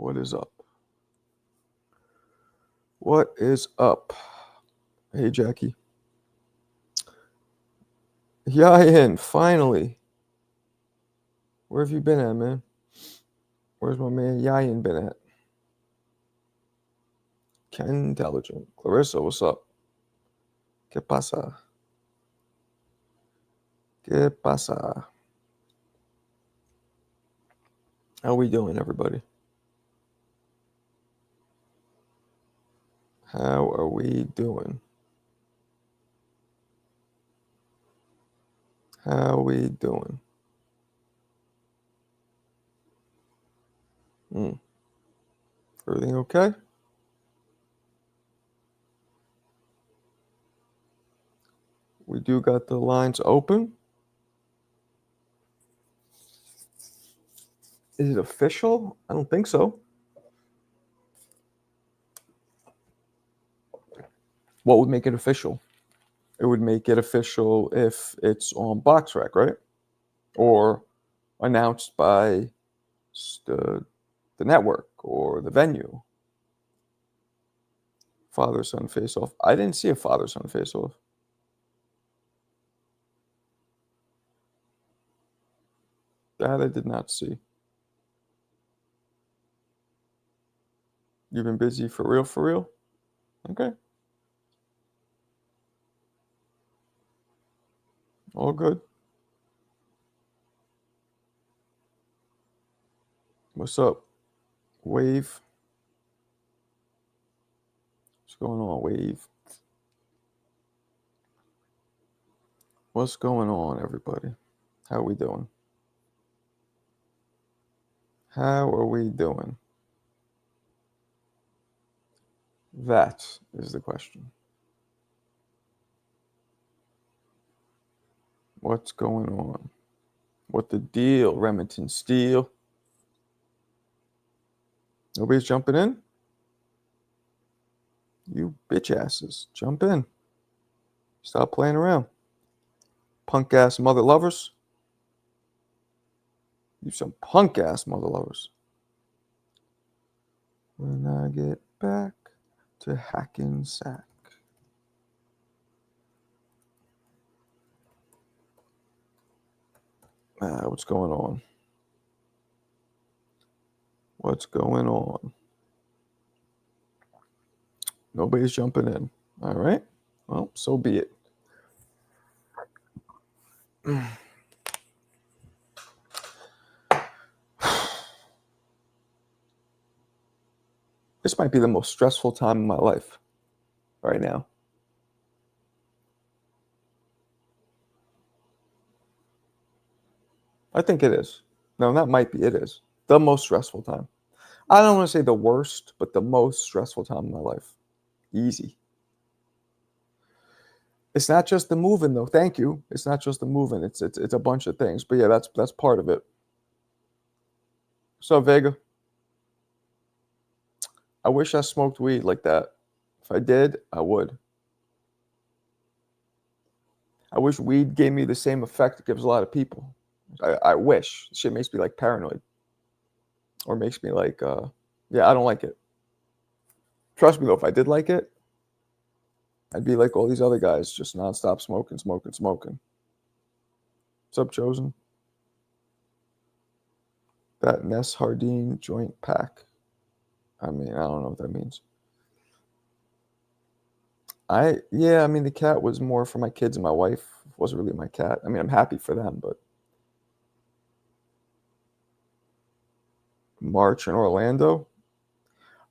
What is up? What is up? Hey, Jackie. Yayin, finally. Where have you been at, man? Where's my man Yayin been at? Ken Intelligent. Clarissa, what's up? ¿Qué pasa? ¿Qué pasa? How we doing, everybody? How are we doing? How we doing? Everything okay? We do got the lines open. Is it official? I don't think so. What would make it official? It would make it official if it's on BoxRec, right? Or announced by the network or the venue. Father-son face-off. I didn't see a father-son face-off. That I did not see. You've been busy for real, for real? Okay. All good. What's up, Wave? What's going on, Wave? What's going on, everybody? How are we doing? How are we doing? That is the question. What's going on? What the deal, Remington Steel? Nobody's jumping in? You bitch asses, jump in. Stop playing around. Punk ass mother lovers. You some punk ass mother lovers. When I get back to Hackensack. What's going on? What's going on? Nobody's jumping in. All right. Well, so be it. This might be the most stressful time of my life right now. I think it is. No, that might be. It is the most stressful time. I don't want to say the worst, but the most stressful time of my life. Easy. It's not just the moving, though. Thank you. It's not just the moving. It's a bunch of things. But yeah, that's part of it. So Vega, I wish I smoked weed like that. If I did, I would. I wish weed gave me the same effect it gives a lot of people. I wish. Shit makes me like paranoid. Or makes me like, yeah, I don't like it. Trust me though, if I did like it, I'd be like all these other guys, just nonstop smoking, smoking, smoking. What's up, Chosen? That Ness Hardin joint pack. I mean, I don't know what that means. I mean, the cat was more for my kids and my wife. It wasn't really my cat. I mean, I'm happy for them, but March in Orlando.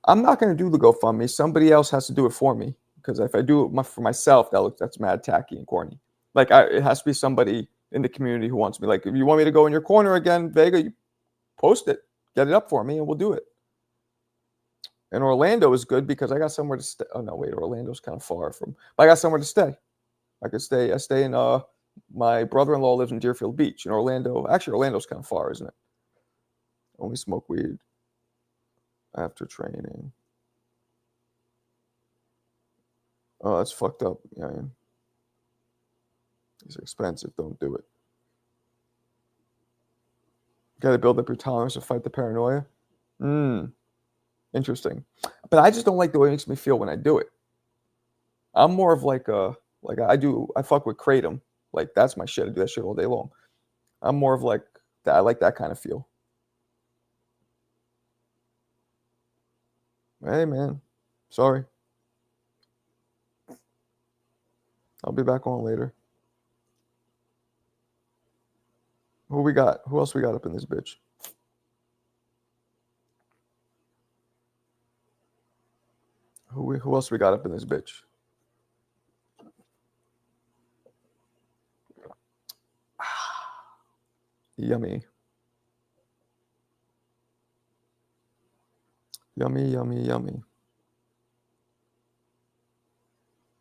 I'm not going to do the GoFundMe. Somebody else has to do it for me because if I do it for myself, that's mad tacky and corny. Like it has to be somebody in the community who wants me. Like if you want me to go in your corner again, Vega, you post it, get it up for me, and we'll do it. And Orlando is good because I got somewhere to stay. Oh no, wait, Orlando's kind of far from. But I got somewhere to stay. I could stay. I stay in. My brother-in-law lives in Deerfield Beach in Orlando. Actually, Orlando's kind of far, isn't it? Only smoke weed after training. Oh, that's fucked up. Yeah, it's expensive. Don't do it. Got to build up your tolerance to fight the paranoia. Interesting. But I just don't like the way it makes me feel when I do it. I'm more of like a I fuck with kratom. Like that's my shit. I do that shit all day long. I'm more of like that. I like that kind of feel. Hey man, sorry. I'll be back on later. Who we got? Who else we got up in this bitch? Who else we got up in this bitch? Yummy. Yummy, yummy, yummy.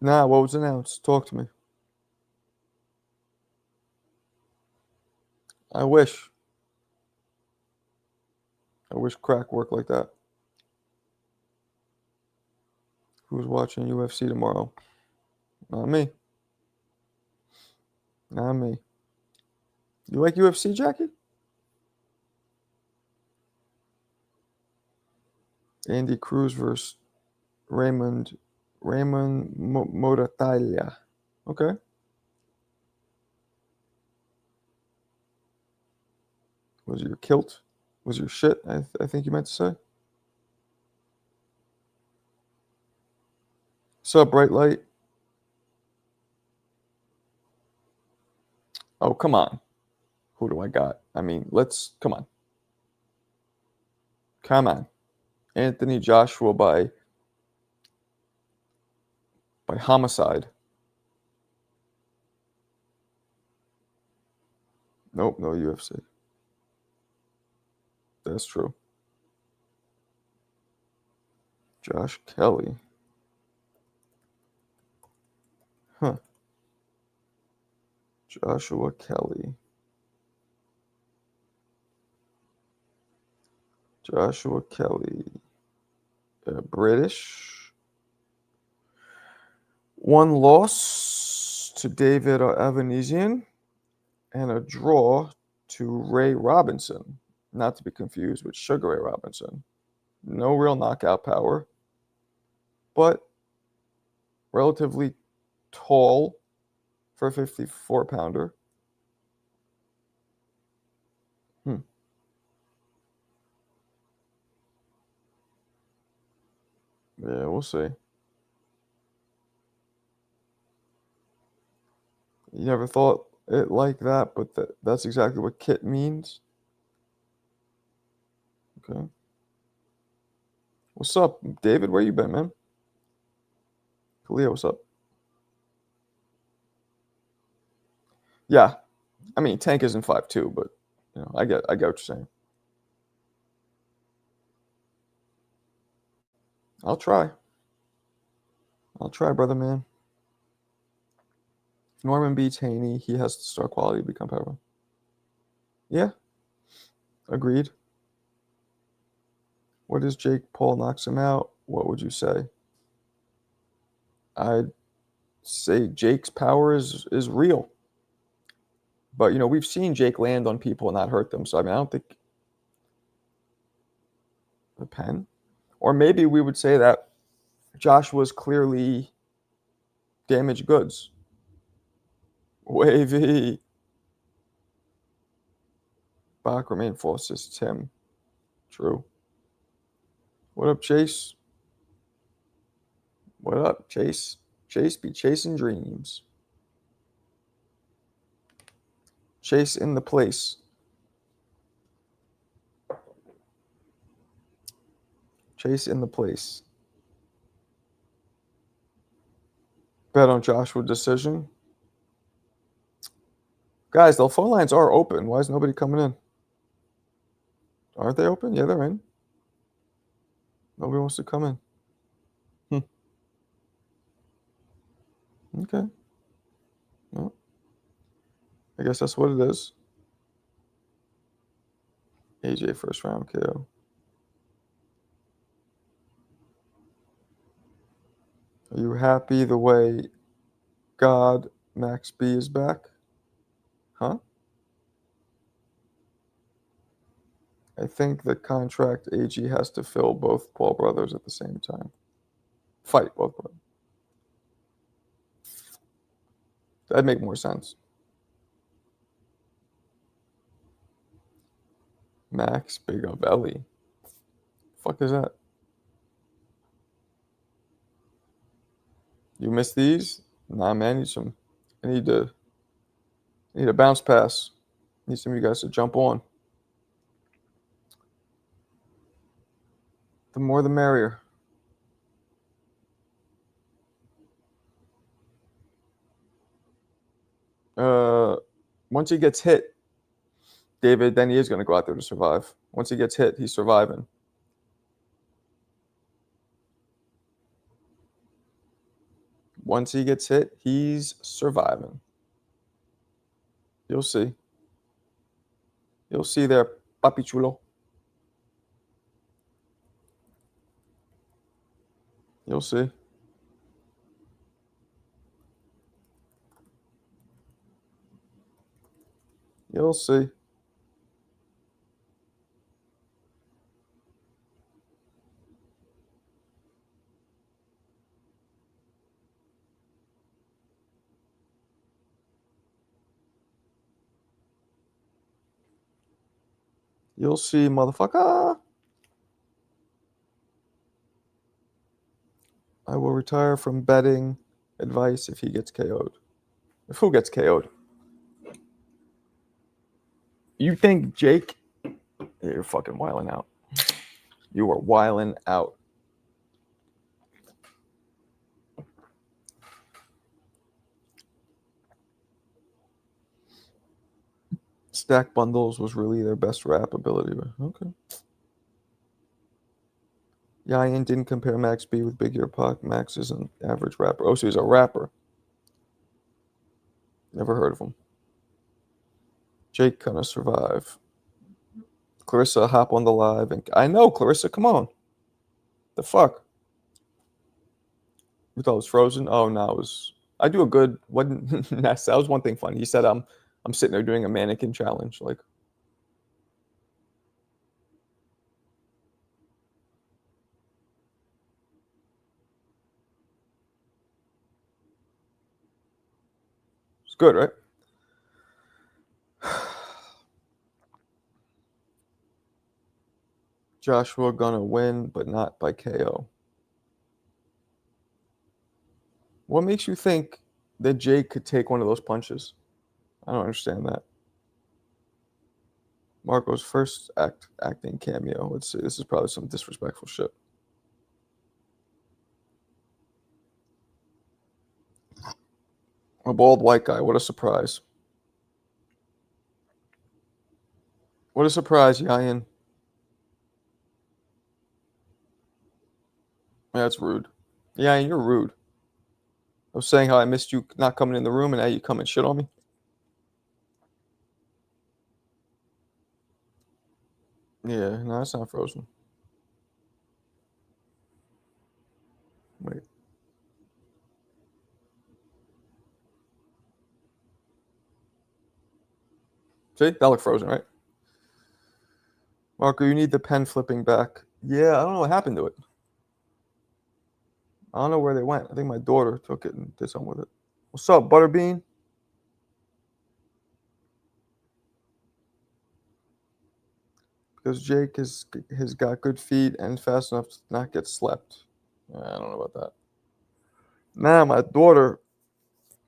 Nah, what was announced? Talk to me. I wish. I wish crack worked like that. Who's watching UFC tomorrow? Not me. Not me. You like UFC, Jackie? Andy Cruz versus Raymond Moratalla. Okay. Was your kilt? Was your shit? I think you meant to say. What's up, bright light? Oh, come on. Who do I got? I mean, come on. Come on. Anthony Joshua by homicide. Nope, no UFC. That's true. Josh Kelly. Huh. Joshua Kelly. Joshua Kelly. British. One loss to David Avanesian and a draw to Ray Robinson. Not to be confused with Sugar Ray Robinson. No real knockout power, but relatively tall for a 54-pounder. Yeah, we'll see. You never thought it like that, but that's exactly what kit means. Okay. What's up, David? Where you been, man? Kalia, what's up? Yeah. I mean, Tank isn't 5'2", but I get what you're saying. I'll try. Brother man. If Norman beats Haney, he has to start quality to become power. Yeah. Agreed. What is Jake Paul knocks him out? What would you say? I'd say Jake's power is real. But we've seen Jake land on people and not hurt them. So I mean, I don't think the pen. Or maybe we would say that Josh was clearly damaged goods. Wavy. Bach remain forces Tim. True. What up, Chase? What up, Chase? Chase be chasing dreams. Chase in the place. Chase in the place. Bet on Joshua decision. Guys, the phone lines are open. Why is nobody coming in? Aren't they open? Yeah, they're in. Nobody wants to come in. Okay. Well, I guess that's what it is. AJ first round KO. Are you happy the way God Max B is back? Huh? I think the contract AG has to fill both Paul brothers at the same time. Fight both brothers. That'd make more sense. Max Bigavelli. Fuck is that? You missed these? Nah, man. I need a bounce pass. Need some of you guys to jump on. The more the merrier. Once he gets hit, David, then he is going to go out there to survive. Once he gets hit, he's surviving. Once he gets hit, he's surviving. You'll see. You'll see there, papi chulo. You'll see. You'll see. You'll see, motherfucker. I will retire from betting advice if he gets KO'd. If who gets KO'd? You think Jake? You're fucking wilding out. You are wilding out. Stack bundles was really their best rap ability. Okay. Yayan didn't compare Max B with Big Ear Pac. Max is an average rapper. Oh, so he's a rapper. Never heard of him. Jake gonna survive. Clarissa, hop on the live. And I know, Clarissa, come on. The fuck? You thought it was Frozen? Oh, no, it was. I do a good. What? That was one thing funny. He said, I'm sitting there doing a mannequin challenge. Like, it's good, right? Joshua gonna win, but not by KO. What makes you think that Jake could take one of those punches? I don't understand that. Marco's first acting cameo. Let's see. This is probably some disrespectful shit. A bald white guy. What a surprise. What a surprise, Yayan. Yeah, that's rude. Yayan, you're rude. I was saying how I missed you not coming in the room, and now you come and shit on me. Yeah, no, it's not Frozen. Wait. See? That looked Frozen, right? Marco, you need the pen flipping back. Yeah, I don't know what happened to it. I don't know where they went. I think my daughter took it and did something with it. What's up, Butterbean? Because Jake has got good feet and fast enough to not get slept. I don't know about that. Nah, my daughter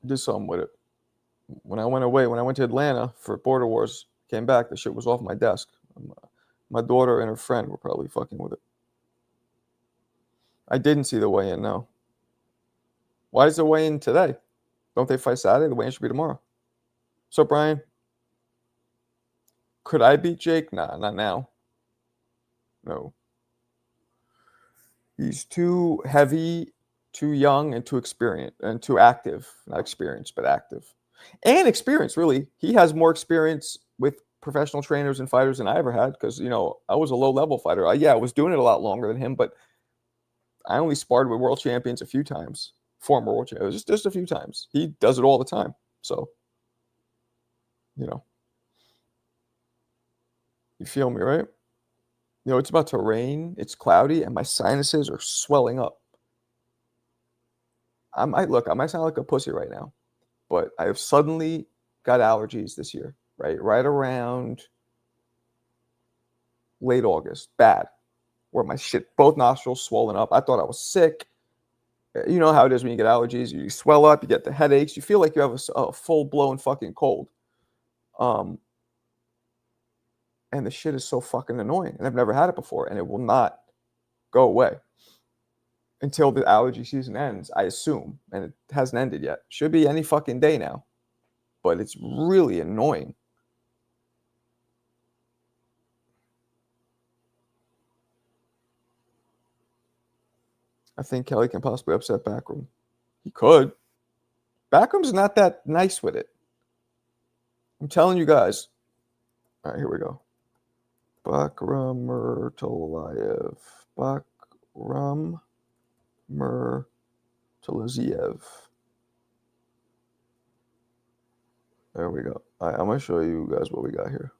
did something with it. When I went away, when I went to Atlanta for Border Wars, came back, the shit was off my desk. My daughter and her friend were probably fucking with it. I didn't see the weigh-in, no. Why is the weigh-in today? Don't they fight Saturday? The weigh-in should be tomorrow. So, Brian, could I beat Jake? Nah, not now. No. He's too heavy, too young, and too experienced, and too active. Not experienced, but active. And experience, really. He has more experience with professional trainers and fighters than I ever had because, I was a low-level fighter. I was doing it a lot longer than him, but I only sparred with world champions a few times. Former world champions, just a few times. He does it all the time. So, you feel me, right? You know, it's about to rain. It's cloudy, and my sinuses are swelling up. I might sound like a pussy right now, but I have suddenly got allergies this year, right around late August, bad, where my shit, both nostrils swollen up. I thought I was sick. You know how it is when you get allergies. You swell up, you get the headaches. You feel like you have a full-blown fucking cold. And the shit is so fucking annoying. And I've never had it before, and it will not go away until the allergy season ends, I assume. And it hasn't ended yet. Should be any fucking day now. But it's really annoying. I think Kelly can possibly upset Backroom. He could. Backroom's not that nice with it. I'm telling you guys. All right, here we go. Backroom Murtalayev. Backroom Murtalaziev. There we go. All right, I'm going to show you guys what we got here.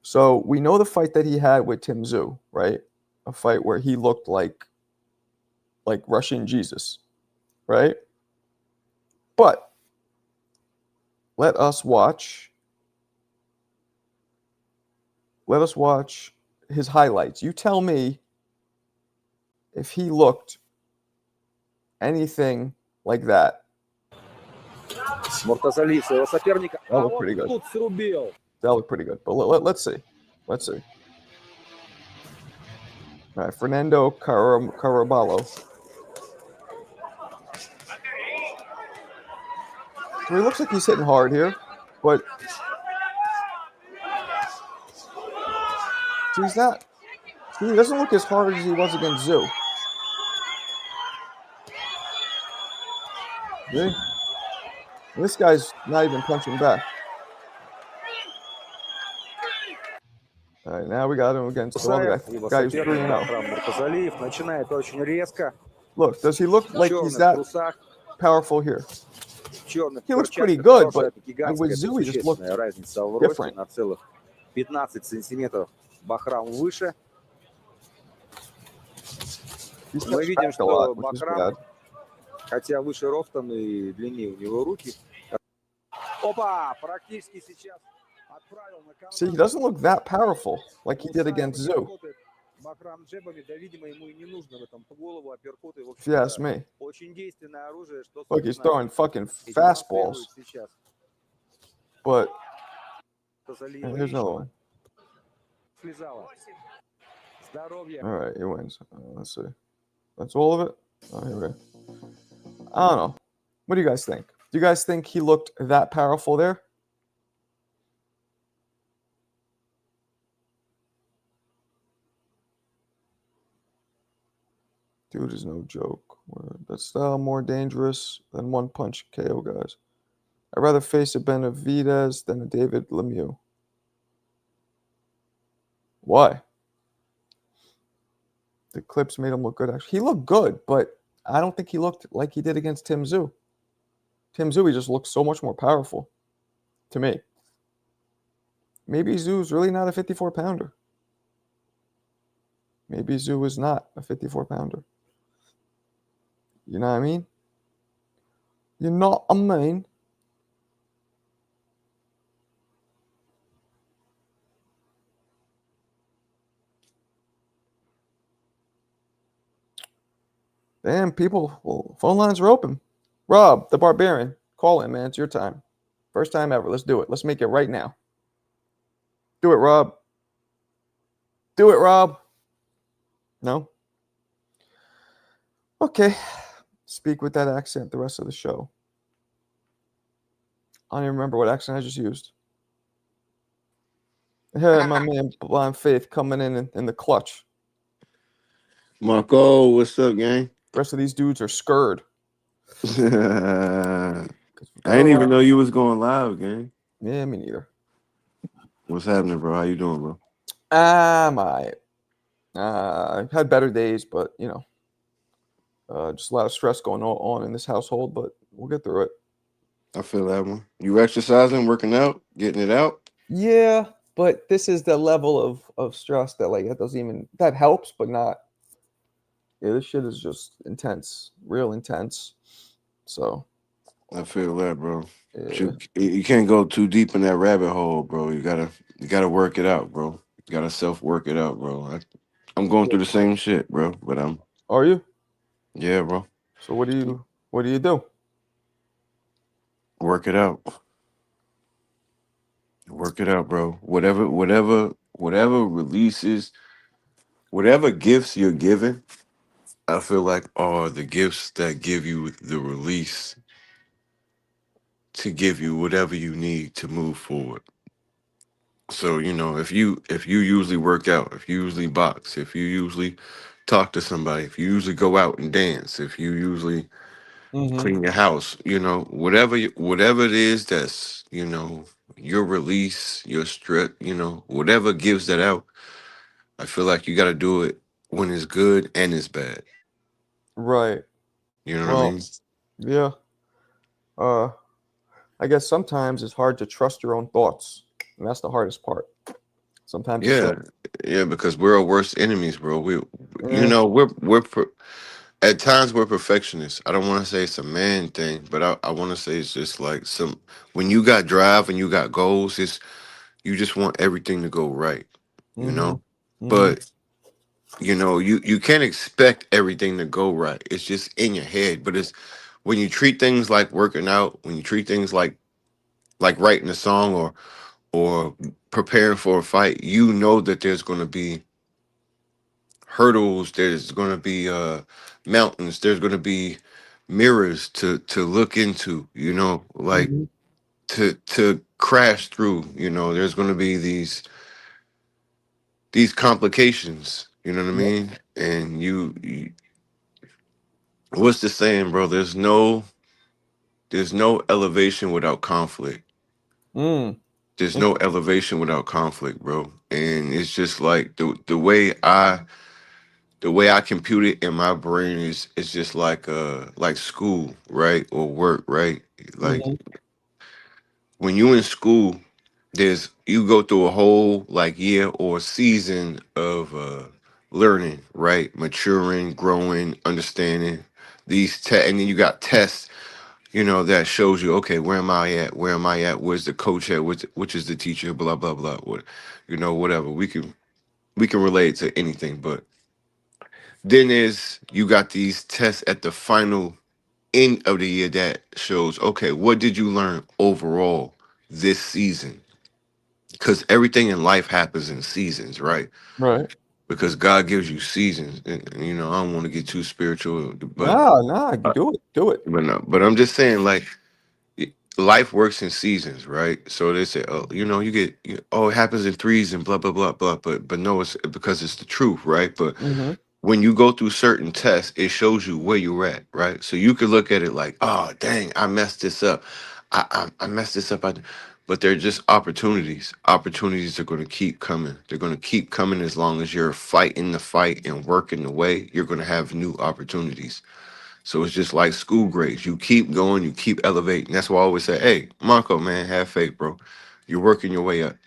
So we know the fight that he had with Tim Tszyu, right? A fight where he looked like Russian Jesus, right? But let us watch his highlights. You tell me if he looked anything like that. That looked pretty good. That looked pretty good. But let's see. Let's see. All right, Fernando Caraballo. So he looks like he's hitting hard here, but he's not. See, he doesn't look as hard as he was against Tszyu. See? This guy's not even punching back. All right, now we got him against the one guy who's 3-0. Look, does he look like he's that powerful here? He looks pretty good, but with Tszyu, he just looked different. 15 сантиметров Бахрам выше. Мы видим, что Бахрам, хотя выше ростом и длиннее у него руки. Опа, практически сейчас отправил на канал. See, he doesn't look that powerful like he did against Tszyu. Бахрам джебами, да, видимо, ему и не нужно в этом по голову апперкоты. If you ask me. Очень действенное оружие, что Look, he's throwing fucking fastballs. But here's another one. All right, he wins. Let's see. That's all of it? Oh, here we go. I don't know. What do you guys think? Do you guys think he looked that powerful there? Dude is no joke. That style more dangerous than one punch KO guys. I'd rather face a Benavidez than a David Lemieux. Why? The clips made him look good, actually. He looked good, but I don't think he looked like he did against Tim Tszyu. Tim Tszyu, he just looked so much more powerful to me. Maybe Tszyu's really not a 54-pounder. Maybe Tszyu is not a 54-pounder. You know what I mean? You know what I mean? Damn, people. Well, phone lines are open. Rob, the Barbarian, call in, man. It's your time. First time ever. Let's do it. Let's make it right now. Do it, Rob. Do it, Rob. No? Okay. Speak with that accent the rest of the show. I don't even remember what accent I just used. Hey, my man Blind Faith coming in the clutch. Marco, what's up, gang? The rest of these dudes are scared. I didn't even know you was going live, gang. Yeah, me neither. What's happening, bro? How you doing, bro? I'm all right. I've had better days, but, you know, just a lot of stress going on in this household, but we'll get through it. I feel that one. You exercising, working out, getting it out? Yeah, But this is the level of stress that like it doesn't even that helps, but not. Yeah, this shit is just intense, real intense. So I feel that, bro. But yeah. you can't go too deep in that rabbit hole, bro. You gotta work it out, bro. You gotta self work it out, bro. I'm going through the same shit, bro. But Are you? yeah, bro. So what do you do? Work it out. Work it out, bro. Whatever releases, whatever gifts you're given, I feel like are the gifts that give you the release to give you whatever you need to move forward. So, if you usually work out, if you usually box, if you usually talk to somebody, if you usually go out and dance, if you usually Mm-hmm. clean your house, whatever it is that's, your release, your strip, whatever gives that out, I feel like you got to do it when it's good and it's bad. Right. You know what I Well, mean? yeah. Uh, I guess sometimes it's hard to trust your own thoughts, and that's the hardest part. Sometimes it's Yeah, like, yeah, because we're our worst enemies, bro. You mm, know, we're at times we're perfectionists. I don't want to say it's a man thing, but I want to say it's just like when you got drive and you got goals, it's you just want everything to go right, you mm-hmm, know. mm-hmm, But you can't expect everything to go right. It's just in your head. But it's when you treat things like working out, when you treat things like writing a song or preparing for a fight, you know that there's going to be hurdles, there's going to be mountains, there's going to be mirrors to look into, like mm-hmm. to crash through, there's going to be these complications, you know what I Yep. mean? And what's the saying, bro? There's no elevation without conflict. Mm, There's no interesting. elevation without conflict, bro. And it's just like the way I compute it in my brain is just like school, right? Or work, right? Like Mm-hmm. when you in school, you go through a whole like year or season of learning, right? Maturing, growing, understanding and then you got tests, that shows you, okay, where am I at? Where am I at? Where's the coach at? Which is the teacher? Blah blah blah. Whatever. We can relate to anything, but then you got these tests at the final end of the year that shows, okay, what did you learn overall this season? Because everything in life happens in seasons, right? Right. Because God gives you seasons, and I don't want to get too spiritual, but Nah, you uh, do it. Do it. but no, but I'm just saying, like, life works in seasons, right? So they say, oh, it happens in threes and blah blah blah blah, but no, it's because it's the truth, right? But Mm-hmm. when you go through certain tests, it shows you where you're at, right? So you could look at it like, oh, dang, I messed this up. I messed this up. But they're just opportunities. Opportunities are going to keep coming. They're going to keep coming as long as you're fighting the fight and working the way. You're going to have new opportunities. So it's just like school grades. You keep going, you keep elevating. That's why I always say, hey, Marco, man, have faith, bro. You're working your way up.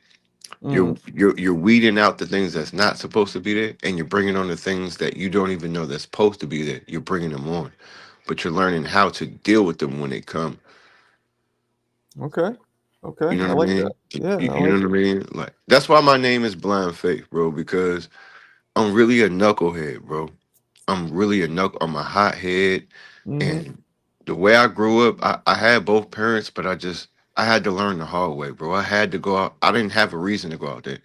Mm, You're weeding out the things that's not supposed to be there, and you're bringing on the things that you don't even know that's supposed to be there. You're bringing them on, but you're learning how to deal with them when they come. okay. Okay. You know I what I like that. mean? You, Yeah, I you know like what I it. mean? Like that's why my name is Blind Faith, bro. Because I'm really a knucklehead, bro. I'm really I'm a hothead, Mm-hmm. and the way I grew up, I had both parents, but I had to learn the hard way, bro. I had to go out. I didn't have a reason to go out there.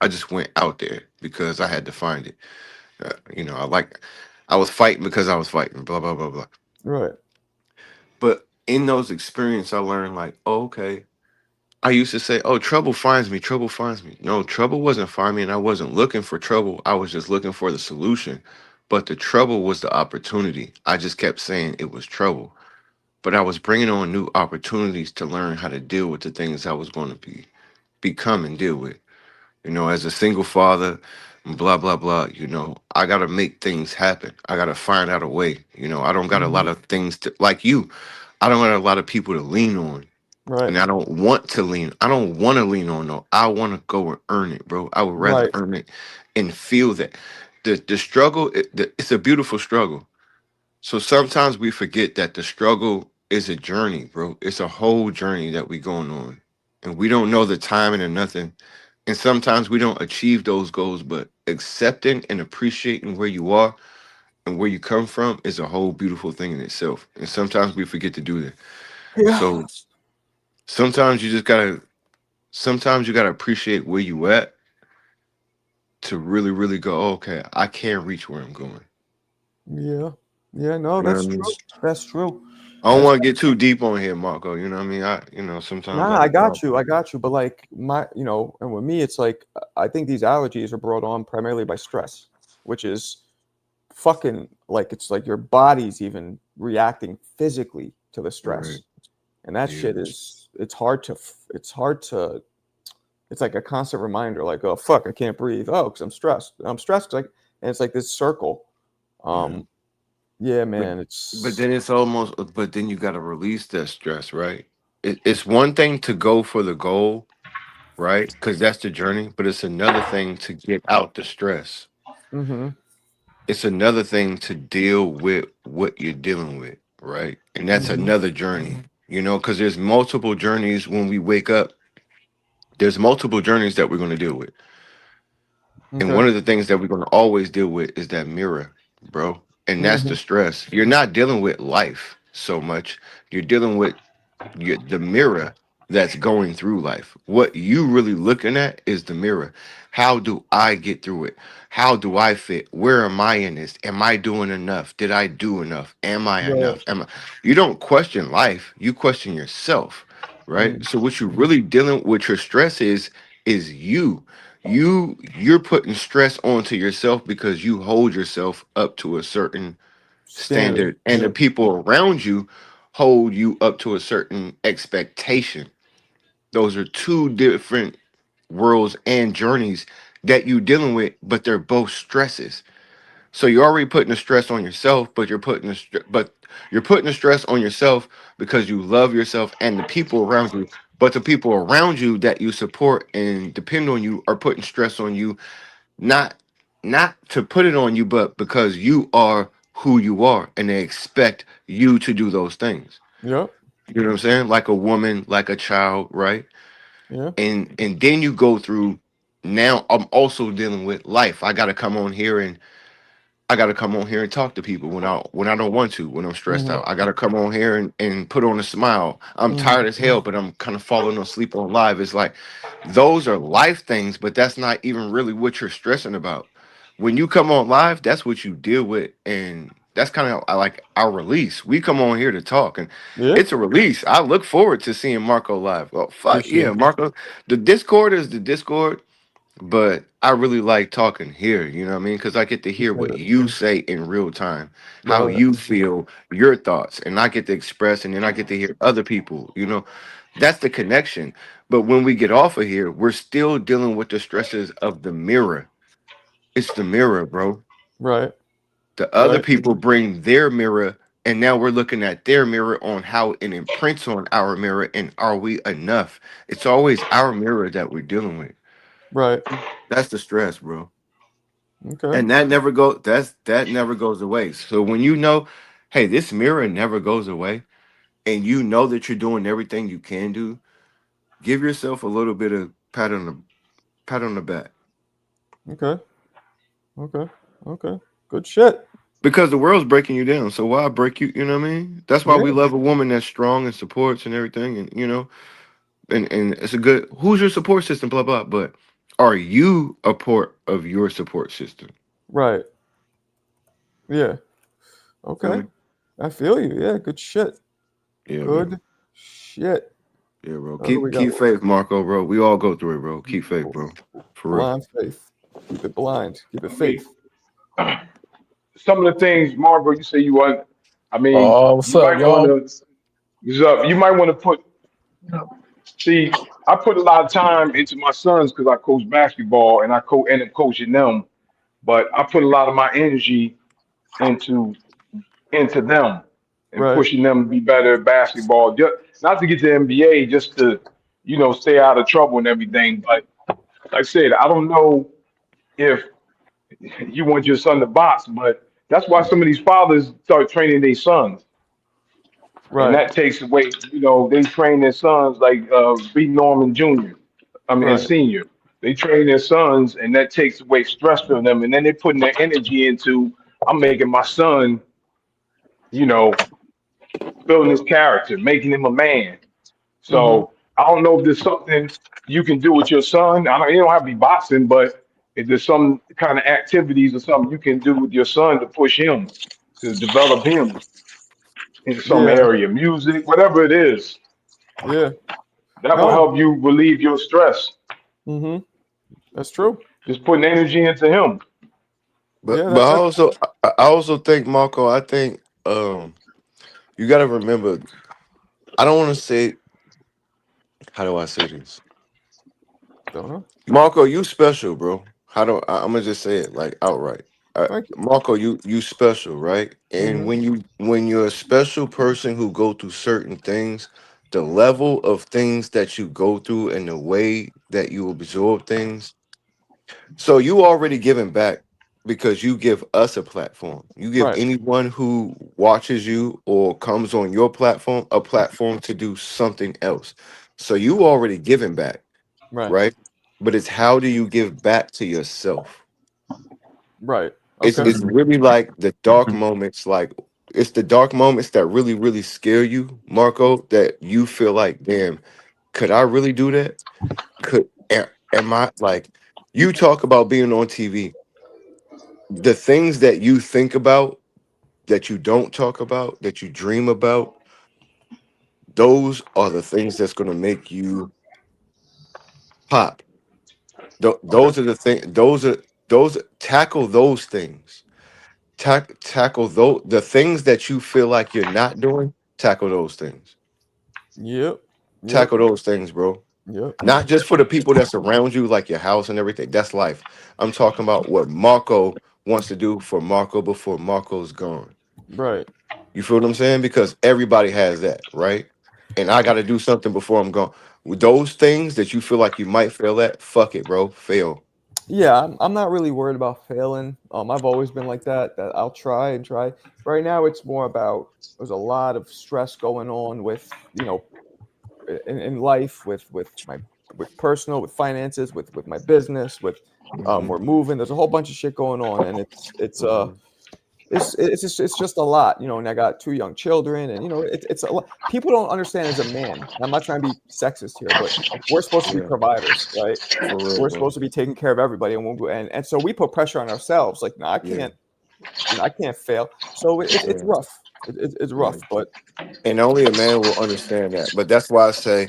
I just went out there because I had to find it. I was fighting because I was fighting, blah blah blah blah. Right. But in those experiences, I learned like, oh, okay. I used to say, "Oh, trouble finds me. Trouble finds me." No, trouble wasn't finding me, and I wasn't looking for trouble. I was just looking for the solution. But the trouble was the opportunity. I just kept saying it was trouble, but I was bringing on new opportunities to learn how to deal with the things I was going to become and deal with. As a single father, blah, blah, blah, I got to make things happen. I got to find out a way. I don't got a Mm-hmm. lot of things to, like you, I don't got a lot of people to lean on. Right. And I don't want to lean. I don't want to lean on no. I want to go and earn it, bro. I would rather Right. earn it and feel that the struggle. It's a beautiful struggle. So sometimes we forget that the struggle is a journey, bro. It's a whole journey that we going on, and we don't know the timing or nothing. And sometimes we don't achieve those goals, but accepting and appreciating where you are and where you come from is a whole beautiful thing in itself. And sometimes we forget to do that. Yeah. So sometimes you just gotta sometimes you gotta appreciate where you at to really, really go, "Oh, okay, I can reach where I'm going." Yeah. Yeah. No, You know what that's I mean? true. That's true. I don't That's want to get too deep on here, Marco. You know what I mean? Sometimes Nah, I I be got talking. you. I got you. But like and with me, it's like I think these allergies are brought on primarily by stress, which is fucking like it's like your body's even reacting physically to the Right. stress, and that Yeah. shit is it's like a constant reminder, like, oh fuck, I can't breathe. Oh, because I'm stressed. I'm stressed. Like, and it's like this circle. Yeah. Um, yeah, But man. but It's then it's almost but then you gotta release that stress, right? It's one thing to go for the goal, right? Because that's the journey, but it's another thing to get out the stress. mm-hmm, It's another thing to deal with what you're dealing with, right? And that's mm-hmm. another journey, because there's multiple journeys when we wake up. There's multiple journeys that we're going to deal with. And Okay. one of the things that we're going to always deal with is that mirror, bro. And that's Mm-hmm. the stress. You're not dealing with life so much. You're dealing with the mirror that's going through life. What you really looking at is the mirror. How do I get through it? How do I fit? Where am I in this? Am I doing enough? Did I do enough? Am I Right. enough? You don't question life, you question yourself, right? Mm, So what you really dealing with your stress is you're putting stress onto yourself because you hold yourself up to a certain standard. standard, and the Yeah. people around you hold you up to a certain expectation. Those are two different worlds and journeys that you're dealing with, but they're both stresses. So you're already putting the stress on yourself, but you're putting the stress on yourself because you love yourself and the people around you. But the people around you that you support and depend on you are putting stress on you, not not to put it on you, but because you are who you are and they expect you to do those things. Yep. You know what I'm saying? Like a woman, like a child, right? Yeah. And then you go through, now I'm also dealing with life. I gotta come on here and talk to people when I don't want to, when I'm stressed Mm-hmm. out. I gotta come on here and put on a smile. I'm tired as hell, but I'm kind of falling asleep on live. It's like those are life things, but that's not even really what you're stressing about. When you come on live, that's what you deal with, and that's kind of like our release. We come on here to talk, and Yeah. it's a release. I look forward to seeing Marco live. Oh fuck yeah, Appreciate Marco. The Discord is the Discord, but I really like talking here, you know what I mean? Because I get to hear what it. you say in real time, how Love it. you feel, your thoughts, and I get to express, and then I get to hear other people, that's the connection. But when we get off of here, we're still dealing with the stresses of the mirror. It's the mirror, bro. Right. The other Right. people bring their mirror, and now we're looking at their mirror on how it imprints on our mirror, and are we enough? It's always our mirror that we're dealing with. Right. That's the stress, bro. Okay. And that never goes away. So when hey, this mirror never goes away, and you know that you're doing everything you can do, give yourself a little bit of pat on the back, Okay. Okay. Okay. Good shit. because the world's breaking you down. So why break you? You know what I mean? That's why we Yeah. love a woman that's strong and supports and everything, and and it's a good. Who's your support system? Blah blah. But are you a part of your support system? Right. Yeah. Feel Okay. me? I feel you. Yeah. Good shit. Yeah, man. Good shit. Yeah, bro. What do we got? Keep faith, Marco, bro. We all go through it, bro. Keep faith, bro. For real. Blind faith. Keep it blind. Keep it I mean, faith. some of the things, Margot, you say you want. I mean, Oh, what's you up, might want y'all? to. You might want to put. See, I put a lot of time into my sons because I coach basketball and I end up coaching them. But I put a lot of my energy into them and Right. pushing them to be better at basketball. not to get to NBA, just to, stay out of trouble and everything. But like I said, I don't know if you want your son to box, but that's why some of these fathers start training their sons. And Right. that takes away, they train their sons like B. Norman Jr. And Right. Senior. They train their sons, and that takes away stress from them. And then they're putting their energy into, I'm making my son, you know, building his character, making him a man. Mm-hmm. So I don't know if there's something you can do with your son. You don't have to be boxing, but if there's some kind of activities or something you can do with your son to push him, to develop him in some Yeah. area, music, whatever it is, Yeah. that will No. help you relieve your stress. Mm-hmm. That's true. Just putting energy into him. But Yeah. but That. I also think, Marco, I think you got to remember. I don't want to say, how do I say this? Don't know. Marco, you special, bro. I'm gonna just say it like outright. Thank you. Marco, you special, right? And Mm-hmm. when you're a special person who go through certain things, the level of things that you go through and the way that you absorb things, so you already giving back because you give us a platform. You give Right. anyone who watches you or comes on your platform a platform to do something else. So you already giving back, Right. right? But it's how do you give back to yourself? Right. It's Okay. it's really like the dark moments, like it's the dark moments that really, really scare you, Marco, that you feel like, damn, could I really do that? Am I like you talk about being on TV? The things that you think about that you don't talk about, that you dream about, those are the things that's going to make you pop. Okay. Those are the things. Those tackle those things. Tackle those the things that you feel like you're not doing. Tackle those things. Yep. Yep. Tackle those things, bro. Yep. Not just for the people that's around you, like your house and everything. That's life. I'm talking about what Marco wants to do for Marco before Marco's gone. Right. You feel what I'm saying? Because everybody has that, right? And I got to do something before I'm gone. With those things that you feel like you might fail at, fuck it, bro. Fail. Yeah, I'm not really worried about failing. I've always been like that. That I'll try and try. Right now, it's more about there's a lot of stress going on with in life with personal, with finances, with my business, with Mhm, we're moving. There's a whole bunch of shit going on, and mhm. it's just a lot, and I got two young children, and it's a lot. People don't understand as a man. And I'm not trying to be sexist here, but we're supposed to be Yeah, providers, right? for real, We're bro. supposed to be taking care of everybody, and so we put pressure on ourselves. Like, no, Yeah, I can't fail. So it's yeah, rough. It's yeah. rough, but And only a man will understand that. But that's why I say,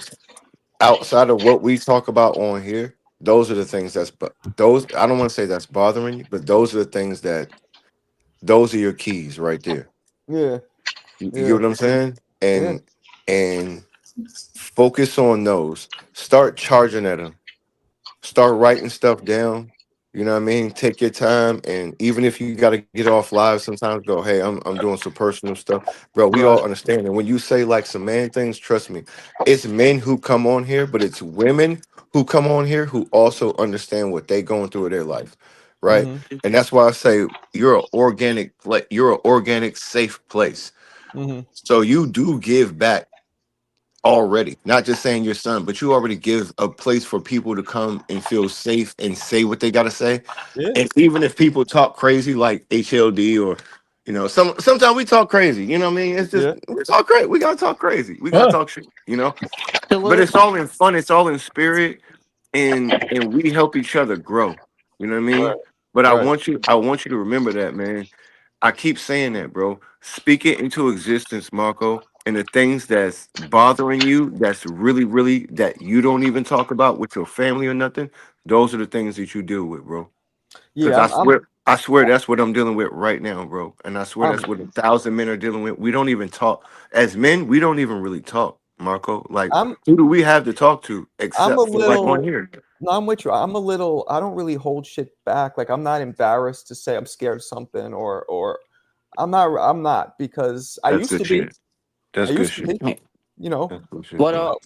outside of what we talk about on here, those are the things those. I don't want to say that's bothering you, but those are the things those are your keys right there. yeah, You get yeah, what I'm saying? yeah, And focus on those. Start charging at them. Start writing stuff down. You know what I mean? Take your time, and even if you got to get off live, sometimes go, hey, I'm doing some personal stuff, bro. We right, all understand. And when you say like some man things, trust me, it's men who come on here, but it's women who come on here who also understand what they going through in their life, right? mm-hmm, And that's why I say you're an organic, safe place. mm-hmm, So you do give back already, not just saying your son, but you already give a place for people to come and feel safe and say what they got to say. yeah, And even if people talk crazy like HLD or sometimes we talk crazy, you know what I mean? It's just yeah, we talk crazy. We gotta talk crazy. We gotta talk shit, but it's all in fun, it's all in spirit, and we help each other grow. You know what I mean? right, But I right, want you to remember that, man. I keep saying that, bro. Speak it into existence, Marco. And the things that's bothering you, that's really, really that you don't even talk about with your family or nothing, those are the things that you deal with, bro. Because yeah. I swear that's what I'm dealing with right now, bro. And I swear I'm that's what 1,000 men are dealing with. We don't even talk. As men, we don't even really talk, Marco. Like, I'm who do we have to talk to I'm a except for like on little. here? No, I'm with you. I'm a little. I don't really hold shit back. Like, I'm not embarrassed to say I'm scared of something, or I'm not. I'm not, because I That's used good to be. shit. I That's good used to shit. be. you know, That's bullshit, What bro. up?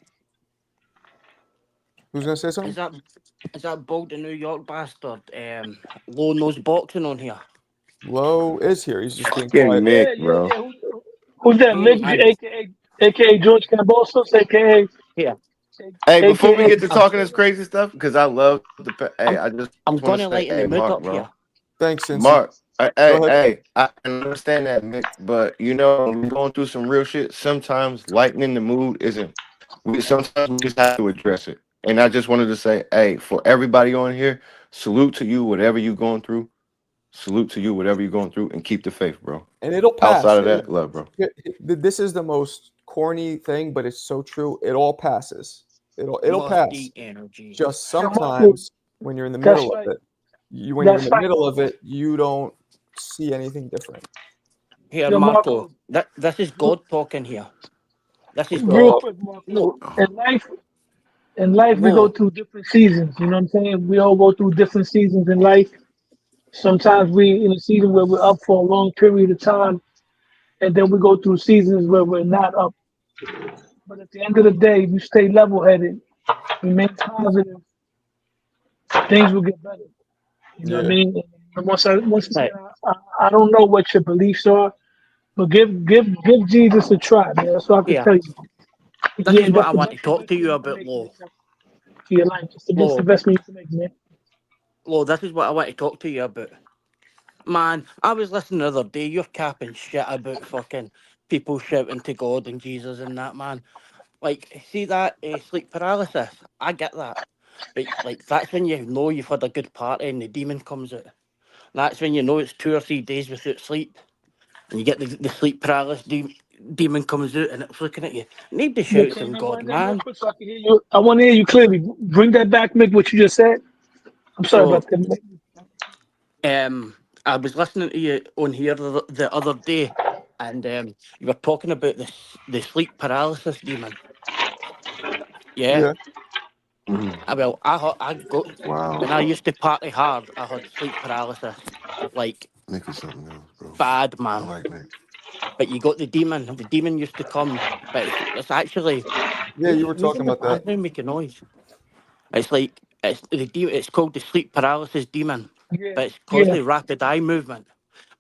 who's gonna say something? Is that Bold the New York bastard? Low nose boxing on here. Low is here. He's just being Yeah, quiet. Mick, bro. Who's that? Hey, Mick, aka George Cambosos, aka here. Hey, before we aka. get to talking this crazy stuff, because I love the. Hey, I just I'm want to gonna say, lighten hey, the mood Mark, up bro. here. Thanks, Cincy. Mark, Go hey, ahead. hey, I can understand that, Mick, but you know, when we're going through some real shit, sometimes lightening the mood isn't. Sometimes we just have to address it. And I just wanted to say, hey, for everybody on here, salute to you, whatever you're going through. Salute to you, whatever you're going through, and keep the faith, bro. And it'll pass. Outside of that, love, bro. This is the most corny thing, but it's so true. It all passes. It'll pass. Musty energy. Just sometimes when you're in the middle of it, when you're in the middle of it, you don't see anything different. Here, Yo, Marco. This is God talking here. This is Real God. quick, Marco. In life, we go through different seasons. You know what I'm saying? We all go through different seasons in life. Sometimes we in a season where we're up for a long period of time, and then we go through seasons where we're not up. But at the end of the day, if you stay level-headed, remain positive, things will get better. You know what I mean? And once again, I don't know what your beliefs are, but give Jesus a try, man. That's what I can tell you. This is what I want to talk to you about, Lo. For your life, it's the best investment you can make, man. Lo, this is what I want to talk to you about. Man, I was listening the other day, you're capping shit about fucking people shouting to God and Jesus and that, man. Like, see that sleep paralysis? I get that. But, like, that's when you know you've had a good party and the demon comes out. That's when you know it's 2 or 3 days without sleep. And you get the sleep paralysis demon comes out and it's looking at you. Need to shout some God, man. So I can hear you. I want to hear you clearly. Bring that back, Mick, what you just said. I'm sorry about that. I was listening to you on here the other day, and you were talking about the sleep paralysis demon. Yeah. Well, I got when I used to party hard. I had sleep paralysis, like Nick is something else, bro. bad, man. I like Nick. But you got the demon. The demon used to come, but it's actually you were talking about that. They make a noise. It's like it's the demon. It's called the sleep paralysis demon, but it's causing rapid eye movement.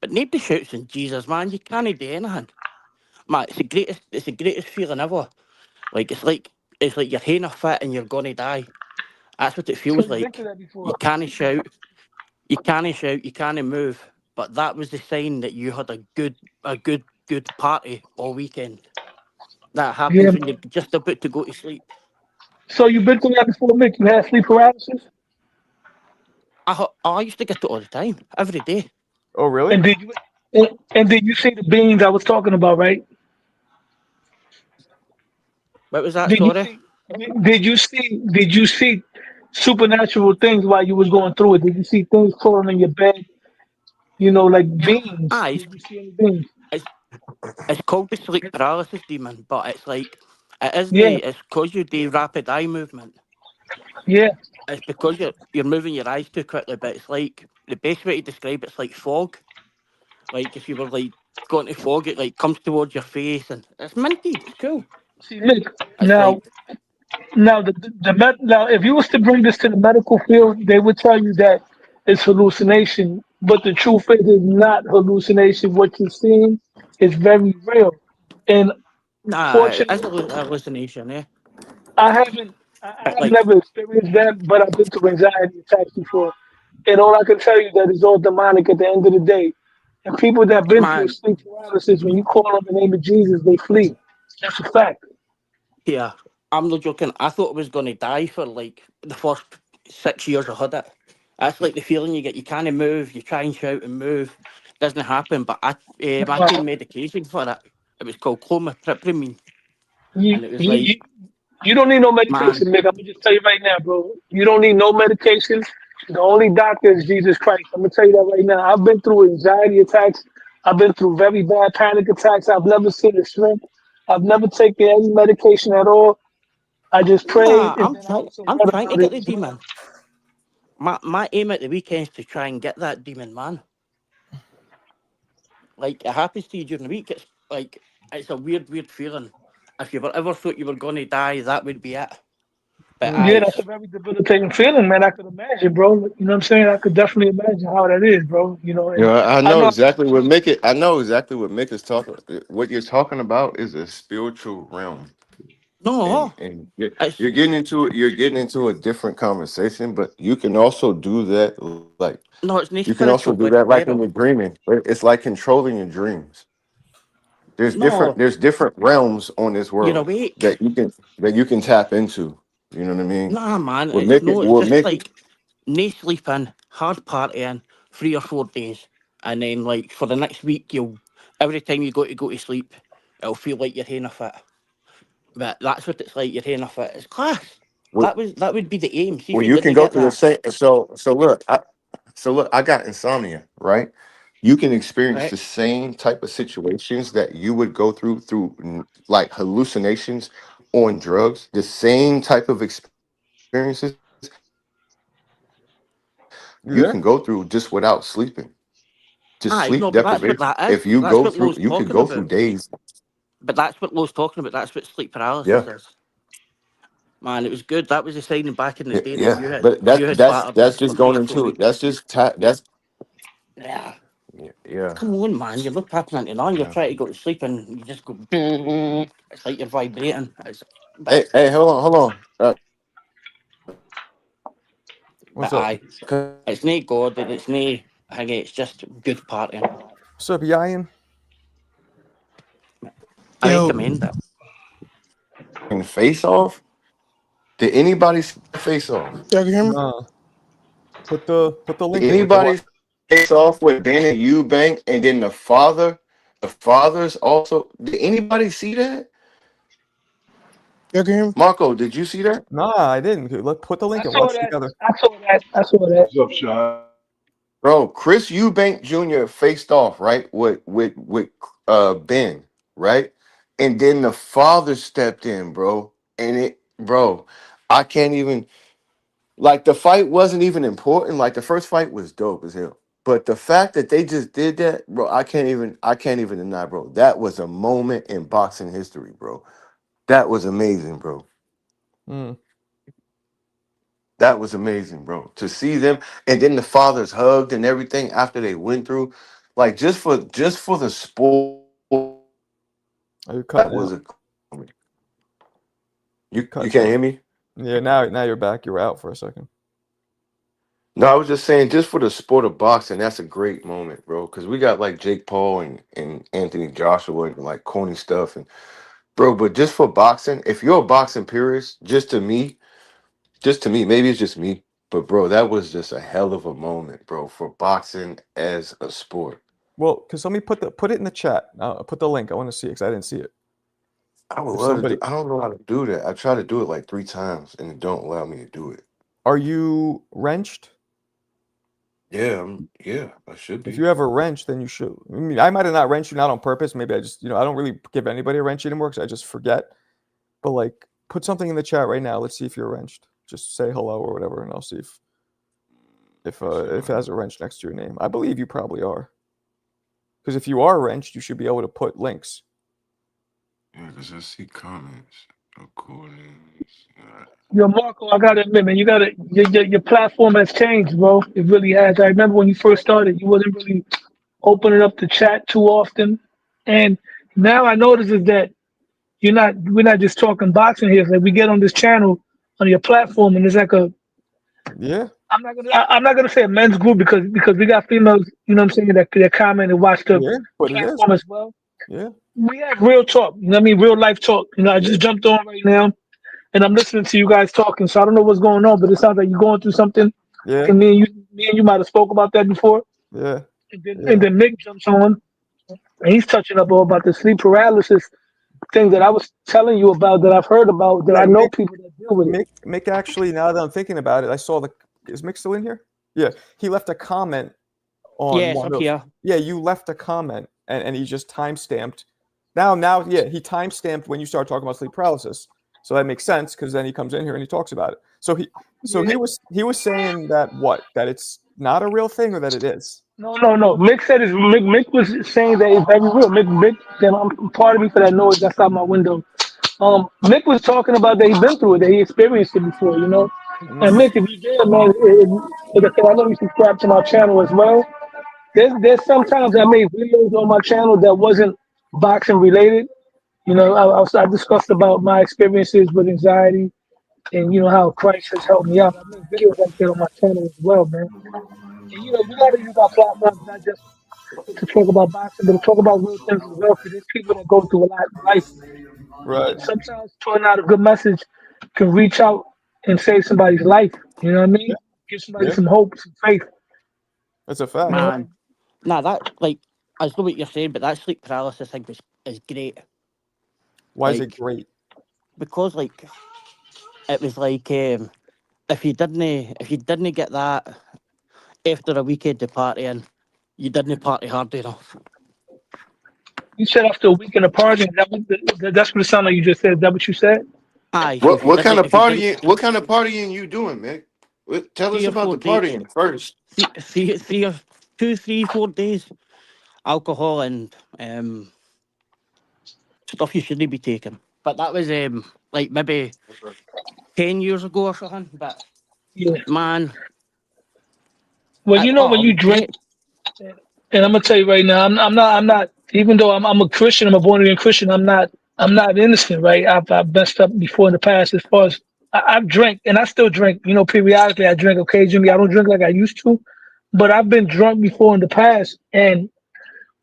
But nobody shouts in Jesus, man. You can't do anything, man. It's the greatest. It's the greatest feeling ever. Like it's like you're having a fit and you're gonna die. That's what it feels like. You can't shout. You can't shout. You can't move. But that was the sign that you had a good party all weekend. That happens when you're just about to go to sleep. So you've been through that before, Mick? You had sleep paralysis? I used to get it all the time, every day. Oh, really? And did you see the beings I was talking about, right? What was that? Did you see supernatural things while you was going through it? Did you see things crawling in your bed? You know, like beings. Did you see any beings? It's called the sleep paralysis demon, but it's like it's because you do rapid eye movement. Yeah. It's because you're moving your eyes too quickly, but it's like the best way to describe it's like fog. Like if you were like going to fog, it like comes towards your face and it's minty. It's cool. See, look, now if you was to bring this to the medical field, they would tell you that it's hallucination. But the truth is, it's not hallucination. What you're seeing is very real. And it's a hallucination, eh? I have never experienced that, but I've been through anxiety attacks before. And all I can tell you that is all demonic at the end of the day. And people that have been through sleep paralysis, when you call on the name of Jesus, they flee. That's a fact. Yeah, I'm not joking. I thought I was going to die for like the first 6 years I had it. That's like the feeling you get. You can't move. You try and shout and move. Doesn't happen. But I took medication for it. It was called clomipramine. And it was like... You don't need no medication, Mick. I'm going to just tell you right now, bro. You don't need no medication. The only doctor is Jesus Christ. I'm going to tell you that right now. I've been through anxiety attacks. I've been through very bad panic attacks. I've never seen a shrink. I've never taken any medication at all. I just prayed. I'm trying to get the demon. My aim at the weekend is to try and get that demon, man. Like, it happens to you during the week. It's like, it's a weird feeling. if you ever thought you were going to die, that would be it. But Yeah, that's a very debilitating feeling, man. I could imagine, bro. You know what I'm saying? I could definitely imagine how that is, bro. You know, and I I know know. exactly what make it. I know exactly what Mick is talking. What you're talking about is a spiritual realm, no, and it's you're getting into it. You're getting into a different conversation, but you can also do that. Like no, it's not you can also spiritual do that, like when level. you're dreaming. It's like controlling your dreams. No, There's different realms on this you're world awake. that you can tap into. You know what I mean? Nah, man, What it's make it? no, it's What just make it? like no sleeping, hard partying, 3 or 4 days, and then like for the next week, you'll every time you go to sleep, it'll feel like you're having a fit. But that's what it's like. You're having a fit. It's class. What, That would be the aim. See if well, you you can didn't go get through the that, same. So look, I got insomnia, right? You can experience right? the same type of situations that you would go through like hallucinations on drugs. The same type of experiences You you there? can go through just without sleeping. Just Aye, sleep no, but that's what deprivation. that is. If you That's go what through, Lo's you could talking go through about. days. But that's what Lo's talking about. That's what sleep paralysis Yeah, is. Man, it was good. That was the signing back in the yeah, day that yeah. But you had battered that's us for just going 3 or 4 into it. weeks. That's just that's Yeah. yeah, yeah, Come on, man. You're not tapping into none. You're yeah. trying to go to sleep and you just go. It's like you're vibrating. But Hey, hold on. What's up? aye, it's no God and it's no. I think it's just good partying. What's up, Ian? I Yo, recommend it. Face Off. Did anybody see Face Off? y'all can hear me? Nah. Put the Did link in with the what? anybody Face Off with Dana Eubank and then the fathers also? Did anybody see that? Y'all can hear me? Marco, did you see that? Nah, I didn't. Let's put the I link and saw watch that. together. I saw that. I saw that. What's up, Sean? Bro, Chris Eubank Jr. faced off, right? With Ben, right? And then the father stepped in, bro. And bro, I can't even like the fight wasn't even important. Like the first fight was dope as hell. But the fact that they just did that, bro, I can't even deny, bro. That was a moment in boxing history, bro. That was amazing, bro. Mm. That was amazing, bro. To see them and then the fathers hugged and everything after they went through, like just for the sport, Are you that cutting was out? a you Cutting can't out. hear me? Yeah, now you're back. You were out for a second. No, I was just saying, just for the sport of boxing, that's a great moment, bro. Because we got like Jake Paul and Anthony Joshua and like corny stuff, and bro. But just for boxing, if you're a boxing purist, just to me, maybe it's just me, but bro, that was just a hell of a moment, bro, for boxing as a sport. Well, because let me put it in the chat. Put the link. I want to see it because I didn't see it. I would If love to somebody, do. I don't know how to do that. I try to do it like 3 times, and it don't allow me to do it. are you wrenched? Yeah, yeah, I should If be. you have a wrench, then you should. I mean, I might have not wrenched you, not on purpose. Maybe I just, I don't really give anybody a wrench anymore because I just forget. But like, put something in the chat right now. Let's see if you're wrenched. Just say hello or whatever, and I'll see if it has a wrench next to your name. I believe you probably are. Because if you are wrenched, you should be able to put links. Yeah, because I see comments. According, Yo, Marco, I gotta admit, man, your platform has changed, bro. It really has. I remember when you first started, you wasn't really opening up the chat too often, and now I notice is that we're not just talking boxing here. It's like we get on this channel on your platform, and it's like Yeah, I'm not gonna say a men's group because we got females, you know what I'm saying, that comment and watch the yeah, but it is. platform as well. Yeah, We have real talk, you know what I mean, real life talk. I yeah, just jumped on right now and I'm listening to you guys talking, so I don't know what's going on, but it sounds like you're going through something. yeah, And me and you might have spoke about that before. yeah, And yeah. then Mick jumps on and he's touching up all about the sleep paralysis thing that I was telling you about, that I've heard about, that I know people that deal with it. Mick actually, now that I'm thinking about it, I saw is Mick still in here? Yeah, he left a comment on Yes, one up of. here. Yeah, you left a comment and he just time stamped. Now, yeah, he time stamped when you started talking about sleep paralysis. So that makes sense because then he comes in here and he talks about it. So he was saying that it's not a real thing or that it is. No. Mick said Mick was saying that it's very real. Mick, then part of me for that noise outside my window. Mick was talking about that he's been through it, that he experienced it before, you know. And Mhm. Mick, if you did, man, like I said, I know you subscribe to my channel as well. There's sometimes I made videos on my channel that wasn't boxing related. You know, I discussed about my experiences with anxiety and you know how Christ has helped me out. I made videos like that on my channel as well, man. And you know, we gotta use our platforms not just to talk about boxing, but to talk about real things as well. Because there's people that go through a lot in life, Right. and sometimes putting out a good message can reach out and save somebody's life. You know what I Yeah. mean? Give somebody Yeah. some hope, some faith. That's a fact. You know? Man, nah, that like I know what you're saying, but that sleep paralysis thing is great. Why is it Like great? because like it was like if you didn't get that after a weekend of partying, you didn't party hard enough. You said after a weekend of partying, that's what it sounded like you just said. Is that what you said? Aye, so What kind of if you didn't partying? What kind of partying you doing, man? Tell us three or about four the days, partying first. three or 2, 3, 4 days alcohol and stuff you shouldn't be taking. But that was like maybe 10 years ago or something. But Yeah. man, Well, you know it when you was drink, great. and I'm gonna tell you right now, I'm not. Even though I'm a Christian, I'm a born again Christian. I'm not innocent, right? I've messed up before in the past. As far as I've drank, and I still drink. You know, periodically I drink. Occasionally, I don't drink like I used to, but I've been drunk before in the past. And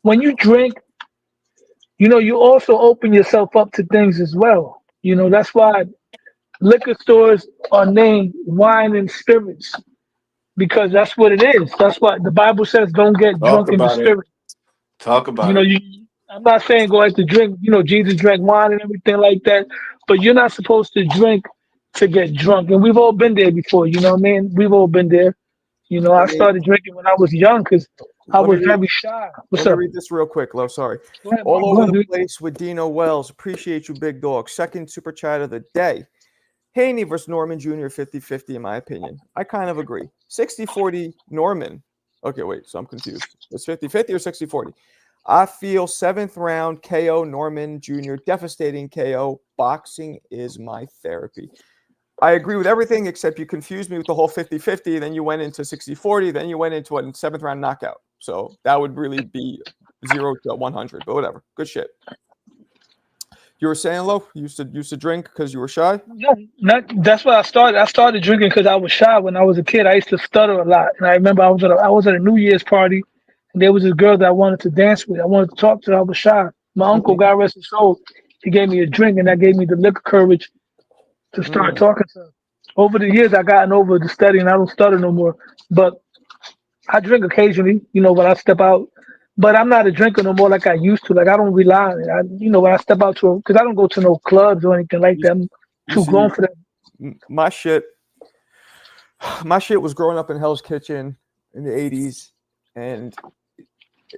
when you drink, you know, you also open yourself up to things as well. You know, that's why liquor stores are named wine and spirits because that's what it is. That's what the Bible says. Don't get Talk drunk in the about it. spirit. Talk You about know, it. I'm not saying go out to drink. You know, Jesus drank wine and everything like that, but you're not supposed to drink to get drunk. And we've all been there before. You know what I mean? We've all been there. You know, I Let me started drinking when I was young because I let me was read very shy. What's let me up? read this real quick, Lo. Sorry. Go ahead, All Mark. Go over ahead, the dude. place with Dino Wells. Appreciate you, big dog. Second super chat of the day. Haney versus Norman Jr. 50-50 in my opinion. I kind of agree. 60-40 Norman. Okay, wait, so I'm confused. It's 50-50 or 60-40? I feel 7th round KO Norman Jr. Devastating KO. Boxing is my therapy. I agree with everything except you confused me with the whole 50-50. Then you went into 60-40. Then you went into a 7th round knockout. So that would really be 0 to 100, but whatever. Good shit. You were saying, Lo, you used to drink because you were shy? No, not that's why I started. I started drinking because I was shy when I was a kid. I used to stutter a lot, and I remember I was at a New Year's party, and there was this girl that I wanted to dance with. I wanted to talk to her. I was shy. My uncle, Mm, God rest his soul, he gave me a drink, and that gave me the liquor courage to start mm. talking to her. Over the years, I gotten over the studying. I don't stutter no more, but I drink occasionally. You know, when I step out. But I'm not a drinker no more like I used to. Like I don't rely on it. You know, when I step out to, because I don't go to no clubs or anything like You, that. I'm you too grown see, for that. my shit, my shit was growing up in Hell's Kitchen in the 80s. And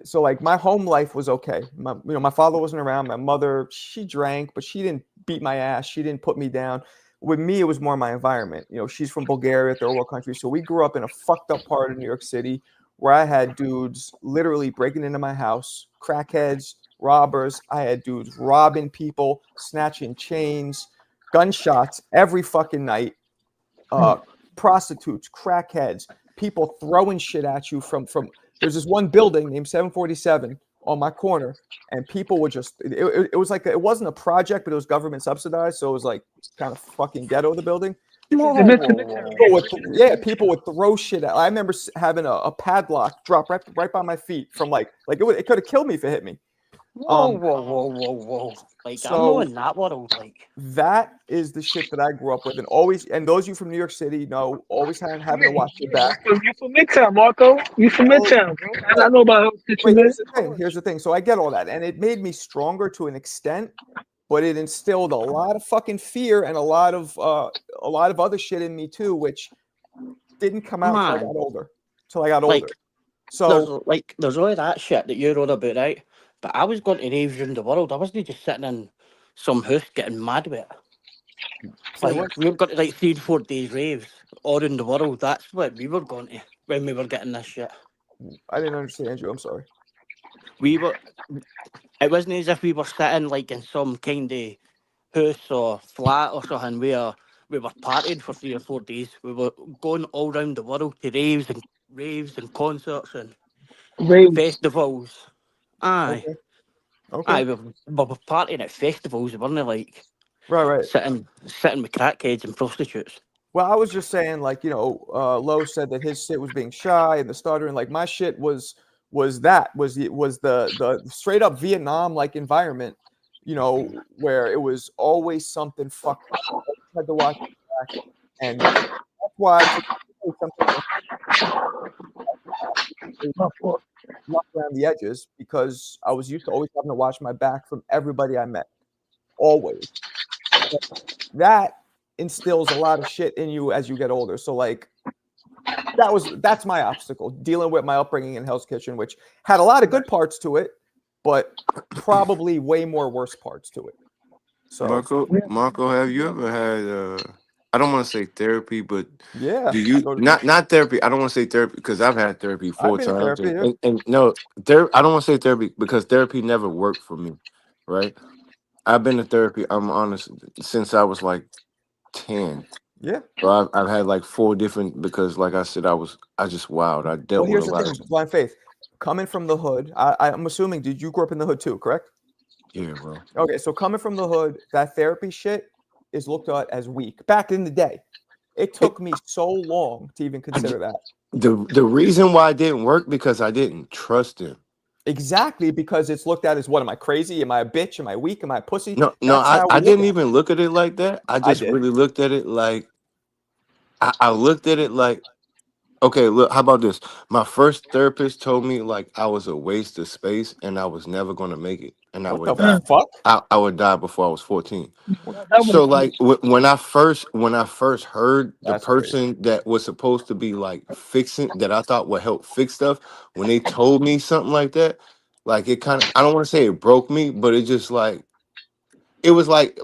so like my home life was okay. My father wasn't around. My mother, she drank, but she didn't beat my ass. She didn't put me down. With me, it was more my environment. You know, she's from Bulgaria, third world country. So we grew up in a fucked up part of New York City where I had dudes literally breaking into my house, crackheads, robbers. I had dudes robbing people, snatching chains, gunshots every fucking night. uh, Prostitutes, crackheads, people throwing shit at you from. There's this one building named 747 on my corner, and people would just. It was like it wasn't a project, but it was government subsidized, so it was like kind of fucking ghetto. The building. The midtown. People would, yeah, people would throw shit at. I remember having a padlock drop right by my feet from it could have killed me if it hit me. Whoa, whoa, whoa, whoa, whoa! Like I'm not So in that world. Like that is the shit that I grew up with, and always. And those of you from New York City know always having to watch your back. You from Midtown, Marco? You from Well, Midtown, bro? I know about Hell's Kitchen, wait, man. here's the thing. So I get all that, and it made me stronger to an extent, but it instilled a lot of fucking fear and a lot of other shit in me too, which didn't come out until I got man, older. Till I got older. like So there's all that shit that you're on about, right? But I was going to raves around the world. I wasn't just sitting in some house getting mad with it. say Like what? we were going to like 3 4 days raves all around the world. That's what we were going to when we were getting this shit. I didn't understand you. I'm sorry. We were. It wasn't as if we were sitting like in some kind of house or flat or something where we were partying for 3 or 4 days. We were going all around the world to raves and concerts and Raves. festivals. Aye. Okay. Aye, we were partying at festivals. We weren't like Right. sitting with crackheads and prostitutes. Well, I was just saying, like, you know, Lowe said that his shit was being shy and the stuttering. Like, my shit was the straight up Vietnam like environment, you know, where it was always something fucked up. I had to watch it back, and that's why I took something rough around the edges, because I was used to always having to watch my back from everybody I met, always. That instills a lot of shit in you as you get older. So like that's my obstacle, dealing with my upbringing in Hell's Kitchen, which had a lot of good parts to it, but probably way more worse parts to it. So Marco, have you ever had I don't want to say therapy, but yeah, do you not therapy? I don't want to say therapy because I've had therapy 4 times. And no, I don't want to say therapy because therapy never worked for me, right? I've been to therapy, I'm honest, since I was like 10. Yeah. So I've had like 4 different, because like I said, I just wild. I dealt with a lot of. Blind Faith, coming from the hood, I'm assuming, did you grow up in the hood too, correct? Yeah, bro. Okay, so coming from the hood, that therapy shit is looked at as weak. Back in the day, it took me so long to even consider that. The reason why it didn't work because I didn't trust him. Exactly, because it's looked at as, what, am I crazy? Am I a bitch? Am I weak? Am I a pussy? No, I didn't even look at it like that. I just really looked at it like, I looked at it like, okay, look, how about this? My first therapist told me like I was a waste of space and I was never going to make it. And I would die. I would die before I was 14. So like when I first heard the person that was supposed to be like fixing, that I thought would help fix stuff, when they told me something like that, like it kind of, I don't want to say it broke me, but it just like, it was like,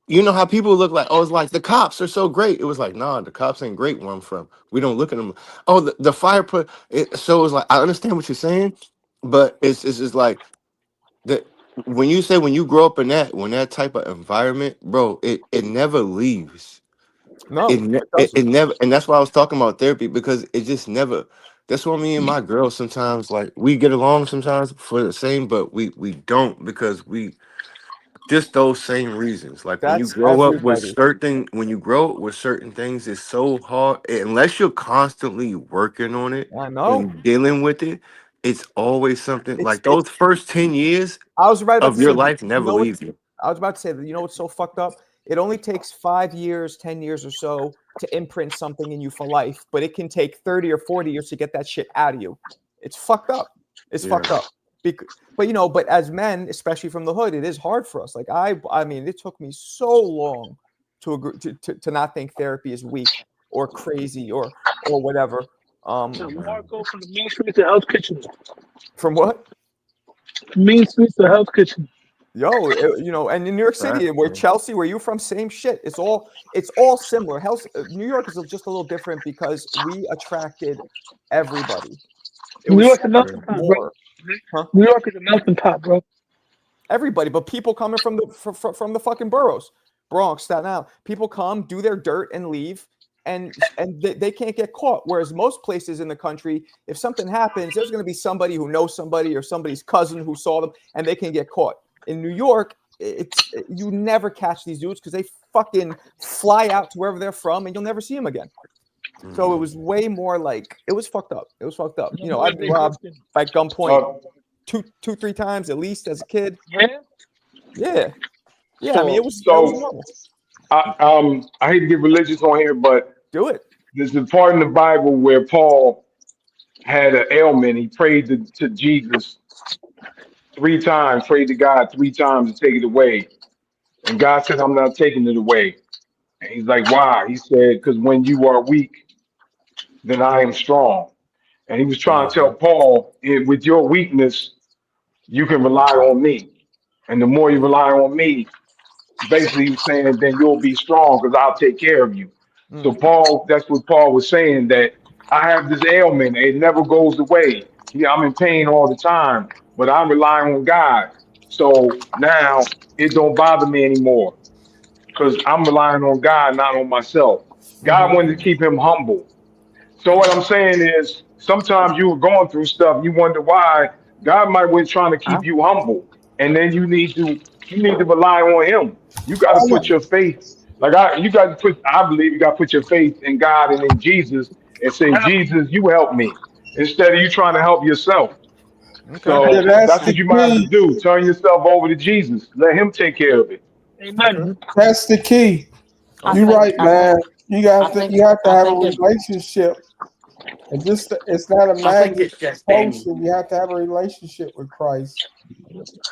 you know how people look like, oh, it's like the cops are so great. It was like, nah, the cops ain't great where I'm from. We don't look at them. Oh, the fire put it. So it was like, I understand what you're saying, but it's just like that. When you say, when you grow up in that type of environment, bro, it never leaves. No, it never. And that's why I was talking about therapy, because it just never. That's why me and my girl sometimes, like, we get along sometimes for the same, but we don't, because we just those same reasons. Like when you grow up with certain things, it's so hard unless you're constantly working on it. I know. And dealing with it. It's always something like those first 10 years of your life never leave you. I was about to say that, you know what's so fucked up? It only takes 5 years, 10 years or so to imprint something in you for life, but it can take 30 or 40 years to get that shit out of you. It's fucked up. It's fucked up. But you know, but as men, especially from the hood, it is hard for us. Like I mean, it took me so long to agree to not think therapy is weak or crazy or whatever. Marco, from the Mean Streets to Hell's Kitchen. From what? Mean Streets to Hell's Kitchen. Yo, you know, and in New York City, where Chelsea, where you from, same shit. It's all similar. New York is just a little different because we attracted everybody. New York is a melting pot, bro. Huh? New York is a melting pot, bro. Everybody, but people coming from the fucking boroughs, Bronx, Staten Island. People come, do their dirt, and leave, and they can't get caught. Whereas most places in the country, if something happens, there's going to be somebody who knows somebody or somebody's cousin who saw them, and they can get caught. In New York, you never catch these dudes because they fucking fly out to wherever they're from, and you'll never see them again. So it was way more like, it was fucked up. It was fucked up. You know, I've been robbed by gunpoint 2-3 times at least as a kid. Yeah. So, I mean, it was normal. I hate to get religious on here, but do it. There's a part in the Bible where Paul had an ailment. He prayed to Jesus 3 times, prayed to God 3 times to take it away. And God said, I'm not taking it away. And he's like, why? He said, because when you are weak, then I am strong. And he was trying to tell Paul, with your weakness, you can rely on me. And the more you rely on me, basically he was saying, then you'll be strong because I'll take care of you. So Paul, that's what Paul was saying, that I have this ailment. It never goes away. Yeah, I'm in pain all the time, but I'm relying on God. So now it don't bother me anymore. because I'm relying on God, not on myself. God wanted to keep him humble. So what I'm saying is, sometimes you were going through stuff, you wonder why. God might be trying to Huh? keep you humble, and then you need to rely on Him. You got to put your faith, I believe you got to put your faith in God and in Jesus, and say, Jesus, you help me, instead of you trying to help yourself. Okay. Yeah, So that's that's the what you might have to key. do. Turn yourself over to Jesus. Let Him take care of it. Okay. Amen. That's the key. I You're think, right, I man. think, You have I to think, you have to I have a think it's, relationship. And just it's not a I think magic it's just potion. You have to have a relationship with Christ.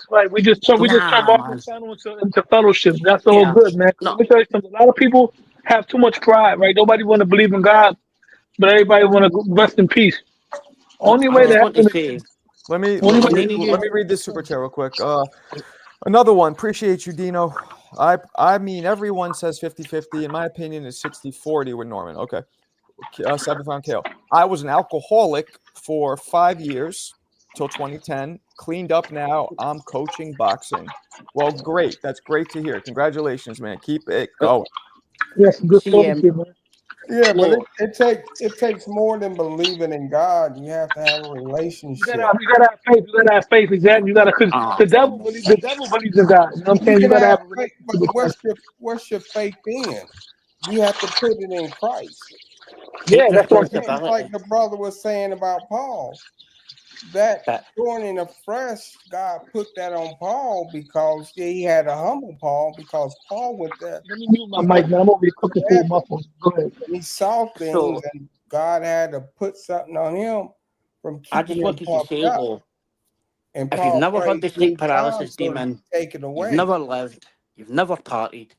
Right. We just come nah, off the man. channel into fellowship. That's all Yeah, good, man. 'Cause no, let me tell you something. A lot of people have too much pride, right? Nobody want to believe in God, but everybody want to rest in peace. no. Only I way to just want to happen is say, Let me only let way. me none of let you. me read this super chat real quick. Another one. Appreciate you, Dino. I mean, everyone says 50-50. In my opinion, it's 60-40 with Norman. Okay. 7th round KO. I was an alcoholic for 5 years till 2010. Cleaned up now. I'm coaching boxing. Well, great. That's great to hear. Congratulations, man. Keep it going. Yes, good See, talking to you, man. Yeah, but look, it takes more than believing in God. You have to have a relationship. You gotta have faith. You gotta have faith. Exactly. You gotta, cause oh, come on. the devil believes in God. You know what I'm You saying? You can gotta have have a faith, relationship but with Christ. what's your faith in? You have to put it in Christ. Take Yeah, that's what I'm saying. Just like responsibility. the brother was saying about Paul. That But thorn in the flesh, God put that on Paul because he had a humble Paul because Paul went there. Let me mute my He mic, went man. I'm over here cooking food there with my phone. Go ahead. and he saw things, so and God had to put something on him from I keeping just him wanted to puffed say up. though, And if you've Paul never had prayed the sleep 3 times paralysis so he demon, could take it you've away. never lived, you've never partied,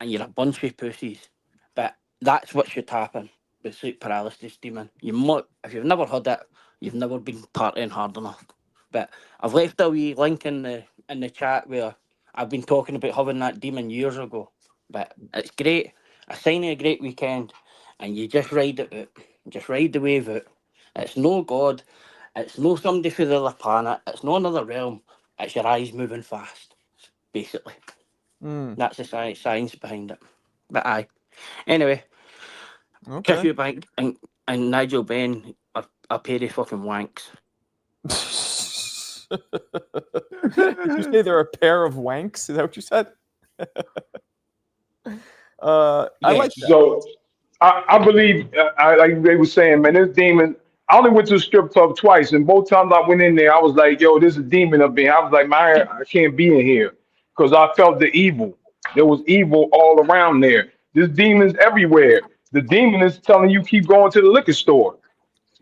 and you're a bunch of pussies. But that's what should happen with sleep paralysis demon. If you've never had it, you've never been partying hard enough. But I've left a wee link in the chat where I've been talking about having that demon years ago. But it's great. A sign of a great weekend, and you just ride it out. Just ride the wave out. It's no God. It's no somebody from the other planet. It's no another realm. It's your eyes moving fast, basically. Mm, That's the science behind it. But aye. Anyway, Chris okay. Eubank and Nigel Benn are a pair of fucking wanks. Did you say they're a pair of wanks? Is that what you said? I like Yes. that. So I believe, like they were saying, man, this demon. I only went to a strip club twice, and both times I went in there, I was like, "Yo, there's a demon up here." I was like, "Man, I can't be in here," because I felt the evil. There was evil all around there. There's demons everywhere. The demon is telling you keep going to the liquor store.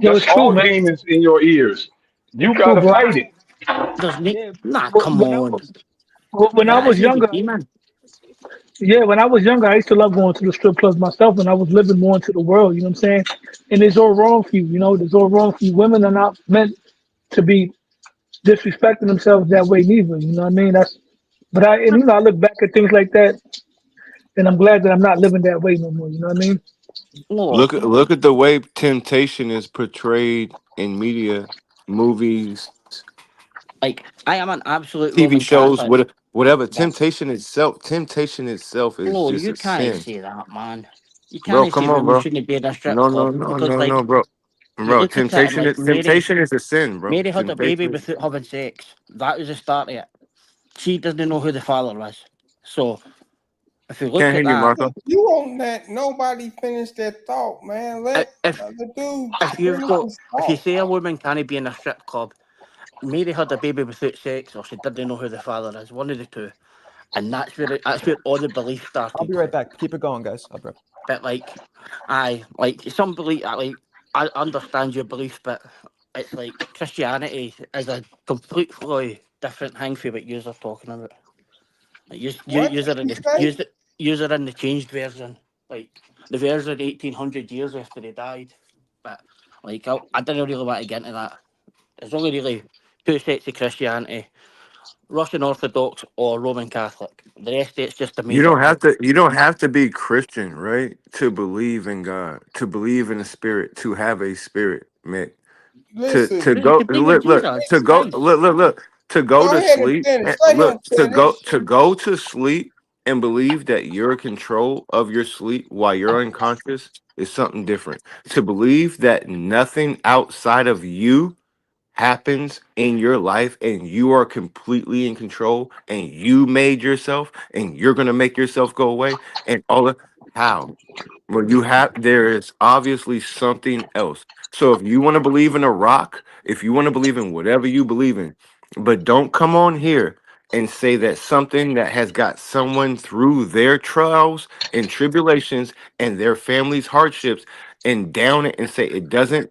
Yo, That's it's true, all man. demons in your ears. It's You true, gotta bro. fight it. There's no. Yeah. Nah, come on. When I That was isn't the younger, demon. yeah, when I was younger, I used to love going to the strip clubs myself, and I was living more into the world. You know what I'm saying? And it's all wrong for you. You know, it's all wrong for you. Women are not meant to be disrespecting themselves that way neither. You know what I mean? I look back at things like that, and I'm glad that I'm not living that way no more. You know what I mean? No. Look at the way temptation is portrayed in media, movies, Like, I am an absolute TV Roman shows, Catholic. whatever. But Temptation itself is no, just you a can't sin, say that, man. You bro. can't say Come on, women bro. shouldn't be in a strip No, no, club no, because, no, no, like, bro. you Bro, look at it like temptation is a sin, bro. Mary had a baby Temptation. without having sex. That was the start of it. She doesn't know who the father is. So if you look Can't at hear you, that, Marco. You won't let nobody finish their thought, man. i- Let if the dude if you've finish got his if you thought. say a woman can't be in a strip club, Mary had a baby without sex, or she didn't know who the father is. One of the two, and that's where all the belief I'll started. be right back. Keep it going, guys. I'll be right But like some belief, I understand your belief, but it's like Christianity is a completely different thing for what you're talking about. Like What use did it in you the say? changed version, like the version 1800 years after they died. But like I didn't really want to get into that. There's only really two sets of Christianity: Russian Orthodox or Roman Catholic. The rest of it's just a You made don't up have book. to. You don't have to be Christian, right, to believe in God, to believe in a spirit, to have a spirit, Mick. To Listen, To go believe in look Jesus to go Christ. to go go to ahead and sleep. finish. Let him Look finish. to go to sleep and believe that you're in control of your sleep while you're unconscious is something different. To believe that nothing outside of you happens in your life and you are completely in control and you made yourself and you're going to make yourself go away and all of how? Well, there is obviously something else. So if you want to believe in a rock, if you want to believe in whatever you believe in, but don't come on here and say that something that has got someone through their trials and tribulations and their family's hardships and down it and say it doesn't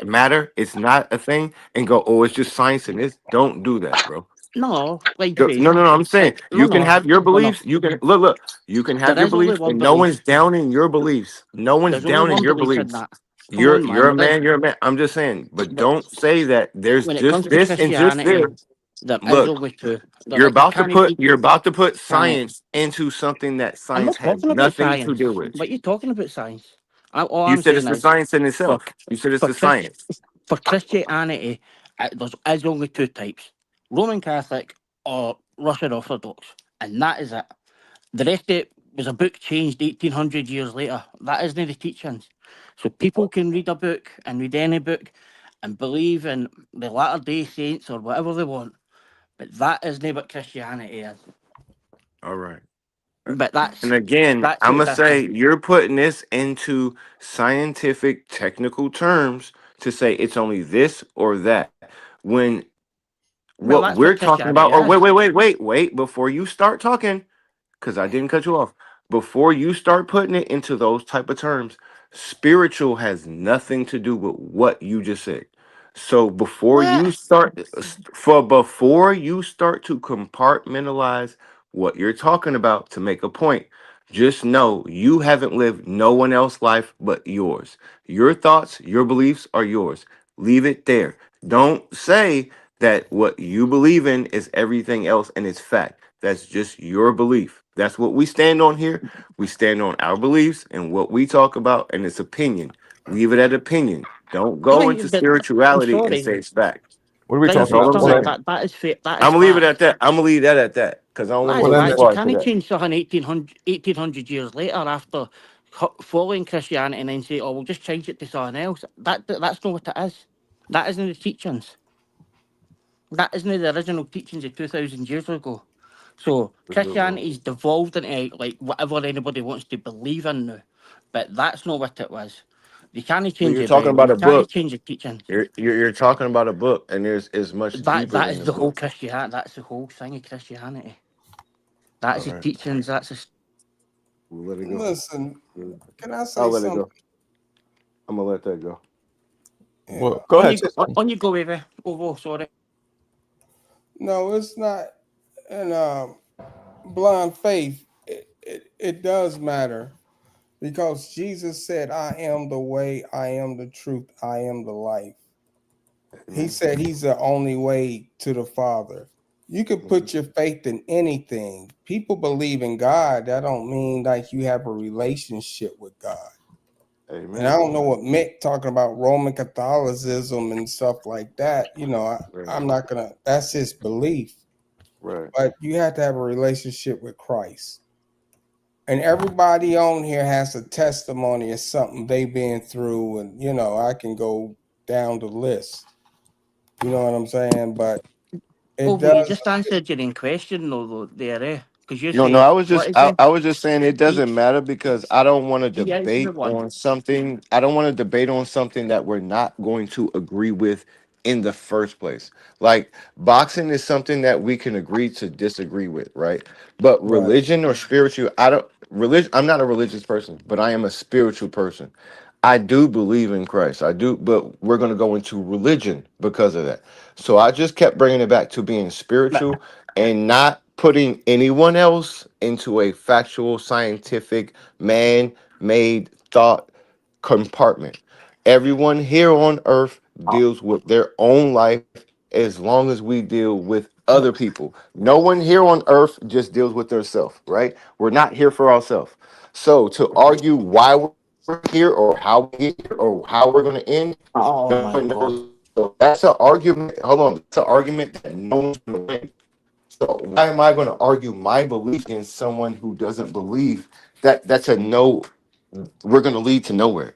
matter, it's not a thing, and go, oh, it's just science and this. Don't do that, bro. No, like No, Faith. no, no, I'm saying No, you can have your no, no. beliefs. You can look. You can have There your is only beliefs, one and no one's belief. down in your beliefs. No one's There's only down in one your belief in beliefs. that. Come on, You're a man. man. You're a man. I'm just saying, but But don't say that there's when it just comes to this and just Christianity, this. there is Look, only two. Like you can't teach. you're about to put Can't. science into something that I'm science not has talking about nothing to science. do with. What you talking about science? All You I'm said it's saying the is science in for itself. You said it's for the Chris science. for Christianity, there's only two types: Roman Catholic or Russian Orthodox, and that is it. The rest of it was a book changed 1800 years later. That isn't the teachings. So people can read a book and read any book and believe in the latter day saints or whatever they want, but that isn't what Christianity is. All right. But And again, that's I'm so gonna different. say you're putting this into scientific, technical terms to say it's only this or that. When Well, what that's what we're talking Christianity about, or is. wait, before you start talking, because I didn't cut you off. Before you start putting it into those type of terms, spiritual has nothing to do with what you just said. So What? before you start to compartmentalize what you're talking about to make a point, just know you haven't lived no one else's life but yours. Your thoughts, your beliefs are yours. Leave it there. Don't say that what you believe in is everything else and it's fact. That's just your belief. That's what we stand on here. We stand on our beliefs and what we talk about, and it's opinion. Leave it at opinion. Don't go Right, into but I'm spirituality and sorry. say it's fact. What are we Right, That's talking all faith about? I'm stomach. Well, saying. That is fact. That is I'm gonna leave it fact. at that. I'm gonna leave that at that because I don't want That to is well go then, too fact. You far into can't that. change something 1800 years later after following Christianity and then say, "Oh, we'll just change it to something else." That's not what it is. That isn't the teachings. That isn't the original teachings of 2,000 years ago. So For sure, bro. Christianity's devolved into like whatever anybody wants to believe in now, but that's not what it was. You can't But change you're the talking Bible. about You a can't book. change the teachings. You're talking about a book, and there's is much deeper That than is the the whole book. Christianity. That's the whole thing of Christianity. That's All the right, teachings. That's the we'll let it go. Listen, can I I'll say let it something? go. I'm gonna let that go. Yeah. well, go on ahead. you go. On you go, Evie. Oh, sorry. No, it's not. And blind faith, it does matter because Jesus said, I am the way, I am the truth, I am the life. He Amen. said he's the only way to the Father. You could put your faith in anything. People believe in God. That don't mean like you have a relationship with God. Amen. And I don't know what Mick talking about Roman Catholicism and stuff like that. You know, I'm not gonna. That's his belief. Right. But you have to have a relationship with Christ. And everybody on here has a testimony of something they've been through, and you know, I can go down the list. You know what I'm saying? But it Oh, you does. just answered your own question though, there, eh? Because you No, said, I was what just is it? I was just saying it He, doesn't matter because I don't want to he is the debate one. on something. I don't want to debate on something that we're not going to agree with in the first place. Like boxing is something that we can agree to disagree with, right? But Right. religion or spiritual, I'm not a religious person, but I am a spiritual person. I do believe in Christ. I do, but we're going to go into religion because of that. So I just kept bringing it back to being But, spiritual and not putting anyone else into a factual, scientific, man made thought compartment. Everyone here on earth deals with their own life as long as we deal with but other people. No one here on earth just deals with themselves, right? We're not here for ourselves. So to argue why we're here or how we get here or how we're going to end, oh no my one God. knows. So that's an argument. Hold on. That's an argument that no one's going to win. So why am I going to argue my belief against someone who doesn't believe that? That's a no. We're going to lead to nowhere.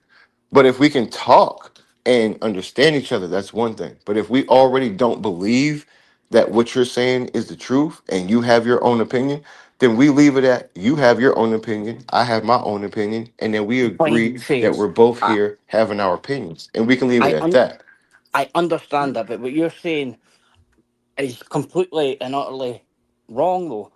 But if we can talk and understand each other, that's one thing. But if we already don't believe that what you're saying is the truth and you have your own opinion, then we leave it at you have your own opinion, I have my own opinion, and then we agree Fine that phase. we're both here having our opinions, and we can leave it I at un- that. I understand that, but what you're saying is completely and utterly wrong, though.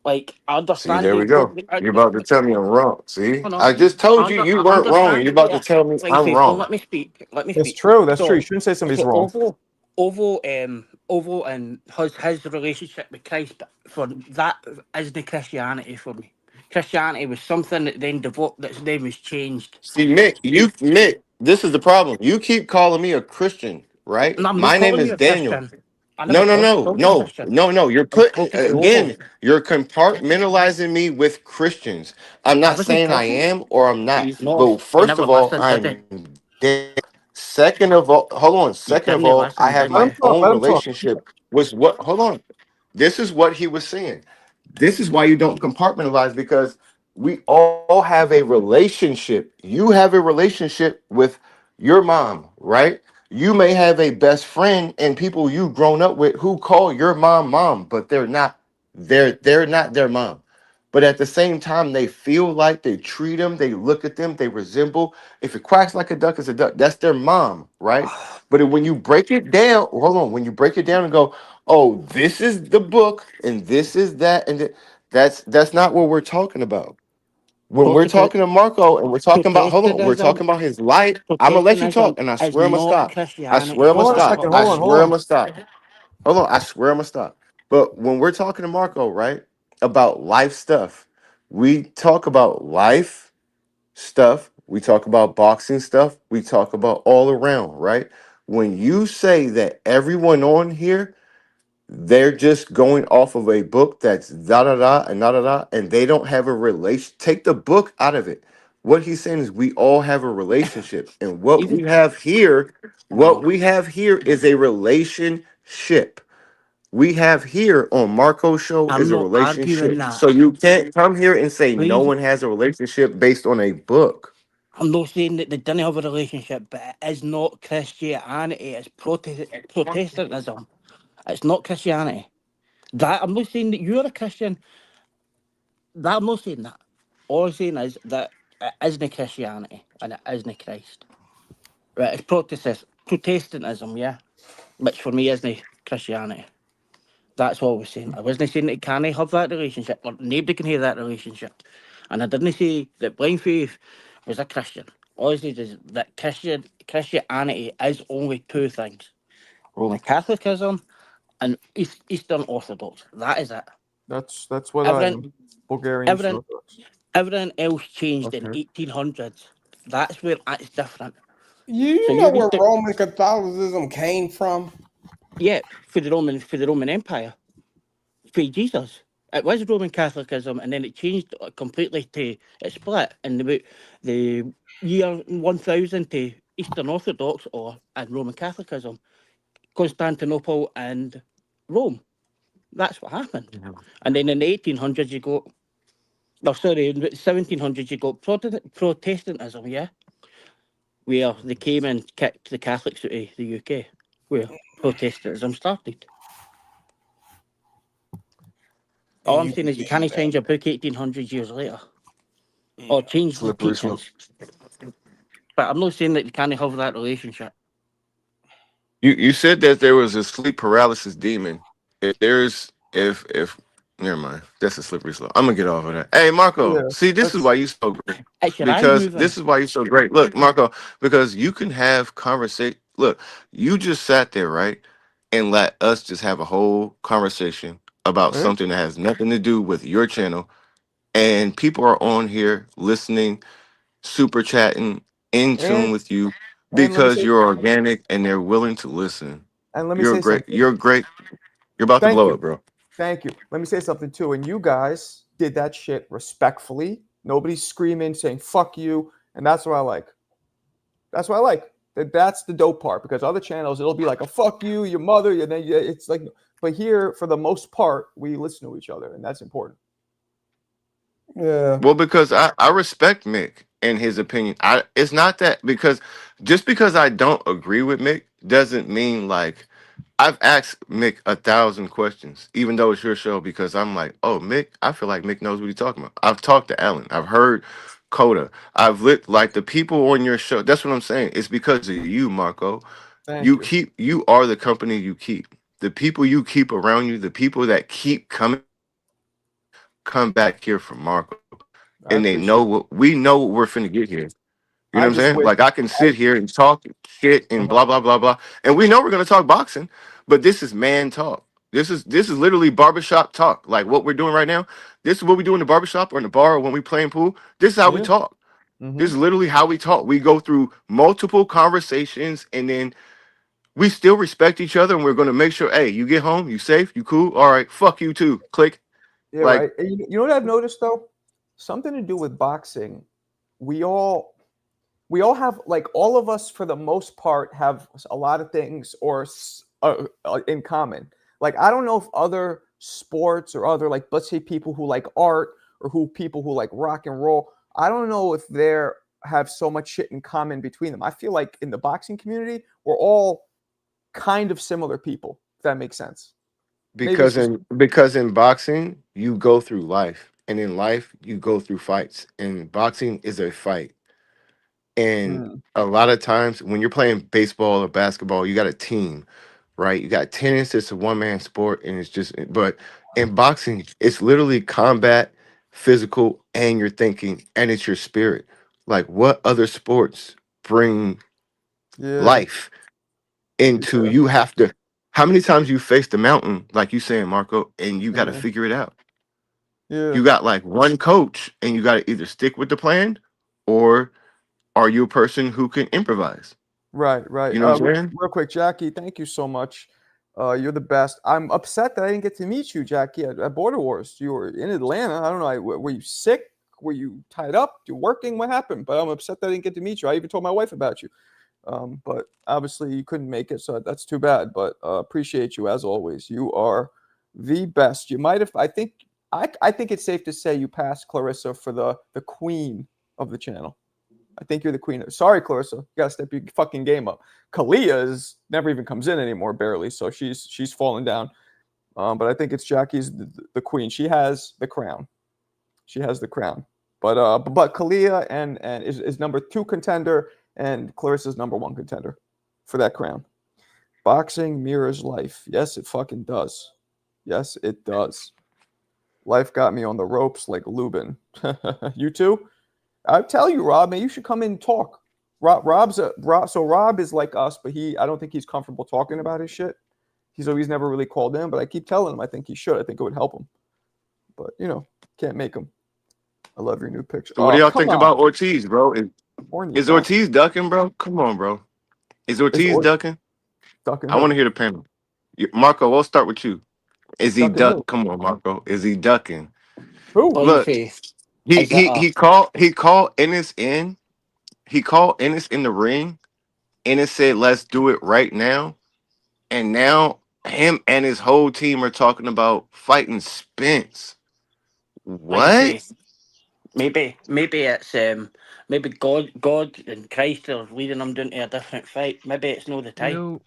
Like, I See, understand there we you. No, go. You're about to tell me I'm wrong. See, no, I just told you I you weren't wrong, and understand you're that. about to Yeah, tell me fine I'm phase. No, wrong. let me speak. Let me It's speak. true. That's true. You So, shouldn't say somebody's so wrong. Ovo and his relationship with Christ, for that isn't Christianity for me. Christianity was something that that then was changed. See, Mick, this is the problem. You keep calling me a Christian, right? And I'm not My name calling is you a Daniel. Christian. I never No, no, called no, you a no, Christian. no, no. You're I was put talking to Ovo. again. You're compartmentalizing me with Christians. I'm I not wasn't saying I talking. am or I'm not. No, But he first never of all, listened, did he? I'm Dan- second of all, hold on. You Second of didn't all, I listen, have did Let him my you? talk. own Let him talk. relationship. Was what? Hold on. This is what he was saying. This is why you don't compartmentalize because we all have a relationship. You have a relationship with your mom, right? You may have a best friend and people you've grown up with who call your mom, but they're not their mom. But at the same time, they feel like they treat them, they look at them, they resemble. If it quacks like a duck, it's a duck. That's their mom, right? But when you break it down, hold on, when you break it down and go, oh, this is the book and this is that, and that's not what we're talking about. When we're Talk about talking to Marco and we're talking about, hold on, we're Protestantism. talking about his life. I'm gonna let you Protestantism talk, and I is swear I'm gonna not stop. I swear Christianity. I'm gonna Hold on a That's stop. what second. I'm I Hold on. saying. Hold swear I'm on. gonna stop. Hold on, I swear I'm gonna stop. But when we're talking to Marco, right, about life stuff, we talk about life stuff, we talk about boxing stuff, we talk about all around, right? When you say that everyone on here they're just going off of a book that's da da da and da da da, and they don't have a relation. Take the book out of it. What he's saying is we all have a relationship, and Even what we have here is a relationship. We have here on Marco's show I'm is a not arguing relationship. that. So you can't come here and say no Please, one has a relationship based on a book. I'm not saying that they didn't have a relationship, but it is not Christianity. It's Protestantism. It's not Christianity. That I'm not saying that you're a Christian. That I'm not saying that. All I'm saying is that it isn't Christianity and it isn't Christ. Right? It's Protestantism, yeah, which for me isn't Christianity. That's all I was saying. I wasn't saying that can I have that relationship or nobody can have that relationship. And I didn't say that Blind Faith was a Christian. All I said is that Christianity is only two things: Roman Catholicism and Eastern Orthodox. That is it. That's what I'm. Everything, Bulgarian Eastern everything, Orthodox. everything else changed in Okay. 1800s. That's where it's different. So You you know read where the Roman Catholicism came from? yeah for the Roman Empire for Jesus. It was Roman Catholicism, and then it changed completely to it split in about the year 1000 to Eastern Orthodox or and Roman Catholicism, Constantinople and Rome. That's what happened. And then in the 1800s, you got, no, sorry, in the 1700s, you got Protestantism, yeah, where they came and kicked the Catholics out of the UK, where Protestantism started. All And I'm you saying is you can't change a book 1800 years later or change the Slippery slope. teachings. But I'm not saying that you can't have that relationship. You said that there was a sleep paralysis demon. If never mind, that's a slippery slope. I'm gonna get off of that. Hey Marco, Yeah. see this is That's why you so great It's your eyes because moving. this is why you're so great. Look, Marco, because you can have conversation. Look, you just sat there right and let us just have a whole conversation about right. something that has nothing to do with your channel, and people are on here listening, super chatting, in tune And with you and let me because say you're organic and they're willing to listen. and let me You're say great. something. You're great. You're about to Thank blow you. it, bro. Thank you. Let me say something too. And you guys did that shit respectfully. Nobody's screaming, saying fuck you. And that's what I like. That's what I like. That's the dope part, because other channels it'll be like a fuck you, your mother, and then it's like. But here, for the most part, we listen to each other, and that's important. Yeah. Well, because I respect Mick and his opinion. It's not that because just because I don't agree with Mick doesn't mean like I've asked Mick 1,000 questions, even though it's your show, because I'm like, oh, Mick, I feel like Mick knows what he's talking about. I've talked to Ellen. I've heard Coda. I've lit like the people on your show. That's what I'm saying. It's because of you, Marco. Thank you. You are the company you keep. The people you keep around you, the people that keep come back here from Marco. And they know what we know what we're finna get here. You know what I'm saying? Like I can sit here and talk shit and blah blah blah blah. And we know we're gonna talk boxing, but this is man talk. This is literally barbershop talk. Like what we're doing right now. This is what we do in the barbershop or in the bar or when we playing pool. This is how we talk. This is literally how we talk. We go through multiple conversations and then we still respect each other and we're gonna make sure, hey, you get home, you safe, you cool, all right, fuck you too. Click. Yeah, like, right. And you know what I've noticed though? Something to do with boxing. We all have, like, all of us for the most part have a lot of things or in common. Like I don't know if other sports or other, like, let's say people who like art or people who like rock and roll, I don't know if they have so much shit in common between them. I feel like in the boxing community, we're all kind of similar people, if that makes sense. Because in boxing, you go through life. And in life, you go through fights. And boxing is a fight. And a lot of times when you're playing baseball or basketball, you got a team, right? You got tennis, it's a one-man sport, and it's just but in boxing, it's literally combat, physical, and your thinking, and it's your spirit. Like what other sports bring life into you have to how many times you face the mountain, like you saying, Marco, and you got to figure it out. You got like one coach and you got to either stick with the plan or are you a person who can improvise? Right. You know what I'm saying? Real quick, Jackie, thank you so much. You're the best. I'm upset that I didn't get to meet you, Jackie, at Border Wars. You were in Atlanta. I don't know. Were you sick? Were you tied up? You working? What happened? But I'm upset that I didn't get to meet you. I even told my wife about you. But obviously you couldn't make it, so that's too bad. But appreciate you as always. You are the best. You might have. I think it's safe to say you passed Clarissa for the queen of the channel. I think you're the queen. Sorry, Clarissa, you gotta step your fucking game up. Kalia never even comes in anymore, barely. So she's fallen down. But I think it's Jackie's the queen. She has the crown. But Kalia and is number 2 contender. And Clarissa's number 1 contender for that crown. Boxing mirrors life. Yes, it fucking does. Yes, it does. Life got me on the ropes like Lubin. You too? I tell you, Rob, man, you should come in and talk. Rob is like us, but I don't think he's comfortable talking about his shit. He's never really called in, but I keep telling him I think he should. I think it would help him. But, can't make him. I love your new picture. So what do y'all think about Ortiz, bro? Is Ortiz Ortiz ducking, bro? Come on, bro. Is Ortiz ducking? Ducking. I want to hear the panel. Marco, we'll start with you. Is he ducking? Come on, Marco. Is he ducking? Who? Look, he called Ennis in. He called Ennis in the ring. Ennis said, "Let's do it right now." And now him and his whole team are talking about fighting Spence. What? Maybe it's maybe God and Christ are leading them down to a different fight. Maybe it's not the time.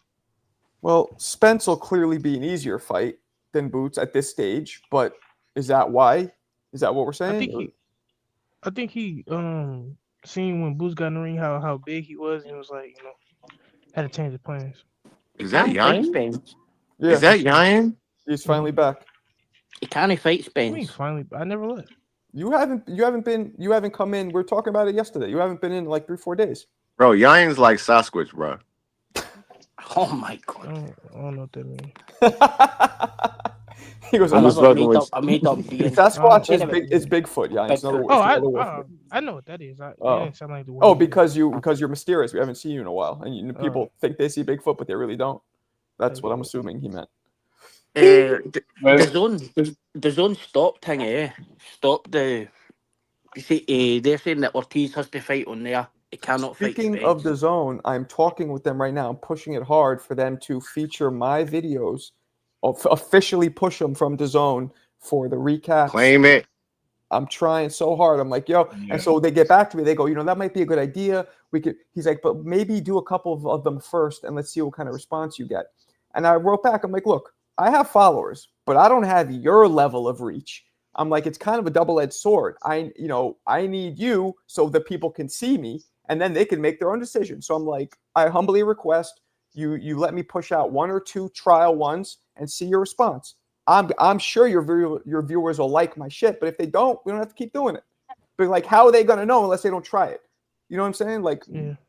Well, Spence will clearly be an easier fight than Boots at this stage, but is that why? Is that what we're saying? I think he seen when Boots got in the ring how big he was, and was like, had to change the plans. Is that Yan? Yeah. Is that Yan? He's finally back. He can't fight Spence. He's finally. I never left. You haven't come in. We were talking about it yesterday. You haven't been in like 3-4 days. Bro, Yan's like Sasquatch, bro. Oh my God. I don't know what that means. He goes, I made up being. Sasquatch is Bigfoot. Yeah, it's another. I know what that is. Didn't sound like the word. Oh, because you're mysterious. We haven't seen you in a while, and people think they see Bigfoot, but they really don't. That's what I'm assuming he meant. The zone stopped thing, Stopped the. You see, they're saying that Ortiz has to fight on there It cannot fight the Speaking of feds. the zone, I'm talking with them right now. I'm pushing it hard for them to feature my videos, officially push them from the zone for the recaps. Claim it. I'm trying so hard. I'm like, yo, Yeah. and so they get back to me. They go, that might be a good idea. We could. He's like, but maybe do a couple of them first, and let's see what kind of response you get. And I wrote back. I'm like, look, I have followers, but I don't have your level of reach. I'm like, it's kind of a double-edged sword. I need you so that people can see me, and then they can make their own decision. So I'm like, I humbly request you let me push out 1 or 2 trial ones and see your response. I'm sure your viewers will like my shit, but if they don't, we don't have to keep doing it. But like, how are they gonna know unless they don't try it? You know what I'm saying? Like,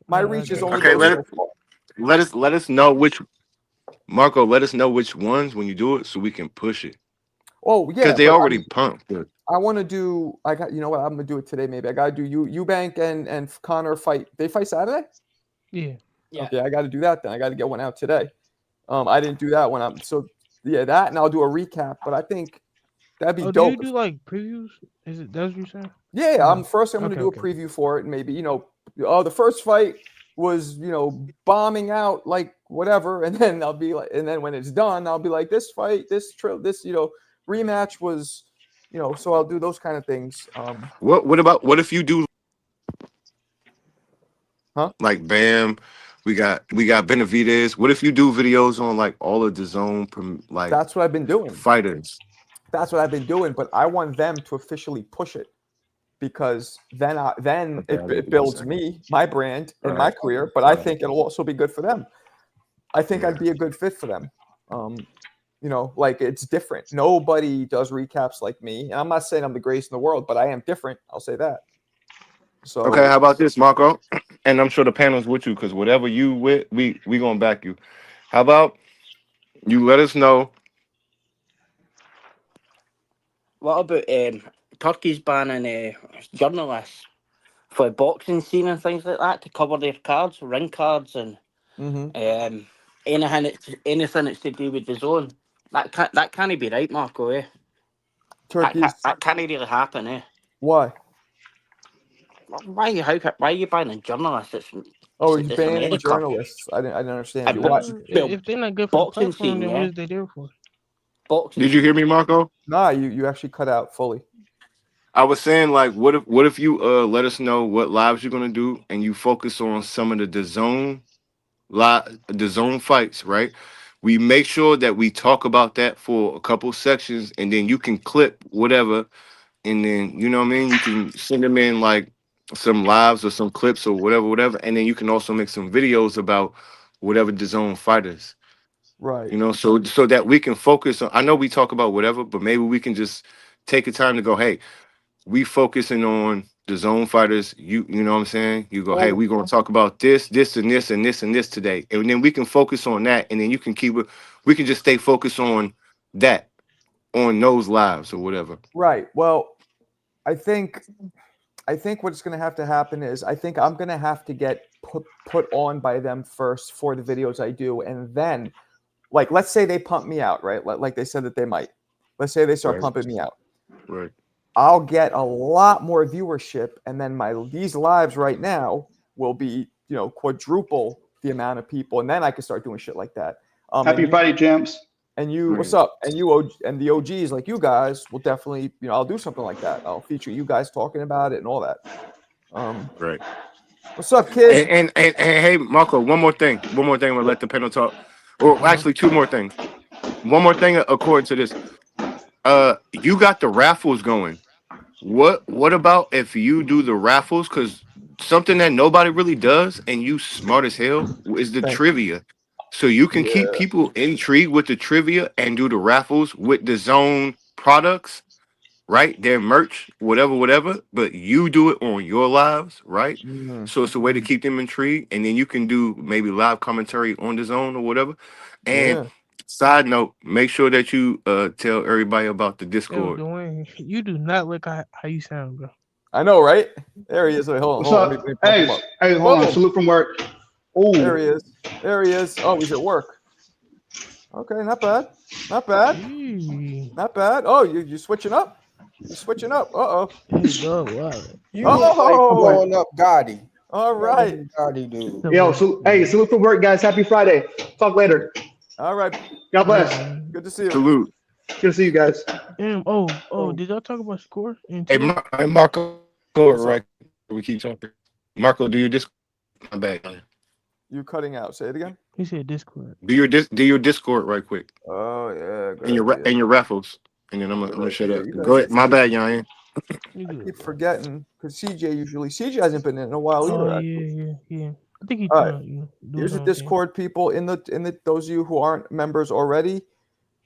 my reach is only Okay, goes so far. let us know which Marco. Let us know which ones when you do it, so we can push it. Oh yeah, Because they but already pumped. But I want to do. I got. You know what? I'm gonna do it today. Maybe I gotta do Eubank and Connor fight. They fight Saturday. Yeah. Yeah. Okay, I got to do that then. I got to get one out today. I didn't do that one. Yeah, that, and I'll do a recap. But I think that'd be Do dope. you do like previews? Is it that's what you're saying? Yeah, No. I'm gonna do a preview for it, and maybe the first fight was bombing out like whatever, and then I'll be like, and then when it's done, I'll be like, this fight, this rematch was, so I'll do those kind of things. what if you do? Huh? Like Bam, we got Benavidez. What if you do videos on like all of the zone like That's what I've been doing. fighters? That's what I've been doing, but I want them to officially push it, because then it builds me, my brand, and my career. But I think it'll also be good for them. I think I'd be a good fit for them. Like, it's different. Nobody does recaps like me, and I'm not saying I'm the greatest in the world, but I am different. I'll say that. So Okay, how about this, Marco? And I'm sure the panel's with you, because whatever you with, we gonna back you. How about you let us know? What about Turkey's banning journalists for boxing scene and things like that to cover their cards, ring cards, and anything that's to do with the zone? That can't be right, Marco. Turkey's That can't really happen. why? Why are you banning journalists? Oh, It's he's banning America. journalists. I didn't understand And you. Why? If they're not good for the boxing platform, scene, then yeah. what is they there for? Boxing. Did you hear me, Marco? Nah, you actually cut out fully. I was saying, like, what if you let us know what lives you're gonna do, and you focus on some of the DAZN fights, right? We make sure that we talk about that for a couple sections, and then you can clip whatever, and then you know what I mean. You can send them in like some lives or some clips or whatever, and then you can also make some videos about whatever DAZN fighters. Right. So that we can focus on. I know we talk about whatever, but maybe we can just take the time to go, hey, we focusing on the zone fighters. You know what I'm saying? You go, hey, Oh. we're gonna talk about this, and this today, and then we can focus on that, and then you can keep it. We can just stay focused on that, on those lives or whatever. Right. Well, I think what's going to have to happen is I think I'm going to have to get put on by them first for the videos I do, and then, like, let's say they pump me out, right? Like they said that they might. Let's say they start Right. pumping me out. Right. I'll get a lot more viewership, and then these lives right now will be quadruple the amount of people, and then I can start doing shit like that. Happy Friday, champs. And you, what's up? And and the OGs like you guys will definitely, I'll do something like that. I'll feature you guys talking about it and all that. Right. What's up, kid? And hey, Marco, one more thing. We'll let the panel talk. Or actually, 2 more things. One more thing according to this. You got the raffles going. What about if you do the raffles? Because something that nobody really does, and you smart as hell, is the trivia. So you can keep people intrigued with the trivia and do the raffles with the zone products, right? Their merch, whatever. But you do it on your lives, right? Mm-hmm. So it's a way to keep them intrigued, and then you can do maybe live commentary on the zone or whatever. And side note, make sure that you tell everybody about the Yo, Discord. Dwayne, you do not look how you sound, bro. I know, right? There he is. Wait, hold on. What's up? Let me pump him up. Hey, hold on. Whoa. Salute from work. Oh, There he is. Oh, he's at work. Okay, not bad. Not bad. Not bad. Oh, you switching up? You're switching up. Uh-oh. You look like blowing up Gotti. All right. Everybody do. Yo, so, hey, salute for work, guys. Happy Friday. Talk later. All right. God bless. Good to see you. Salute. Good to see you guys. Did y'all talk about score? Hey, Marco, right? We keep talking. Marco, do your Discord. My bad. You cutting out. Say it again. He said Discord. Do your Discord right quick. Oh yeah. Good And your idea. and your raffles. And then I'm gonna shut up. You guys Go ahead. are- My bad, Yan. I keep forgetting because CJ hasn't been in a while either. Oh actually. yeah. I think he's All trying right. to do Here's his the own thing. Discord people in the those of you who aren't members already.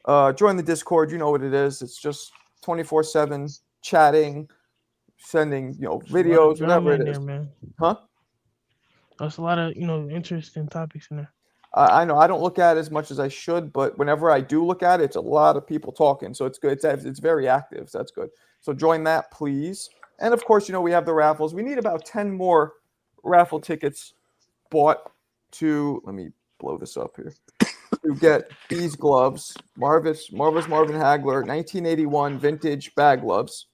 Join the Discord. You know what it is. It's just 24/7 chatting, sending videos, whatever it is. There, man. Huh? There's a lot of interesting topics in there. I know I don't look at it as much as I should, but whenever I do look at it, it's a lot of people talking. So it's good. It's very active. So that's good. So join that, please. And of course, we have the raffles. We need about 10 more raffle tickets bought to, let me blow this up here, to get these gloves. Marvis Marvin Hagler 1981 vintage bag gloves.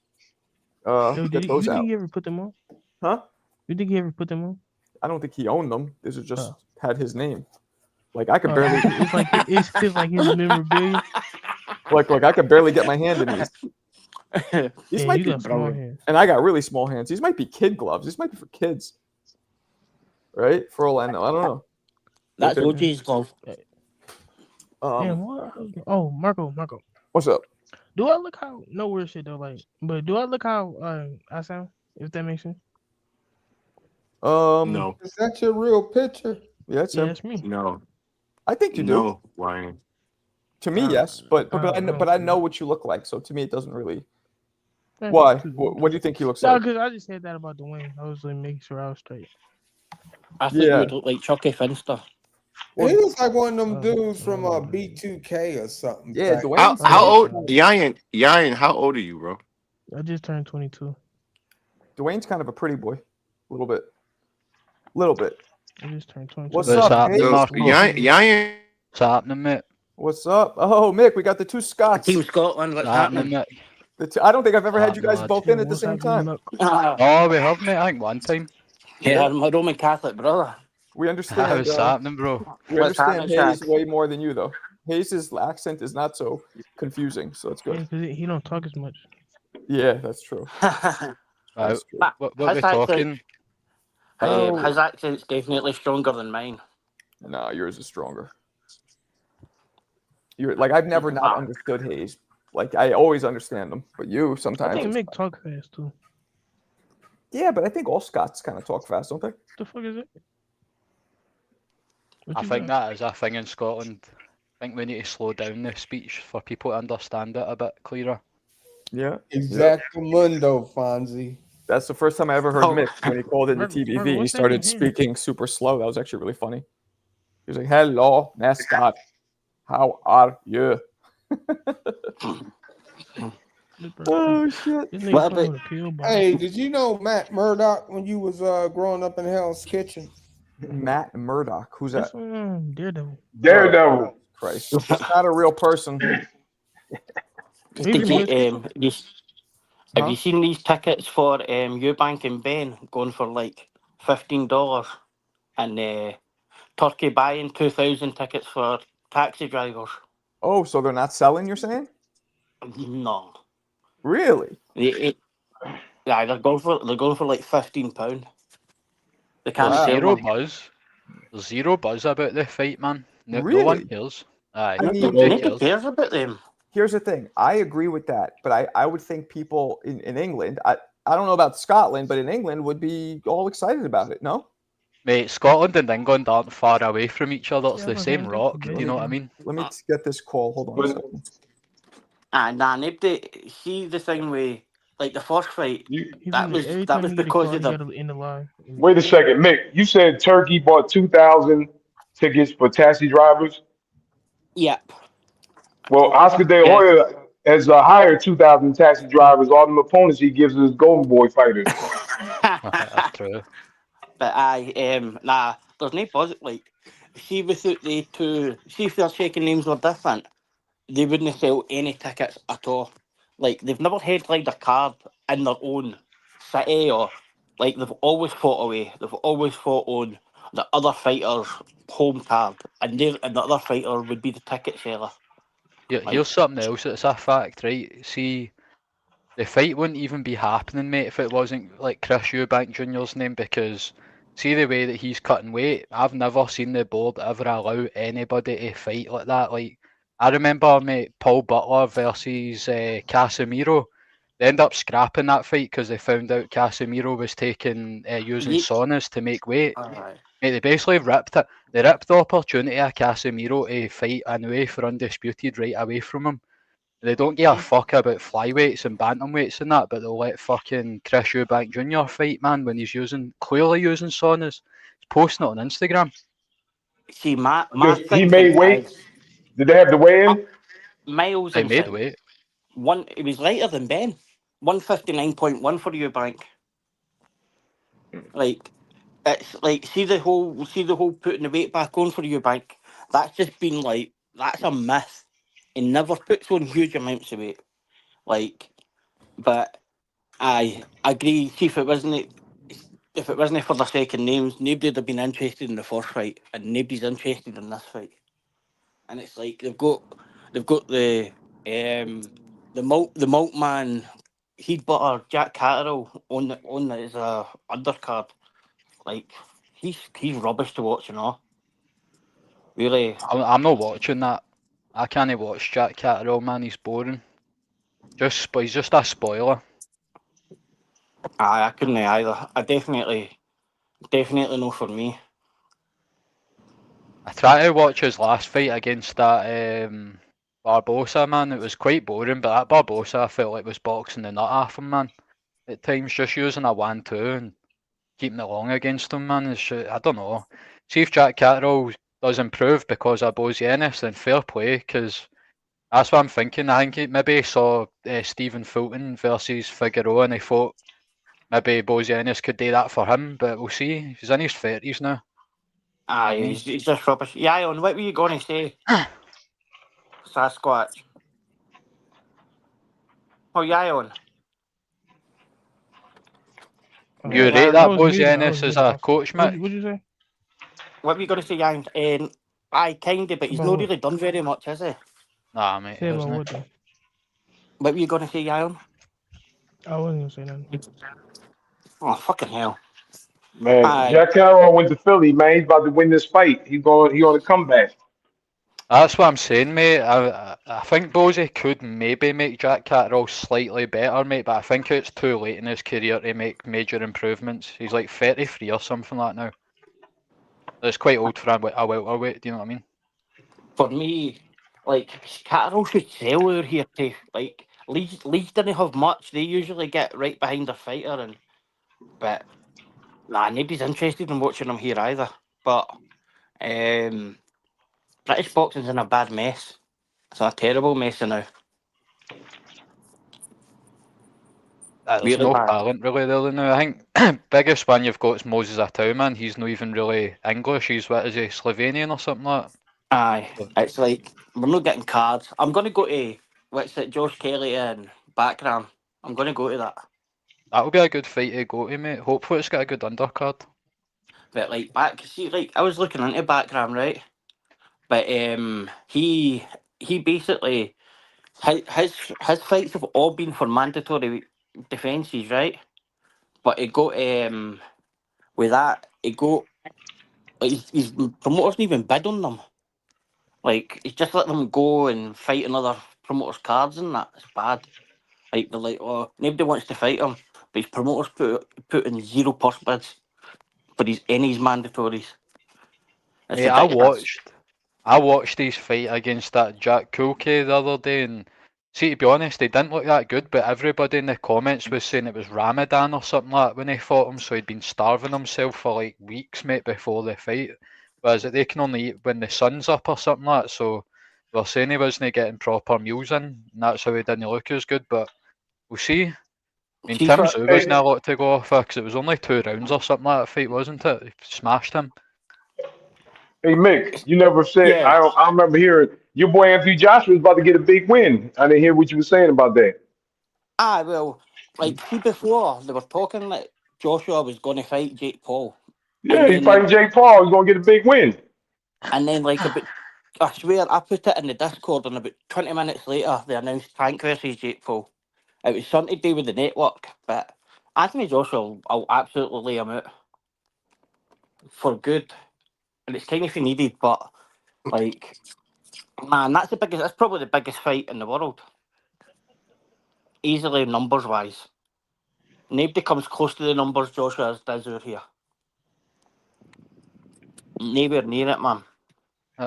Yo, Get those you out. think he ever put them on? Huh? You think he ever put them on? I don't think he owned them. These are just had his name. Like I could barely. It's just like his memorabilia. Like I could barely get my hand in these. These Yeah, might you be, got small hands. and I got really small hands. These might be kid gloves. These might be for kids, right? For all I know, I don't know. That's OJ's glove. Damn, what? Oh, Marco. What's up? Do I look how no weird shit though? Like, but do I look how I sound? If that makes sense. No. Is that your real picture? Yeah, that's me. No. I think you do. No, Ryan. To me, yes, but I know what you look like, so to me, it doesn't really. Yeah, Why? What do you think he looks No, like? because I just said that about Dwayne. I was like making sure I was straight. I think you would look like Chucky Finster. He looks like one of them dudes from B2K or something. Yeah, back- Dwayne. How old? Yan, how old are you, bro? I just turned 22. Dwayne's kind of a pretty boy, a little bit. I just turned 22. What's What's up, happening, Hayes? Marco? Yan. What's happening, mate? What's up? Oh, Mick, we got the two Scots. Team Scotland, what's What's happening, happening? mate? I don't think I've ever had you Ah, guys lad. both in at the same time. Oh, we have, mate. I think one time. Yeah, I'm a Roman Catholic brother. We understand. What's happening, bro? We What's understand happening, Hayes Shaq? way more than you, though. Hayes' accent is not so confusing, so it's good. Because he don't talk as much. Yeah, that's true. Right, That's true. what we His accent- talking? Oh. His accent's definitely stronger than mine. No, yours is stronger. You're like I've never not understood Hayes. Like I always understand them, but you I sometimes. think Mick talk fast too. Yeah, but I think all Scots kind of talk fast, don't they? The fuck is it? What I you think got? that is a thing in Scotland. I think we need to slow down the speech for people to understand it a bit clearer. Yeah. Exactamundo, Fonzie. That's the first time I ever heard Mick when he called in the Marco, TVV. He what's that started in here? speaking super slow. That was actually really funny. He was like, "Hello, mascot. How are you?" Oh shit! This nigga What playing about- with a pill bottle. Hey, did you know Matt Murdock when you was growing up in Hell's Kitchen? Matt Murdock. Who's that? That's Daredevil. Daredevil. Christ. It's not a real person. Did you, have Huh? you seen these tickets for Eubank and Ben going for like $15 and Turkey buying 2,000 tickets for taxi drivers? Oh, so they're not selling, you're saying? No. Really? Yeah, they're going for like £15. They can't Wow. sell Zero them. buzz. There's zero buzz about the fight, man. No Really? one cares. Aye, I mean, nobody Nobody cares. cares about them. Here's the thing. I agree with that, but I would think people in England, I don't know about Scotland, but in England would be all excited about it, no? Mate, Scotland and England aren't far away from each other. It's Yeah, the but same man, rock. that's Do you know what I mean? Let me get this call. Hold on a second. Nah, nobody see the thing with like the first fight. You, That was because of the. in the line. wait a second, Mick. You said Turkey bought 2,000 tickets for taxi drivers. Yep. Well, Oscar De Yeah. Hoya has hired 2,000 taxi drivers. All them opponents he gives us Golden Boy fighters. That's true. But nah, there's no buzz. Like, see, without the two, see if their shaking names were different, they wouldn't sell any tickets at all. Like, they've never headlined a card in their own city or like they've always fought away. They've always fought on the other fighter's home card, and the other fighter would be the ticket seller. Yeah, Like, here's something else that's a fact, right? See, the fight wouldn't even be happening, mate, if it wasn't like Chris Eubank Jr.'s name, because see the way that he's cutting weight, I've never seen the board ever allow anybody to fight like that. Like, I remember, mate, Paul Butler versus Casemiro. They end up scrapping that fight because they found out Casemiro was taking using saunas to make weight. aye. Mate, they basically ripped it. They ripped the opportunity of Casemiro to fight anyway for Undisputed right away from him. They don't give a fuck about flyweights and bantamweights and that, but they'll let fucking Chris Eubank Jr. fight, man, when he's clearly using saunas. He's posting it on Instagram. See, my He made weight. Did they have the weigh-in? Miles They and made weight. It was lighter than Ben. 159.1 for Eubank. Like, it's like see the whole putting the weight back on for Eubank. That's just been like, that's a myth. He never puts on huge amounts of weight. Like, but I agree. See, if it wasn't for the second names, nobody would have been interested in the first fight, and nobody's interested in this fight. And it's like they've got the malt man, Heath Butter, Jack Catterall on his undercard. Like, he's rubbish to watch, you know. Really. I'm not watching that. I can't watch Jack Catterall, man. He's boring. He's just a spoiler. I couldn't either. I definitely no for me. I tried to watch his last fight against that Barbosa, man. It was quite boring, but that Barbosa I felt like was boxing the nut off him, man. At times, just using a 1-2 and keeping it long against him, man. I don't know. See if Jack Catterall does improve because of Bozianis, then fair play, because that's what I'm thinking. I think maybe he saw Stephen Fulton versus Figueroa and he thought maybe Bozianis could do that for him, but we'll see. He's in his 30s now. Aye, he's just rubbish. Yeah, on what were you going to say? Sasquatch. Oh, yeah, on. You rate that Bozianis as a coach, mate? What'd you say? What were you going to say, Yang? Aye, kind of, but he's not really done very much, has he? Nah, mate. Say about what, though? What were you going to say, Yang? I wasn't going to say nothing. Oh, fucking hell. Man, Jack Catterall went to Philly, man. He's about to win this fight. He on a comeback. That's what I'm saying, mate. I think Bozy could maybe make Jack Catterall slightly better, mate, but I think it's too late in his career to make major improvements. He's like 33 or something like that now. It's quite old for a welterweight, do you know what I mean? For me, like, Catterall should sell over here to, like, Leeds didn't have much. They usually get right behind the fighter, but nah, nobody's interested in watching him here either. But British boxing's in a bad mess. It's a terrible mess now. There's Really no bad. talent really there now. I think biggest one you've got is Moses Atau, man. He's not even really English. He's Slovenian or something like that. Aye, it's like we're not getting cards. I'm gonna go to what's it, Josh Kelly and Backram. I'm gonna go to that. That'll be a good fight to go to, mate. Hopefully it's got a good undercard. But like I was looking into Backram, right? But he basically his fights have all been for mandatory defences, right? But it got with that it got his promoters didn't even bid on them. Like, he's just let them go and fight on other promoters' cards and that. It's bad. Like, they're like, oh, nobody wants to fight him, but his promoters put in 0 purse bids for any his mandatories. Hey, I watched his fight against that Jack Kulke the other day, and see, to be honest, he didn't look that good, but everybody in the comments was saying it was Ramadan or something like that when he fought him, so he'd been starving himself for like weeks, mate, before the fight. Whereas they can only eat when the sun's up or something like that, so they were saying he wasn't getting proper meals in, and that's how he didn't look as good, but we'll see. I mean, Tim Tszyu wasn't a lot to go off of, because it was only 2 rounds or something like that fight, wasn't it? He smashed him. Hey, Mick, you never said, Yeah. I remember hearing your boy Anthony Joshua was about to get a big win. I didn't hear what you were saying about that. Well, like, see, before they were talking, like, Joshua was going to fight Jake Paul. Yeah, he's fighting Jake Paul. He's gonna get a big win. And then, like, I swear, I put it in the Discord, and about 20 minutes later, they announced Tank versus Jake Paul. It was something to do with the network, but Anthony Joshua, I'll absolutely lay him out for good. And it's kind of needed, but, like, man, that's probably the biggest fight in the world. Easily, numbers-wise. Nobody comes close to the numbers Joshua does out here. Nowhere near it, man.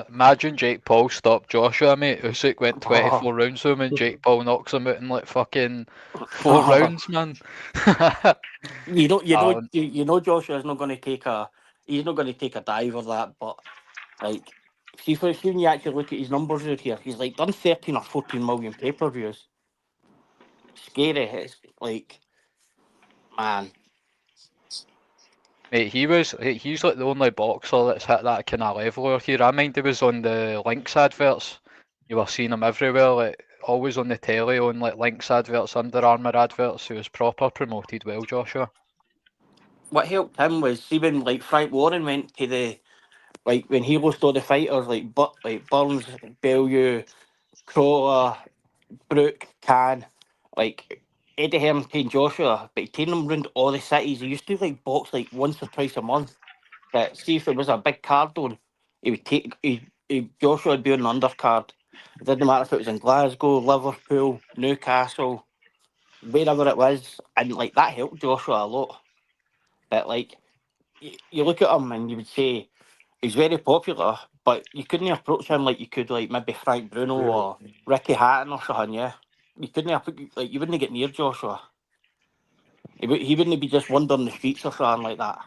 Imagine Jake Paul stopped Joshua, mate. Usyk went 24 rounds with him, and Jake Paul knocks him out in like fucking 4 rounds, man. You know, Joshua's not going to take a. He's not going to take a dive or that, but like, see, when you actually look at his numbers out here, he's like done 13 or 14 million pay-per-views. Scary. It's like, man. Mate, he's like the only boxer that's hit that kind of level out here. I mind he was on the Lynx adverts. You were seeing him everywhere, like always on the telly, on like Lynx adverts, Under Armour adverts. He was proper promoted well, Joshua. What helped him was, see, when like Frank Warren went to the, like when he lost all the fighters like Burns, Bellew, Crowder, Brooke, Khan, like Eddie Hearn taking Joshua, but he taking them round all the cities. He used to like box like once or twice a month. But see, if it was a big card on, he would take Joshua would be on an undercard. It didn't matter if it was in Glasgow, Liverpool, Newcastle, wherever it was, and like that helped Joshua a lot. But like you look at him and you would say he's very popular, but you couldn't approach him like you could like maybe Frank Bruno or Ricky Hatton or something, yeah. You couldn't like you wouldn't get near Joshua. He wouldn't be just wandering the streets or something like that.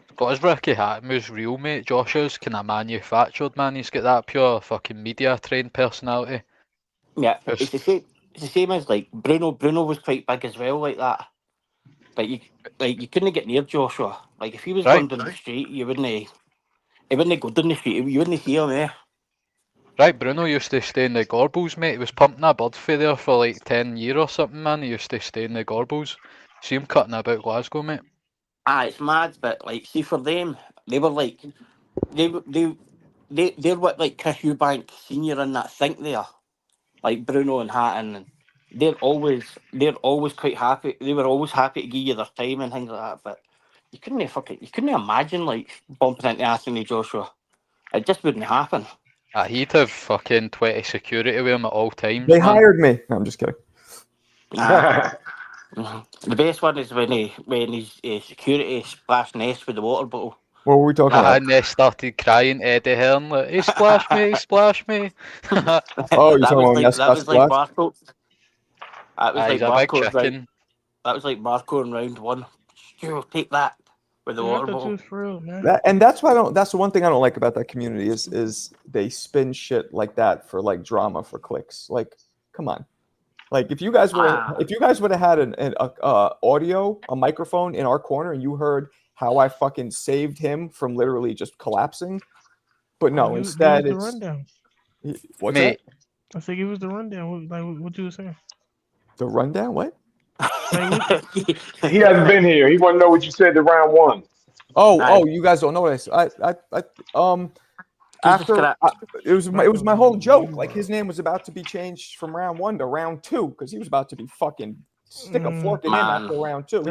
Because Ricky Hatton was real, mate. Joshua's kind of manufactured, man. He's got that pure fucking media trained personality. Yeah, it's the same as like Bruno. Bruno was quite big as well, like that. But you couldn't get near Joshua. Like if he was going down the street, he wouldn't go down the street. You wouldn't see him there. Right, Bruno used to stay in the Gorbals, mate. He was pumping a bird for there for like 10 years or something, man. He used to stay in the Gorbals. See him cutting about Glasgow, mate. It's mad, but like, see, for them, they were like, they're what like Chris Eubank Senior in that think there, like Bruno and Hatton, and they're always quite happy. They were always happy to give you their time and things like that. But you couldn't imagine like bumping into Anthony Joshua. It just wouldn't happen. He'd have fucking 20 security with him at all times. They hired me. No, I'm just kidding. The best one is when his security splashed Ness with the water bottle. What were we talking about? And they started crying, Eddie Hearn, like, he splashed me, he splashed me. Oh, you're talking about Ness got splashed? Marco. That was like Marco. That was like Marco in round one. Sure, take that with the water bottle. That's why that's the one thing I don't like about that community is they spin shit like that for like drama for clicks. Like, come on. Like if you guys would have had an audio, a microphone in our corner, and you heard how I fucking saved him from literally just collapsing, but no, instead it's rundown. What's that? I think it was the rundown. Like what you were saying. The rundown? What? He hasn't been here. He want to know what you said to round one. Oh, you guys don't know what I said. It was my whole joke. Like his name was about to be changed from round 1 to round 2 because he was about to be fucking stick a fork in him after round 2.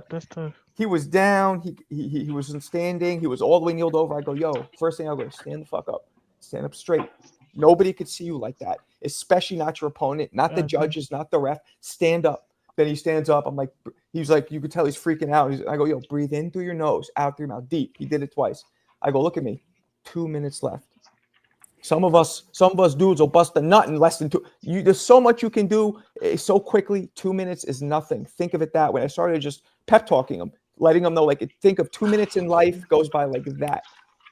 That's tough. He was down. He wasn't standing. He was all the way kneeled over. I go, yo, first thing I go, stand the fuck up. Stand up straight. Nobody could see you like that, especially not your opponent, not the judges, not the ref. Stand up. Then he stands up. I'm like, he's like, you could tell he's freaking out. I go, yo, breathe in through your nose, out through your mouth, deep. He did it twice. I go, look at me. 2 minutes left. Some of us dudes will bust a nut in less than 2. There's so much you can do so quickly. 2 minutes is nothing. Think of it that way. I started just pep talking him, letting him know, like, think of 2 minutes in life goes by like that.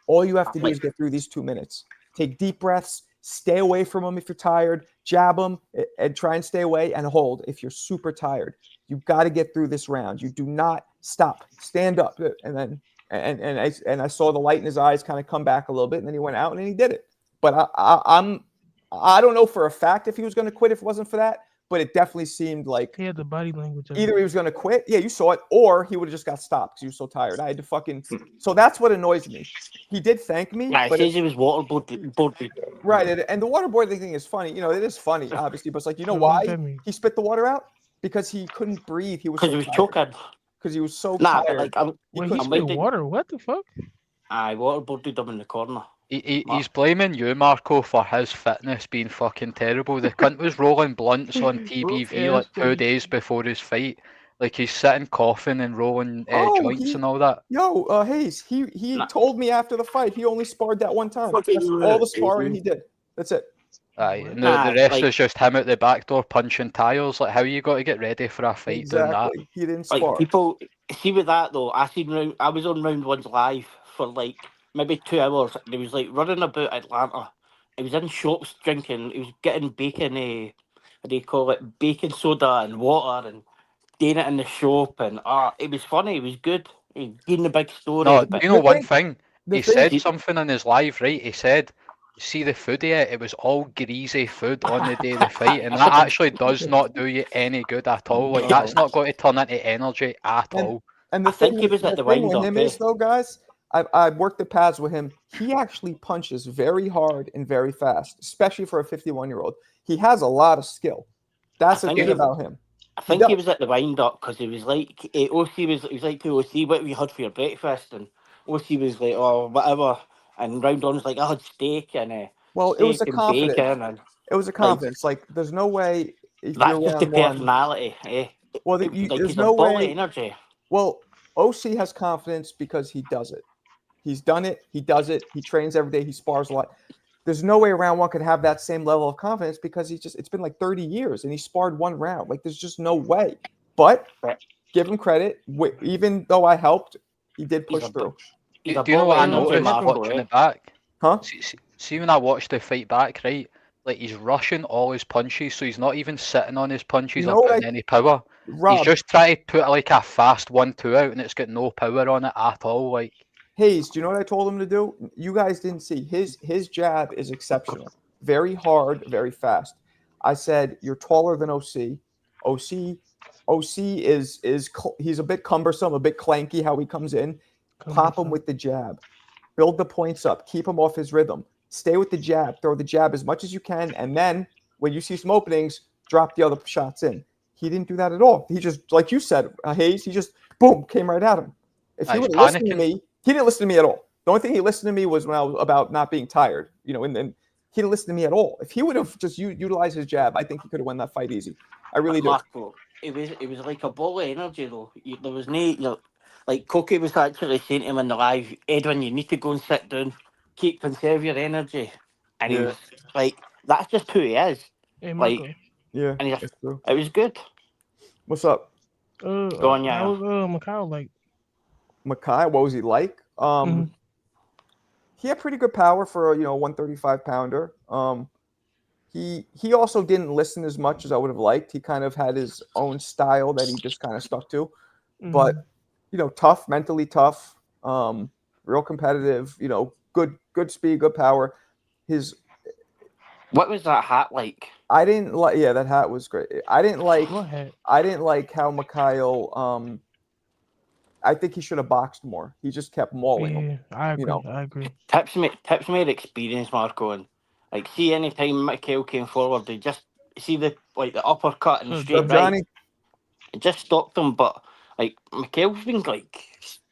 All you have to do is get through these 2 minutes. Take deep breaths. Stay away from him if you're tired. Jab him and try and stay away and hold if you're super tired. You've got to get through this round. You do not stop. Stand up. And then and I saw the light in his eyes kind of come back a little bit, and then he went out and he did it. But I don't know for a fact if he was going to quit if it wasn't for that. but it definitely seemed like He had the body language. of either it. he was going to quit. Yeah, you saw it, or he would have just got stopped because he was so tired. I had to fucking. So that's what annoys me. He did thank me, Yeah, he but says he was waterboarded. right, and the waterboarding thing is funny. You know, it is funny, obviously, but it's like, you know So what does why that mean? he spit the water out? Because he couldn't breathe. He was Because so he was tired. choking. Because he was so Nah, but tired. like, I'm Wait, couldn't he I'm spit waiting. water. What the fuck? I waterboarded him in the corner. He's blaming you, Marco, for his fitness being fucking terrible. The cunt was rolling blunts on TBV Yeah, like that's 2 funny. days before his fight. Like he's sitting coughing and rolling Oh, joints and all that. Hayes, he Nah. told me after the fight he only sparred that one time. Fucking That's all the right, sparring Adrian. he did. That's it. Aye, What? and Nah, the rest like- is just him out the back door punching tires. Like, how you got to get ready for a fight doing that? Exactly. He didn't Like spar. people see with that though, I was on round ones live for like maybe 2 hours. And he was like running about Atlanta. He was in shops drinking. He was getting bacon. What do you call it? Baking soda and water and doing it in the shop. And it was funny. It was good. He gave the big story. No, but you know the one thing- thing? the He thing- said something in his live, right? He said, see the food he ate, it was all greasy food on the day of the fight, and that actually does not do you any good at all. Like, that's not going to turn into energy at And- all. And the I think thing, he was at the thing with wind-up, him eh? is though, guys, I worked the pads with him. He actually punches very hard and very fast, especially for a 51-year-old. He has a lot of skill. That's the think thing he- about him. I think he does. was at the wind up because he was like OC was like to OC, what have you had for your breakfast? And OC was like, oh whatever. And round on was like, I had steak and Well, it was a steak and confidence. bacon, and It was a confidence. Like, there's no way if that's you're just the one-on-one. personality, eh? Well, Like there's he's no a ball way. of energy. Well, OC has confidence because he does it. He's done it. He does it. He trains every day. He spars a lot. There's no way round one could have that same level of confidence because it's been like 30 years and he sparred one round. Like, there's just no way. But Right. give him credit. Even though I helped, he did He's push a through. He's Do a you know ball what I of energy, noticed Marco, watching eh? it back? Huh? See when I watched the fight back, right? Like, he's rushing all his punches, so he's not even sitting on his punches You or know what putting any power. Rob, He's just trying to put like a fast 1-2 out, and it's got no power on it at all. Like, Hayes, do you know what I told him to do? You guys didn't see. His jab is exceptional. Very hard, very fast. I said, you're taller than OC. OC is he's a bit cumbersome, a bit clanky how he comes in. Pop him with the jab. Build the points up. Keep him off his rhythm. Stay with the jab. Throw the jab as much as you can. And then when you see some openings, drop the other shots in. He didn't do that at all. He just, like you said, Hayes, he just, boom, came right at him. If he He's would listen to panicking. me, he didn't listen to me at all. The only thing he listened to me was when I was about not being tired, and then he didn't listen to me at all. If he would have just utilized his jab, I think he could have won that fight easy. I really do. Marco, it was like a ball of energy though. There was no, like Koki was actually saying to him in the live, Edwin, you need to go and sit down, conserve your energy. And he Yeah. was like, that's just who he is. Hey, Like, Marco. Yeah, and that's true. it was good. What's up, Go on, yeah. How was Macau like? Makai? What was he like? Mhm. He had pretty good power for a 135 pounder. He also didn't listen as much as I would have liked. He kind of had his own style that he just kind of stuck to. But tough, mentally tough, real competitive. Good speed, good power. What was that hat like? I didn't like. Yeah, that hat was great. I didn't like. What hat? I didn't like how Mikhail. I think he should have boxed more. He just kept mauling him. Yeah, I agree. you know. I agree. Tips me experience, Marco, and like see anytime Mikhail came forward, they just see the uppercut and the So, straight right. Johnny, It just stopped them, but like Mikhail's been like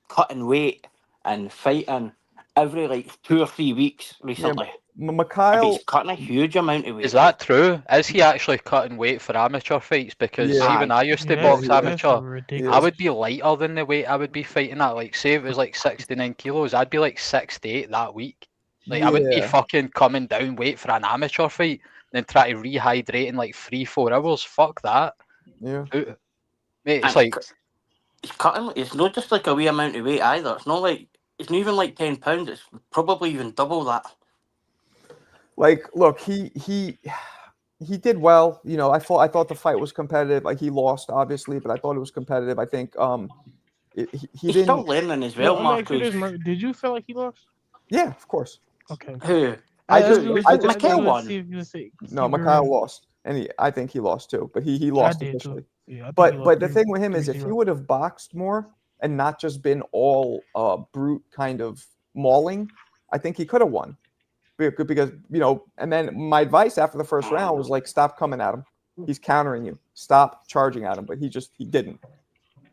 cutting weight and fighting every 2 or 3 weeks recently. And Mikhail. he's cutting a huge amount of weight. is that true? Is he actually cutting weight for amateur fights? Because Yeah. see, when I used to Yeah, box that's amateur, ridiculous. I would be lighter than the weight I would be fighting at. Like, say it was like 69 kilos, I'd be like 68 that week. Like, I wouldn't be Yeah. fucking coming down weight for an amateur fight and then try to rehydrate in like 3-4 hours. Fuck that. Yeah. Mate, it's And like, he's cutting. It's not just like a wee amount of weight either. It's not even like £10. It's probably even double that. Look, he did well. I thought the fight was competitive. Like, he lost obviously, but I thought it was competitive. I think he He's didn't. still learning as well, Let me ask you this, Marco. Mark. Did you feel like he lost? Yeah, of course. Okay. Who? I just do. was- I just do. Mikhail wanted to won. see if you say- No, keep it Mikhail real. lost. and I think he lost too, but he I lost did officially. too. Yeah, I think he But lost the thing with him is, if he 3-0. would have boxed more and not just been all brute kind of mauling, I think he could have won. Because and then my advice after the first round was like, stop coming at him. He's countering you. Stop charging at him. But he didn't.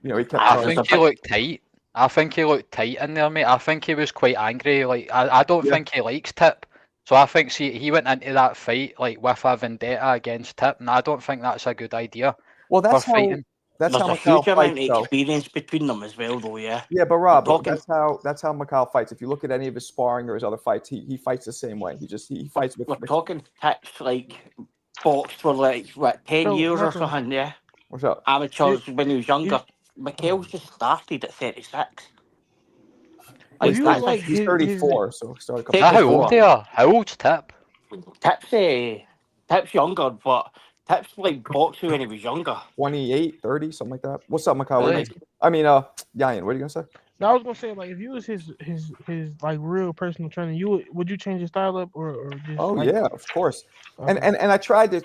He kept I charging. think he looked tight. I think he looked tight in there, mate. I think he was quite angry. Like I don't Yeah. think he likes Tip. So I think he went into that fight like with a vendetta against Tip, and I don't think that's a good idea. Well, for fighting. that's There's how a Macau huge amount fights, of though. experience between them as well, though. Yeah. Yeah, but Rob, talking- that's how Macau fights. If you look at any of his sparring or his other fights, he fights the same way. He fights with. We're talking Tips like boxed for like what 10 So, years or Marco, something. Yeah. What's up? Amateurs when he was younger. Mikel's just started at 36. If you that's like He's his- 34, so he started a couple. Is that how old they are? How old's Tip? Tip's younger, but Tip's like boxing when he was younger. 28, 30, something like that. What's up, Macau? Really? I mean, Yayan, what are you gonna say? No, I was gonna say like if you was his like real personal trainer, would you change his style up or just? Oh like, yeah, of course. Okay. And I tried to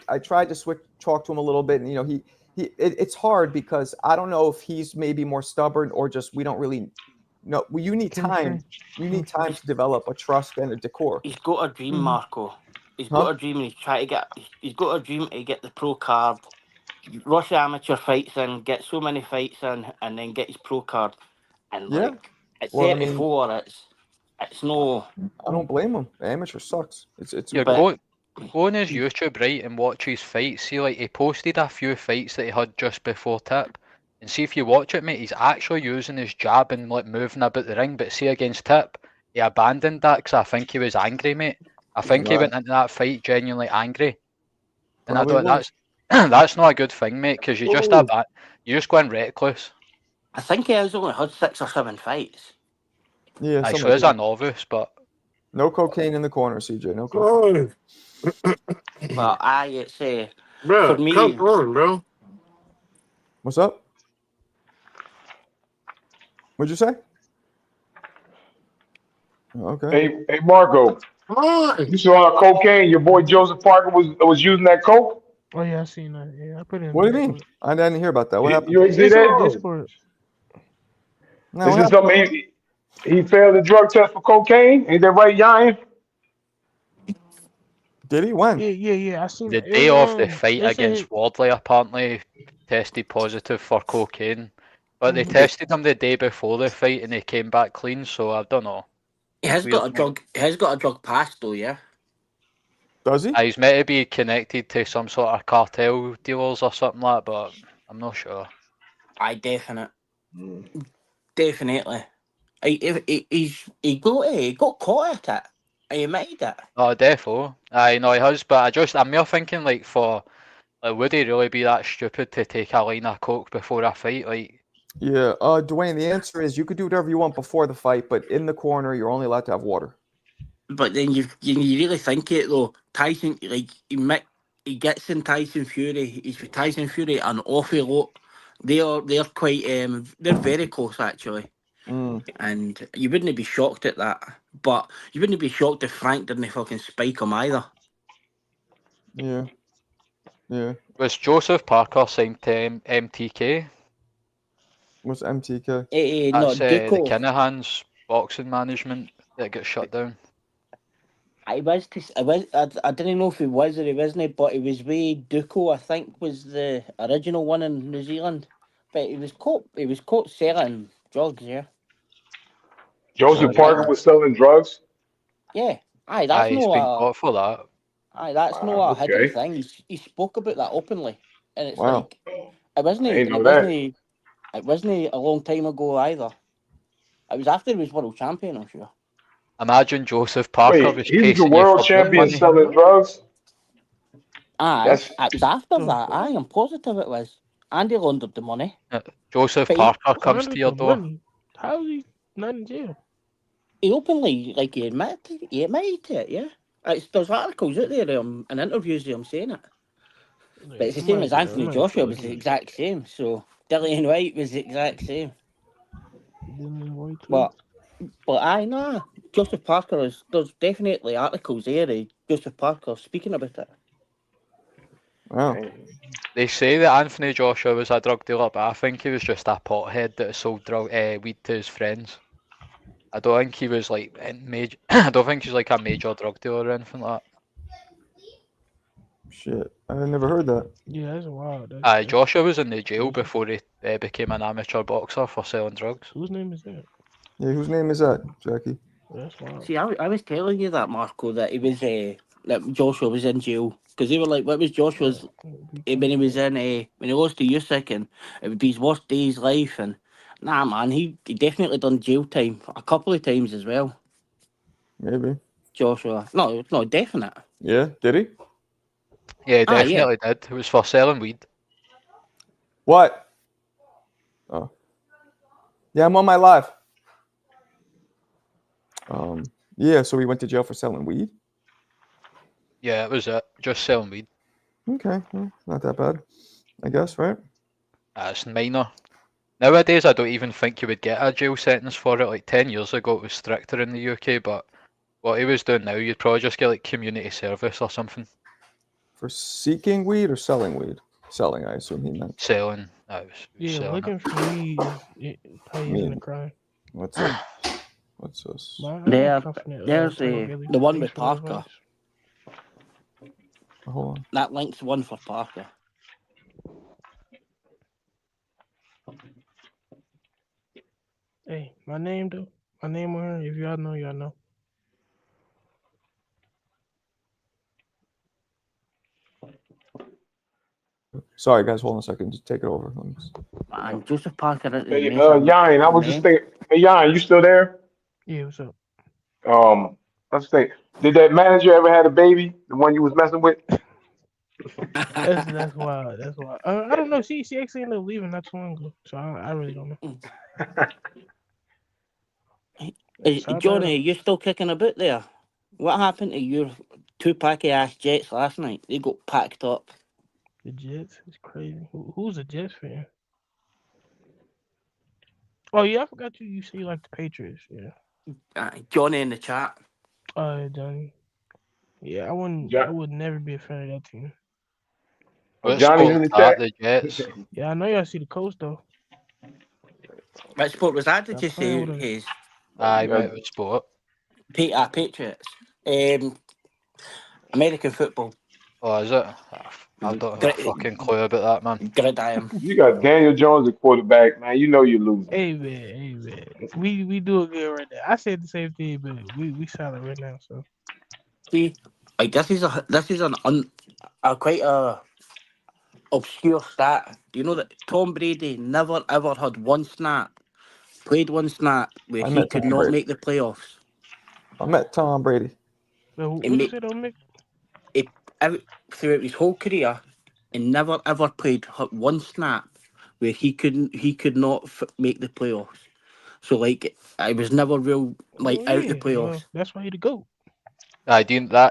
talk to him a little bit, and it's hard because I don't know if he's maybe more stubborn or just we don't really know. Well, you need time. You need time to develop a trust and a decor. He's got a dream, Mhm. Marco. He's got a dream, and he's got a dream to get the pro card, rush amateur fights in, get so many fights in, and then get his pro card. And Yeah. like at Well, I mean- 34, it's no. I don't blame him. The amateur sucks. It's Yeah, But- go on his YouTube, right, and watch his fights. See, like, he posted a few fights that he had just before Tip. And see if you watch it, mate, he's actually using his jab and, like, moving about the ring. But see, against Tip, he abandoned that because I think he was angry, mate. I think he Right. went into that fight genuinely angry. And Probably I don't, was. that's not a good thing, mate, because you just you just go in reckless. I think he has only had 6 or 7 fights. Yeah, I something so like as that. a novice, but No cocaine in the corner, CJ. No cocaine. But it's Bro, for me. come on, bro. What's up? What'd you say? Oh, okay. Hey, Marco, Come on. you saw cocaine. Your boy Joseph Parker was using that coke. Oh yeah, I seen that. Yeah, I put it in. What do you mean? I didn't hear about that. What happened? You ain't see It's on that? Discord. No, This what is happened? something he failed the drug test for cocaine. Ain't that right, Yayan? Did he? When? Yeah. I seen the it. day of the fight they said against Wardley, apparently tested positive for cocaine. But they Mhm. tested him the day before the fight and he came back clean, so I don't know. He has Weird, got a mate. drug. He has got a drug pass though. Yeah. Does he? He's meant to be connected to some sort of cartel dealers or something like that, but I'm not sure. Definitely. He got caught at it. He admitted it. Oh, defo. I know he has, but I'm more thinking like would he really be that stupid to take a line of coke before a fight? Like, Yeah. Dwayne, the answer is you could do whatever you want before the fight, but in the corner, you're only allowed to have water. But then you really think it though. Tyson, like he gets in Tyson Fury. He's with Tyson Fury an awful lot. They're quite they're very close actually. And you wouldn't be shocked at that. But you wouldn't be shocked if Frank didn't fucking spike him either. Yeah. Yeah. was Joseph Parker signed to MTK? What's MTK? No, That's the Duco. Kinahan's boxing management that got shut down. I didn't know if he was or he wasn't, but he was with Duco, I think, was the original one in New Zealand. But he was caught selling drugs, yeah. Joseph Parker was selling drugs. Yeah. That's he's no been caught for that. that's no a hidden okay. thing. He spoke about that openly. And it's Wow. like it wasn't I didn't know that. it wasn't a long time ago either. It was after he was world champion, I'm sure. Imagine Joseph Parker Wait, was he was the chasing you world for champion money. selling drugs. It was after that. I'm positive it was. And he laundered the money. Joseph But he- Parker comes to your door. How is he not in jail? He openly, like, he admitted to it, yeah. There's articles out there and interviews of him saying it. But it's the same as Anthony Joshua was the exact same. So Dillian White was the exact same. But I know Joseph Parker there's definitely articles there of Joseph Parker speaking about it. Wow. They say that Anthony Joshua was a drug dealer, but I think he was just a pothead that sold weed to his friends. I don't think he was like major. I don't think he's like a major drug dealer or anything like that. Shit, I never heard that. Yeah, that's wild. Joshua was in the jail before he became an amateur boxer for selling drugs. Whose name is that? Yeah, whose name is that, Jackie? That's wild. See, I was telling you that, Marco, that he was that Joshua was in jail because they were like, what was Joshua's when he was in when he lost to Usyk, and it would be his worst day of his life, and nah, man, he definitely done jail time a couple of times as well. Maybe. Joshua, no, definite. Yeah, did he? Yeah, he definitely did. It was for selling weed. What? Oh. Yeah, I'm on my live. Yeah, so he went to jail for selling weed? Yeah, it was it. Just selling weed. Okay, well, not that bad, I guess, right? It's minor. Nowadays, I don't even think you would get a jail sentence for it. Like 10 years ago, it was stricter in the UK, but what he was doing now, you'd probably just get like community service or something. For seeking weed or selling weed? Selling, I assume he meant. Selling. Yeah, selling looking for weed pays in a crime. What's this? What's this? There's the one with Parker. Hold on. That link's one for Parker. Hey, my name though. My name on here. If y'all know, y'all know. Sorry, guys, hold on a second. Just take it over. Man, Joseph Parker. Hey, Yan, I was just thinking. Hey, Yan, you still there? Yeah, what's up? Let's think. Did that manager ever had a baby? The one you was messing with? That's wild. That's wild. I don't know. She actually ended up leaving not too long ago, so I really don't know. Johnny, you still kicking about there? What happened to your two-packy ass Jets last night? They got packed up. The Jets is crazy. Who's a Jets fan? Oh yeah, I forgot you. You say you like the Patriots. Yeah. Johnny in the chat. Johnny. Yeah, I would never be a fan of that team. Johnny's in the chat. The Jets. Yeah, I know y'all see the coach though. What sport was that? Did you say his? What sport? Patriots. American football. Oh, is it? I don't have a fucking clue about that, man. Gridiron. You got Daniel Jones at quarterback, man. You know you're losing. Hey man. We do it good right now. I said the same thing, but we solid right now. So see, like this is a quite a obscure stat. Do you know that Tom Brady never ever had played one snap where he could not make the playoffs? I met Tom Brady. Throughout his whole career, and never ever played one snap where he could not make the playoffs. So like, I was never real out the playoffs. Well, that's why he the GOAT.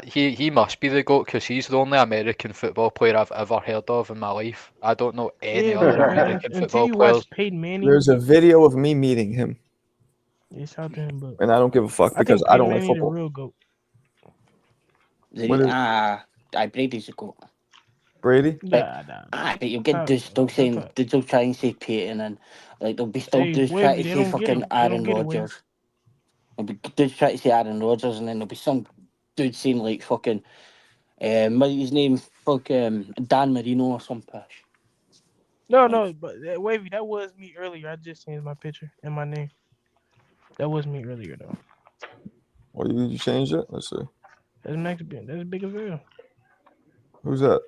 He must be the GOAT because he's the only American football player I've ever heard of in my life. I don't know any other American football players. There's a video of me meeting him. It's out there, but and I don't give a fuck because I don't like football. The real GOAT. Brady's a GOAT. Brady? But you'll get dudes still saying, they'll try and say Peyton, and like they'll be still dudes trying to say fucking Aaron Rodgers. There'll be dudes trying to say Aaron Rodgers, and then there'll be some dude saying like fucking, what's his name? Fucking Dan Marino or some pish. No, but Wavy, that was me earlier. I just changed my picture and my name. That was me earlier though. Well, you changed it? Let's see. That's Max Ben. That's Big Avil. Who's that?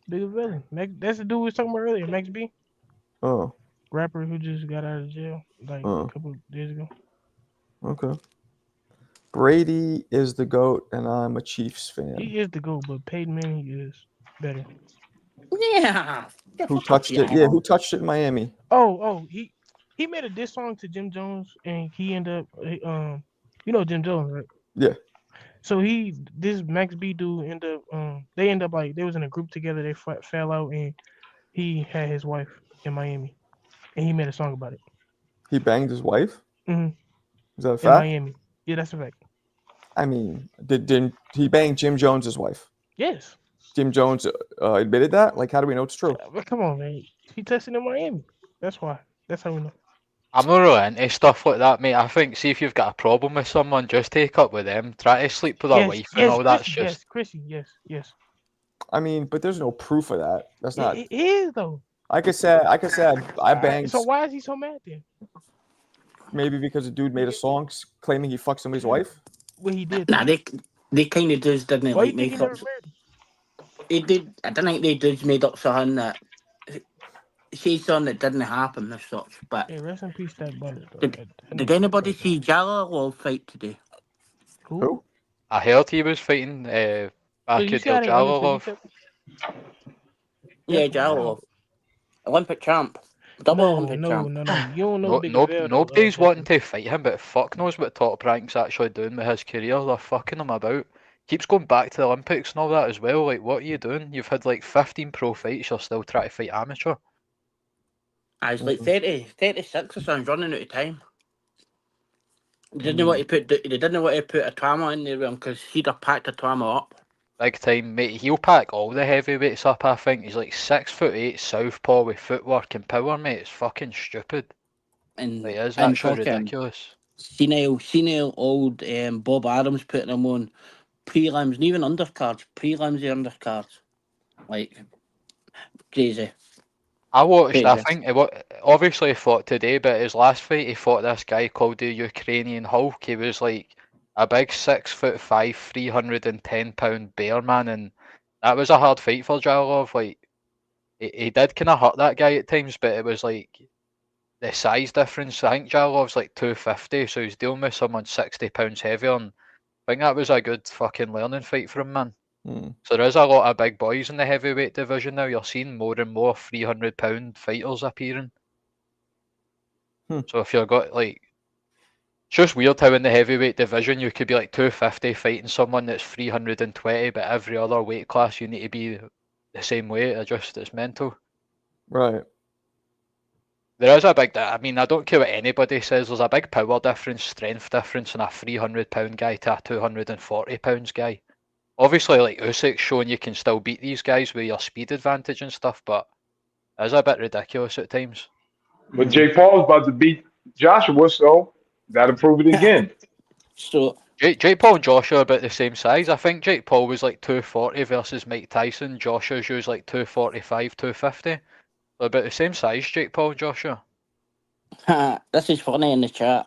Big Avil. That's the dude we was talking about earlier, Max B. Oh. Rapper who just got out of jail like a couple of days ago. Okay. Brady is the GOAT, and I'm a Chiefs fan. He is the GOAT, but Peyton Manning is better. Yeah. Who touched it? Yeah, who touched it in Miami? Oh, he made a diss song to Jim Jones, and he ended up, you know Jim Jones, right? Yeah. So this Max B dude they end up like they was in a group together. They fell out, and he had his wife in Miami, and he made a song about it. He banged his wife? Mm-hmm. Is that a fact? In Miami. Yeah, that's a fact. I mean, did he bang Jim Jones's wife? Yes. Jim Jones admitted that? Like, how do we know it's true? But come on, man. He tested in Miami. That's why. That's how we know. I'm not really into stuff like that, mate. I think, see if you've got a problem with someone, just take up with them. Try to sleep with their wife and all that's Chrissy, just. yes, Chrissy, yes. I mean, but there's no proof of that. That's not. It is though. Like I said, I banged. So why is he so mad then? Maybe because a dude made a song claiming he fucked somebody's wife. Well, he did. Nah, they kind of dudes didn't Why like you think he make never up. married? They did. I don't think they dudes made up something that say something that didn't happen as such. But Hey, rest in peace, that brother. did anybody see Jalal fight today? Who? I heard he was fighting back at see how they Jalolov. Yeah, Jalal, Olympic champ, double Olympic champ. No. You don't know Big Vale, Nobody's wanting to fight him, but fuck knows what Top Rank's actually doing with his career. They're fucking him about. Keeps going back to the Olympics and all that as well. Like, what are you doing? You've had like 15 pro fights, you're still trying to fight amateur. I was like 36 or something, running out of time. They didn't want to put a Tama in there with him because he'd have packed a Tama up. Big time, mate. He'll pack all the heavyweights up, I think. He's like 6'8", southpaw with footwork and power, mate. It's fucking stupid. And it is and actually fucking ridiculous. Senile old Bob Adams putting him on prelims, and even undercards, prelims and undercards. Like, crazy. I watched, Crazy. I think, obviously he fought today, but his last fight he fought this guy called the Ukrainian Hulk. He was like a big 6'5", 310-pound bear man, and that was a hard fight for Jalolov. Like, he did kind of hurt that guy at times, but it was like the size difference. I think Jalolov's like 250, so he's dealing with someone 60 pounds heavier, and I think that was a good fucking learning fight for him, man. So there is a lot of big boys in the heavyweight division now. You're seeing more and more 300-pound fighters appearing. So if you've got like, it's just weird how in the heavyweight division you could be like 250 fighting someone that's 320, but every other weight class you need to be the same weight. It's mental. Right. There is a big, I mean, I don't care what anybody says, there's a big power difference, strength difference in a 300-pound guy to a 240-pound guy. Obviously, like Usyk's showing you can still beat these guys with your speed advantage and stuff, but it's a bit ridiculous at times. But Jake Paul's about to beat Joshua, so gotta prove it again. So Jake Paul and Joshua are about the same size. I think Jake Paul was like 240 versus Mike Tyson. Joshua's used like 245, 250. They're about the same size, Jake Paul and Joshua. This is funny in the chat.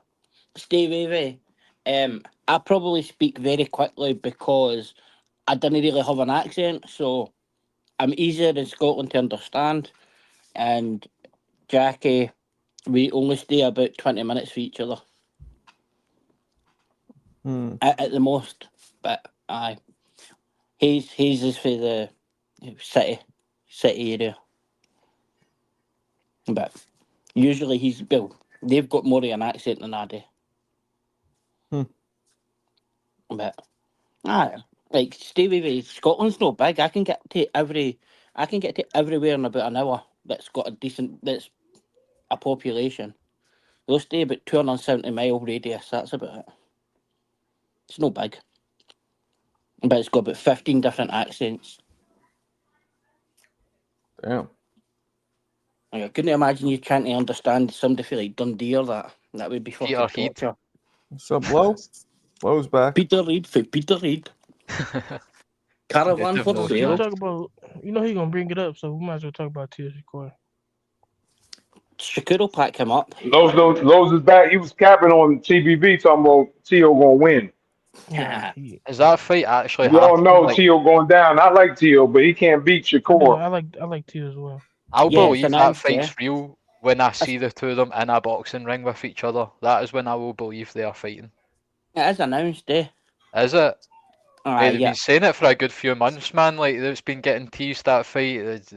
Steve Avey, I probably speak very quickly because I didn't really have an accent, so I'm easier in Scotland to understand. And Jackie, we only stay about 20 minutes for each other. At the most. But aye. He's is for the city area. But usually they've got more of an accent than I do. But like Stevie, Scotland's no big. I can get to everywhere in about an hour. That's got that's a population. They'll stay about 270-mile radius. That's about it. It's no big, but it's got about 15 different accents. Damn. Like, I couldn't imagine you trying to understand somebody for like Dundee or that. That would be fucking torture. What's up, Low? Low's back. Peter Reid for Peter Reid. Caravan for sale. Talk about, he's gonna bring it up, so we might as well talk about Tears Shakur. Shakur pack him up. Lowe's is back. He was capping on TBV talking about Tio gonna win. Yeah. Is that fight actually We all happening? know Like, Tio going down. I like Tio, but he can't beat Shakur. I like Tear as well. I'll Yeah, believe it's that announced, fight's real when I see the two of them in a boxing ring with each other. That is when I will believe they are fighting. It is announced, eh? Is it? They've Yeah. been saying it for a good few months, man. Like, it's been getting teased, that fight,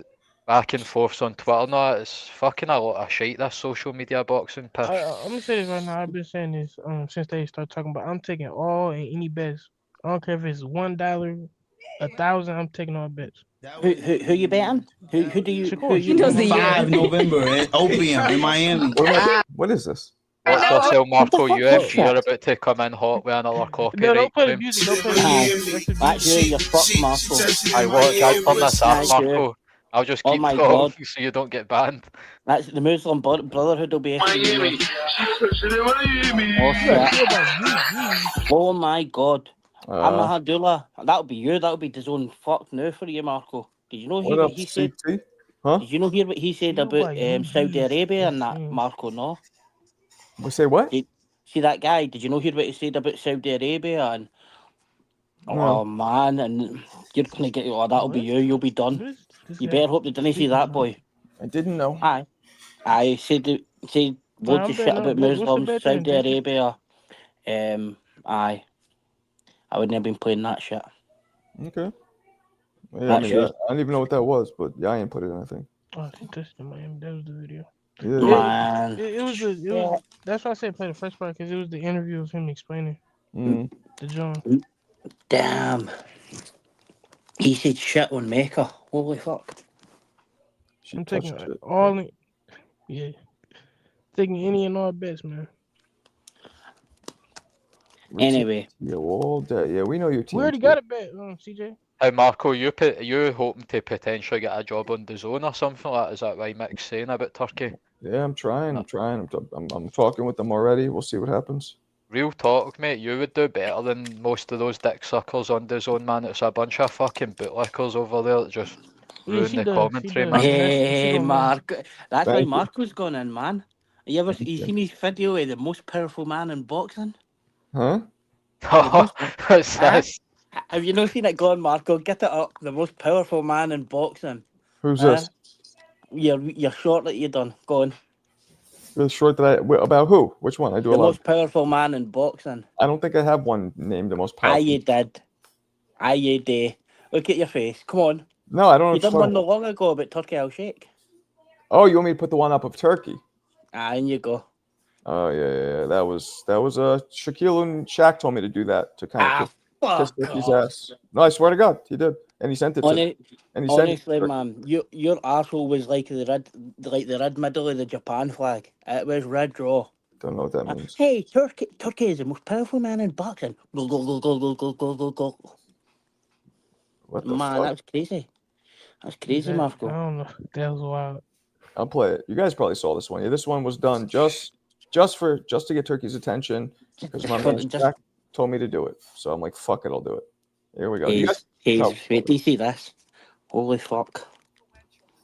back and forth on Twitter. No, it's fucking a lot of shit, this social media boxing piss. I'm gonna say this right now. I've been saying this since they started talking about. I'm taking all and any bets. I don't care if it's $1, 1,000. I'm taking all bets. Who you betting? Who do you? Shakur. Who you He knows the year. 5 November at Opium in Miami. What is this? Watch yourself, Marco. fuck UFC, shit? you're about to come in hot with another No, copyright don't play the claim. music. Don't play the Aye, music. That should actually, be. you're fucked, Marco. I watch. I turn this off, Aye, sure. Marco. I'll just Oh keep my it off God. so you don't get banned. That's the Muslim Brotherhood will be after you. You Oh gotta shit. feel about you. Oh my God. I'm Uh, Ahadullah. That'll be you. That'll be the zone fuck now for you, Marco. Did you know what what up, he said? CT? Huh? Did you know hear what he said You about by you Saudi Arabia and that, insane. Marco? No. We say what? See that guy? Did you know hear what he said about Saudi Arabia and No. oh man, and you're gonna get that'll be What? you. You'll be done. This You guy better hope they didn't see speaking that about. boy. I didn't know. Aye. I said loads I'm of shit betting about on what's the Muslims, bet then, Saudi Jacob? Arabia. Aye. I wouldn't have been playing that shit. Okay. Yeah, I That's mean, you. I don't even know what that was, but Yayan put it in, I think. Oh, I think that's the Miami. That was the video. Yeah. Man. It was. That's why I said play the first part because it was the interview of him explaining Mm. the John. Damn. He said shit on Mecca. Holy fuck. She I'm touched taking it. all. Yeah. Taking any and all bets, man. Anyway. Yeah, all day. Yeah, we know your team. We already got a bet, CJ. Hey Marco, you hoping to potentially get a job on the Zone or something like that? Is that right Mick's saying about Turkey? Yeah, I'm trying. I'm talking with them already. We'll see what happens. Real talk, mate, you would do better than most of those dick suckers on the Zone, man. It's a bunch of fucking bootlickers over there that just Yeah, ruin she the does. commentary, She man. does. Hey, gonna Mark. That's why Thank you. Marco's gone in, man. You seen his video of the most powerful man in boxing? Huh? What's this? Have you not seen it going, Marco? Get it up. The most powerful man in boxing. Who's this? Your short that you done. Go on. The short that about who? Which one? I do The a lot. most powerful man in boxing. I don't think I have one named the most Aye, powerful. you did. Aye, you did. Look at your face. Come on. No, I don't know. You done one not long ago about Turkey Al Sheikh. Oh, you want me to put the one up of Turkey? Aye, and you go. Oh yeah. That was Shaquille and Shaq told me to do that to kind of kiss Turkey's ass. No, I swear to God, he did, and he sent it to. And he honestly, said, man, your arsehole was like the red middle of the Japan flag. It was red raw. Don't know what that means. Hey, Turkey is the most powerful man in boxing. Go go go go go go go go go. What the Man, fuck? that was crazy. That's crazy, Marco. I don't know. That was wild. I'll play it. You guys probably saw this one. Yeah, this one was done just to get Turkey's attention because my man Shaq told me to do it. So I'm like, fuck it, I'll do it. Here we go. Wait, do you see this? Holy fuck.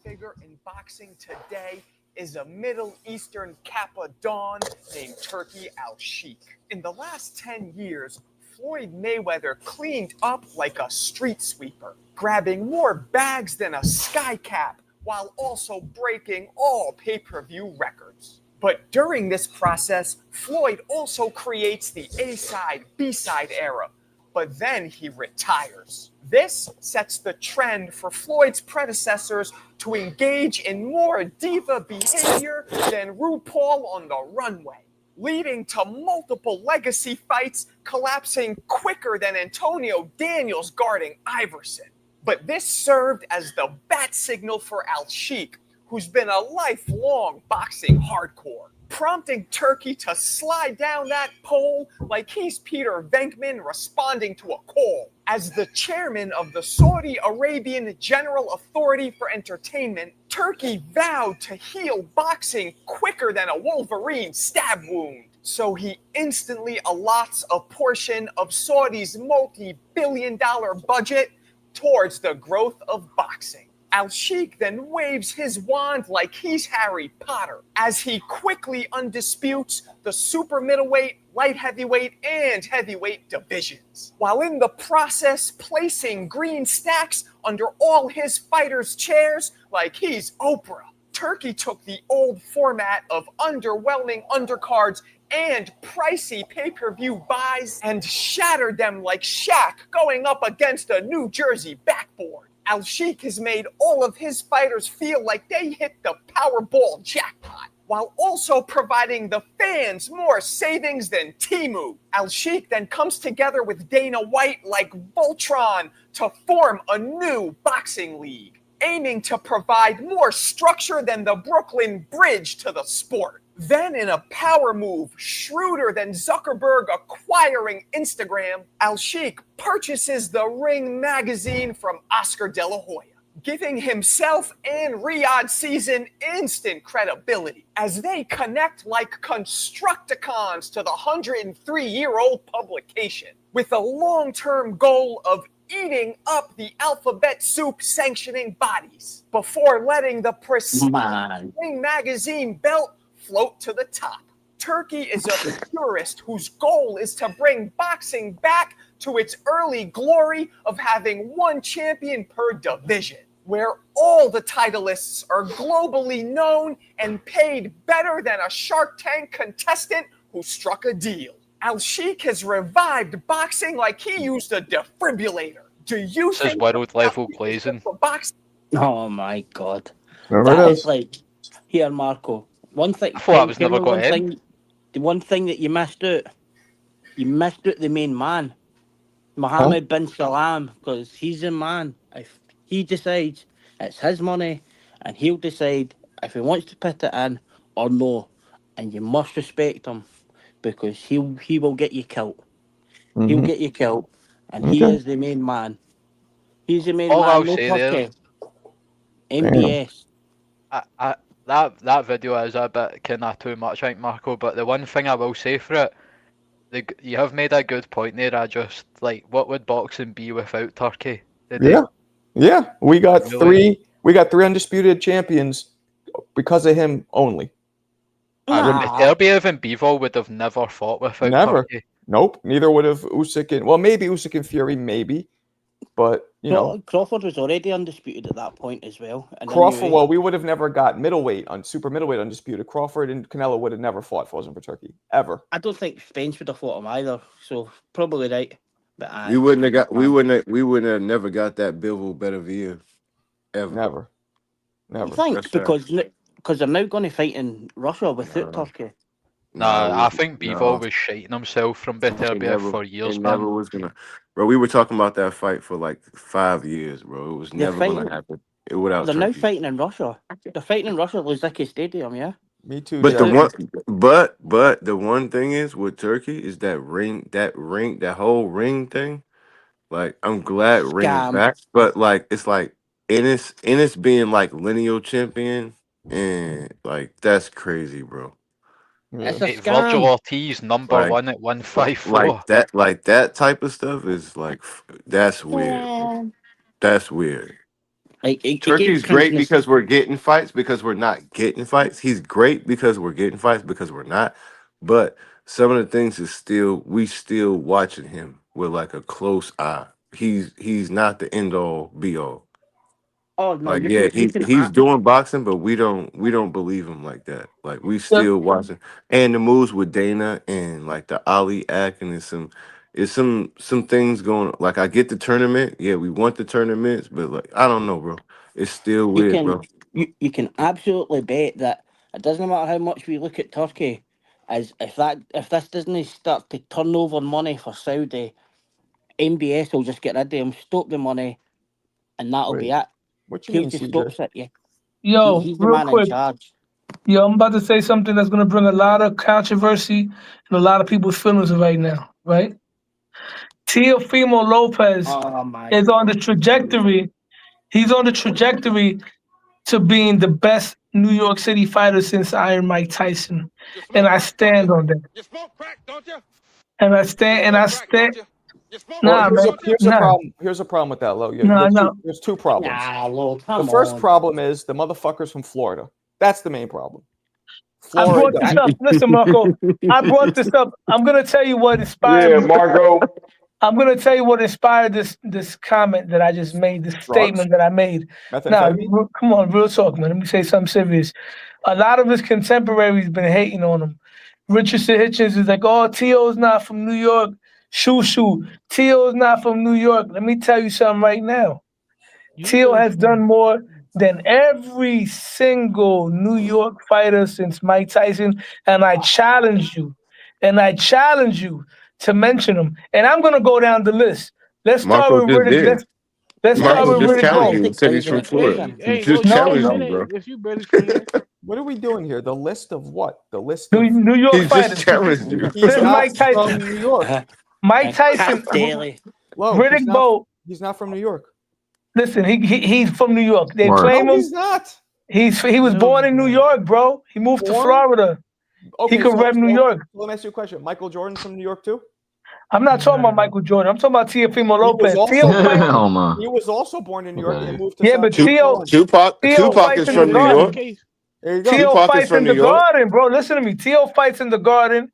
Figure in boxing today is a Middle Eastern Kappa Don named Turkey Al Sheikh. In the last 10 years, Floyd Mayweather cleaned up like a street sweeper, grabbing more bags than a sky cap, while also breaking all pay-per-view records. But during this process, Floyd also creates the A-side, B-side era, but then he retires. This sets the trend for Floyd's predecessors to engage in more diva behavior than RuPaul on the runway, leading to multiple legacy fights collapsing quicker than Antonio Daniels guarding Iverson. But this served as the bat signal for Al Sheikh, who's been a lifelong boxing hardcore, prompting Turkey to slide down that pole like he's Peter Venkman responding to a call. As the chairman of the Saudi Arabian General Authority for Entertainment, Turkey vowed to heal boxing quicker than a Wolverine stab wound. So he instantly allots a portion of Saudi's multi-billion-dollar budget towards the growth of boxing. Al Sheikh then waves his wand like he's Harry Potter as he quickly undisputes the super middleweight, light heavyweight, and heavyweight divisions, while in the process placing green stacks under all his fighters' chairs like he's Oprah. Turkey took the old format of underwhelming undercards and pricey pay-per-view buys and shattered them like Shaq going up against a New Jersey backboard. Al Sheikh has made all of his fighters feel like they hit the Powerball jackpot, while also providing the fans more savings than Temu. Al Sheikh then comes together with Dana White like Voltron to form a new boxing league, aiming to provide more structure than the Brooklyn Bridge to the sport. Then, in a power move shrewder than Zuckerberg acquiring Instagram, Al Sheikh purchases the Ring magazine from Oscar De La Hoya, giving himself and Riyadh Season instant credibility as they connect like Constructicons to the 103-year-old publication, with a long-term goal of eating up the alphabet soup sanctioning bodies before letting the pristine Ring magazine belt float to the top. Turkey is a purist whose goal is to bring boxing back to its early glory of having one champion per division, where all the titleists are globally known and paid better than a Shark Tank contestant who struck a deal. Al Sheikh has revived boxing like he used a defibrillator. Do you This is think world level glazing. for boxing? Oh my God. There it That's is. like, here, Marco. One thing. I thought I was never remember going to end. the one thing that you missed out. You missed out the main man, Mohammed bin Salam, because he's the man. If he decides it's his money, and he'll decide if he wants to put it in or no, and you must respect him because he will get you killed. He'll get you killed, and he Okay. is the main man. He's the main All man. I'll No say there- Turkey. MBS. That video is a bit kind of too much, I think, Marco. But the one thing I will say for it, you have made a good point there. I just like, what would boxing be without Turkey? Yeah. We got Really? three undisputed champions because of him only. Beterbiev and Bivol would have never fought without Never. Turkey. Nope. Neither would have Usyk and, well, maybe Usyk and Fury, maybe, but you know, Crawford was already undisputed at that point as well. And Crawford. Well, we would have never got middleweight on super middleweight undisputed. Crawford and Canelo would have never fought if it wasn't for Turkey ever. I don't think Spence would have fought him either. So probably right. But We wouldn't have got. We wouldn't have never got that Bivol Beterbiev ever. I think That's right. because they're now going to fight in Russia without Turkey. Nah, I think Bivol was shiting himself from Beterbiev for years, It man. never was gonna. Bro, we were talking about that fight for like 5 years, bro. It was They're never fighting- gonna happen. Without They're now Turkey. fighting in Russia. They're fighting in Russia at Luzaki Stadium, yeah? Me too. But yeah. the one thing is with Turkey is that whole ring thing. Like, I'm glad Ring is Scam. back, but like it's like Ennis being like lineal champion, and like that's crazy, bro. It's a Hey, Virgil scam. Ortiz number Like- one at 154. Like that type of stuff is like that's weird. Bro. That's weird. Like, it Turkey's gave great Christmas- because we're getting fights because we're not getting fights. He's great because we're getting fights because we're not. But some of the things is we still watching him with like a close eye. He's not the end all be all. Oh no! Like, you yeah, can- you can he's act- doing boxing, but we don't believe him like that. Like, we still watching, and the moves with Dana and like the Ali act, and it's some things going. Like, I get the tournament, yeah, we want the tournaments, but like, I don't know, bro. It's still You weird, can bro. you can absolutely bet that it doesn't matter how much we look at Turkey, as if this doesn't start to turn over money for Saudi, MBS will just get rid of him, stop the money, and that'll be it. What you He'll mean, just CJ? stop it. Yeah, Yo, he's the real man in quick. charge. Yo, I'm about to say something that's going to bring a lot of controversy and a lot of people's feelings right now, right? Teofimo Lopez Oh my! is on the trajectory. He's on the trajectory to being the best New York City fighter since Iron Mike Tyson. And I stand on that. You smoke crack, don't you? And I stand. Well, Nah, here's man. a Nah. problem. Here's a problem with that, Lo. No, no. There's two problems. Nah, Lo, The come first on. problem is the motherfuckers from Florida. That's the main problem. I brought Florida. this up. Listen, Marco. I brought this up. I'm gonna tell you what inspired. Yeah, me. Marco. I'm gonna tell you what inspired this comment that I just made. This statement that I made. Now, Methamphetamine? come on, real talk, man. Let me say something serious. A lot of his contemporaries been hating on him. Richardson Hitchens is like, "Oh, T.O.'s not from New York." Shoo. T.O.'s not from New York. Let me tell you something right now. T.O. has done more than every single New York fighter since Mike Tyson, and I challenge you to mention him. And I'm gonna go down the list. Let's start Marco with just Riddick. did. Let's start Marco with just Riddick challenged Bowe. you and said he's from Florida. Hey, He just no, challenged no, you, bro. if you barely from there, What are we doing here? The list of what? The list of New York He just fighters. challenged you. He's not Mike from Tyson. New York. Mike Tyson. Cat Daly. Low, Riddick Bowe. He's not from New York. Listen, he's from New York. They Word. claim No, him. he's not. He was born in New York, bro. He moved to Born? Florida. Okay, He could rep New York. Let me ask you a question. Michael Jordan's from New York too? I'm not talking about Michael Jordan. I'm talking about Teofimo He Lopez. was also, Hell no. he was also born in New York and moved to Yeah, South but Carolina. Tupac Theo is fights in from the New garden. York. There you go. Theo Tupac is fights from in New the York. garden, bro. Listen to me. Theo fights in the garden.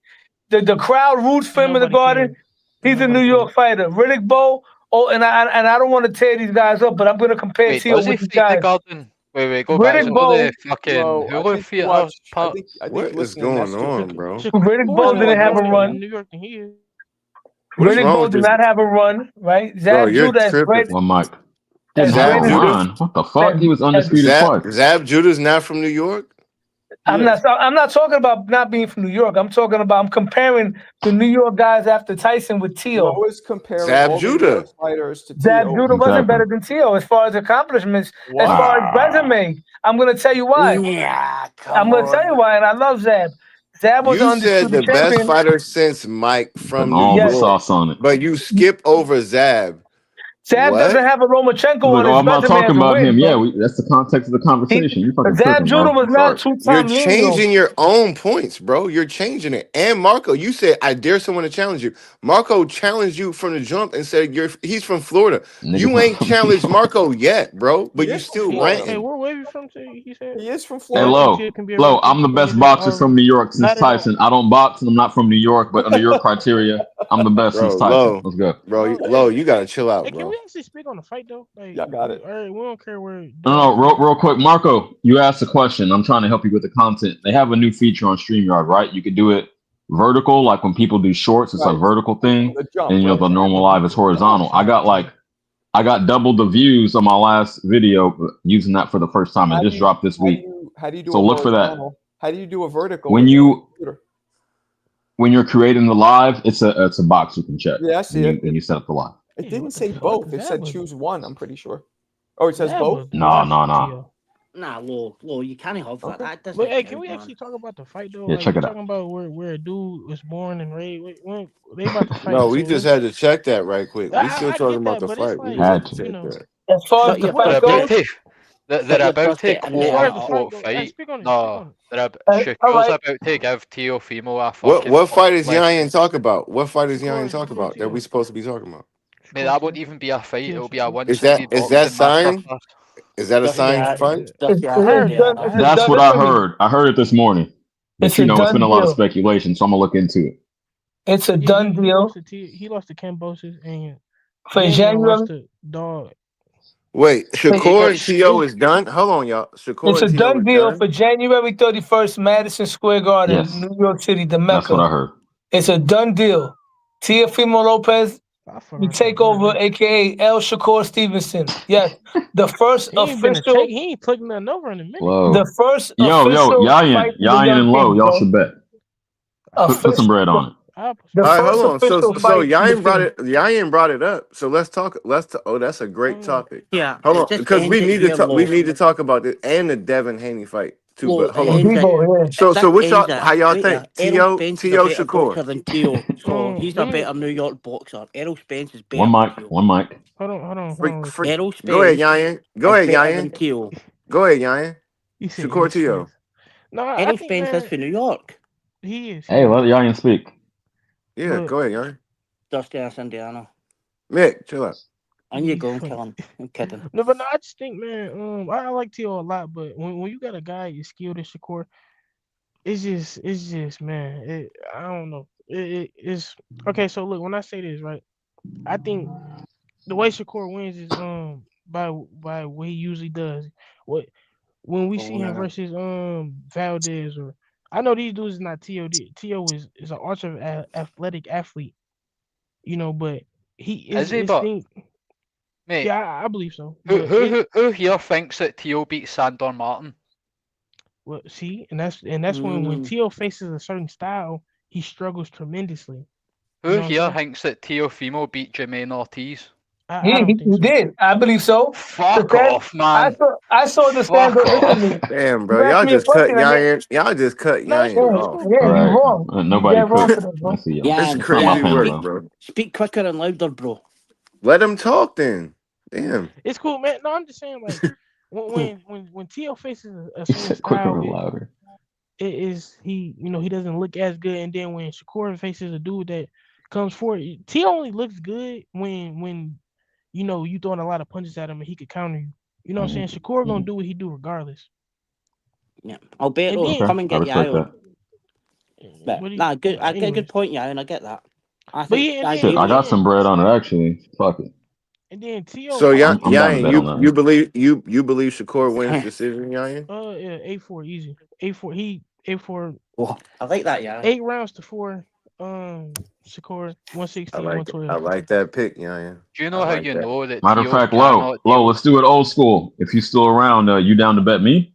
The crowd roots for him in the garden. He's a New York fighter. Riddick Bowe. Oh, and I don't want to tear these guys up, but I'm going to compare Wait, Theo does he with these fight the guys. garden? Wait, go back Riddick to Bowe. the fucking Bro, I Hulu think you theater watch- part. I think What is listening going that's on, stupid. bro? Riddick Bowe didn't have a run. New York than he is. What is Riddick wrong Bowe with did this? not have a run, right? Bro, Zab you're Judah as tripping. great Well, Mike. as Didn't have great a as run. What the fuck? He was undisputed fighter. Zab Judah's not from New York? I'm not talking about not being from New York. I'm comparing the New York guys after Tyson with Teo. Low is comparing Zab all the Judah. New York fighters to Zab Teo. Judah wasn't better than Teo as far as accomplishments, as far as resume. I'm going to tell you why. Yeah, I'm going to tell you why, and I love Zab. Zab was You an said the undisputed best champion. fighter since Mike from Putting New all the York, sauce on it. but you skip over Zab. Zab What? doesn't have a Lomachenko Look, on his I'm not resume talking as a about win, him. bro. Yeah, that's the context of the conversation. You fucking Zab tripping, Judah bro. was not You're two-time changing your own points, bro. You're changing it. And Marco, you said, I dare someone to challenge you. Marco challenged you from the jump and said he's from Florida. Nigga You from ain't Florida. challenged Marco yet, bro. But He you is from still Florida. Hey, ranting. where you from? He said. He is from Hey, Florida. Lo, I'm the best boxer from New York since Tyson. I don't box and I'm not from New York, but under your criteria, I'm the best Bro, since Tyson. Let's go. Lo, you gotta chill out, Hey, can bro. we actually speak on the fight though? Like, Y'all got it. All right, we don't care where. No, real quick. Marco, you asked a question. I'm trying to help you with the content. They have a new feature on StreamYard, right? You could do it vertical, like when people do shorts, it's a Right. vertical thing. The jump, And right? the normal live is horizontal. I got double the views on my last video using that for the first time. It just dropped this week. How do you do So a look for that. horizontal? How do you do a vertical? When with you- your computer? When you're creating the live, it's a box you can check. Yeah, I see when it. you set up the live. It didn't say both. It said choose one. I'm pretty sure. Oh, it says both. No. Nah, Lo, you can't have that. That doesn't But hey, count, can we man. actually talk about the fight though? Yeah, Like, check we're it out. talking about where a dude was born and raised. When they about to fight. No, we so just let's- had to check that right quick. We still I talking get about that, the but it's fight. We like, just had to Had to. check you know, that. As far as Shut the your fight They're fucking goes, about to, they're Shut your about to dusty and as quote far as the unquote fight goes, hey, fight. speak on it. No, all Shakur's right. about to give Teofimo a fucking. What fight is lesson. Yayan talk about? What fight is Yayan Shakur talk about that Teo. we supposed to be talking about? Mate, that won't even be a fight. It'll be a Is one-sided Is that boxing signed? masterclass. Is that a Dusty signed Hart- fight? Dusty It's Hart, done. Indiana. It's That's done. what I Listen to me. heard. I heard it this morning. But It's a it's done been a lot of deal. speculation, so I'm gonna look into it. It's a Yeah, done he deal lost to he lost to Ken Bosis and for Daniel January. lost to Dog. Wait, Shakur It's- Teo is done. Hold on, y'all. Shakur It's a Teo done is deal done. for January 31st, Madison Square Garden, Yes. New York City, the That's what I Mecca. heard. It's a done deal. Teofimo Lopez, I feel the like takeover, aka El Shakur Stevenson. Yes, the first he ain't been a official, take. He ain't taking nothing over in a minute. Whoa. the first Yo, official fight Yayan for the young and Low, kings, y'all bro. should bet. Put some bread on it. The All right, first hold on. So official so fight. Yayan brought it up. So let's talk. Oh, that's a great topic. Yeah, Hold it on, just because we ends need it to here, talk. We Lo. need to talk about this and the Devin Haney fight too. Lo, But hold it on. ends it. Debo, yeah. So That what y'all? ends it. How y'all Wait think? there. Errol Teo Spence is a better Shakur. boxer than Teo. So he's a let me- better New York boxer. Errol Spence is better One than mic. Teo. One mic. Hold on. Freak. Errol Spence Go ahead, Yayan. Go is ahead, better than Yayan. Teo. Go ahead, Yayan. You said Shakur Teo. No, I Errol think, Spence man, is for New York. he is. Hey, let Yayan speak. Yeah, But- go ahead, Yayan. Dusty ass Indiana. Mick, chill out. And you go and kill him. I'm kidding. No, but no, I just think, man, I like Teo a lot, but when you got a guy as skilled as Shakur, it's just, man, I don't know. It's okay. So look, when I say this, right, I think the way Shakur wins is by what he usually does. When we see him versus Valdez, or I know these dudes is not Teo. Teo is an ultra athletic athlete, you know, but he Is he, his but- thing. Mate, Yeah, I believe so. But who here thinks that Teo beat Sandor Martin? well, see, and that's when Teo faces a certain style, he struggles tremendously. Who You know what I'm here saying? thinks that Teofimo beat Jermaine Ortiz? I don't He think so. did. I believe so. Fuck The off, man. I saw the Fuck scandal off. instantly. Damn, bro. You asked Y'all me a just cut question. Y'all just cut No, it's Yeah, cool. Yayan It's off. cool. yeah, you Right. wrong. You Nobody dead wrong could. for that, bro. I see. That's Yan, crazy my work, bro. bro. speak quicker and louder, bro. Let him talk then. Damn. It's cool, man. No, I'm just saying, like, when T.O. faces a certain Quicker style, and louder. it is he doesn't look as good, and then when Shakur faces a dude that comes forward, T.O. only looks good when you throwing a lot of punches at him and he could counter you. You know what I'm saying? Shakur gonna do what he do regardless. Yeah, Alberto, And then- come and I get respect Yayan. that. But What do you- nah, good. I get a anyways. good point, Yayan. I get that. I But think yeah, and I then- agree Shit, I with got you. some bread on it actually. Fuck it. And then T.O. So I'm down to bet on Yayan, that. you believe you believe Shakur wins decision, Yayan? Yeah, 8-4 easy. 8-4 he 8-4 Oh, I like that, yeah. 8 rounds to 4. Shakur 116, I 112. like that pick, Yayan. Do you know how you know that Matter of T.O. fact, Lo, cannot Lo, deal? let's do it old school. If you still around, you down to bet me?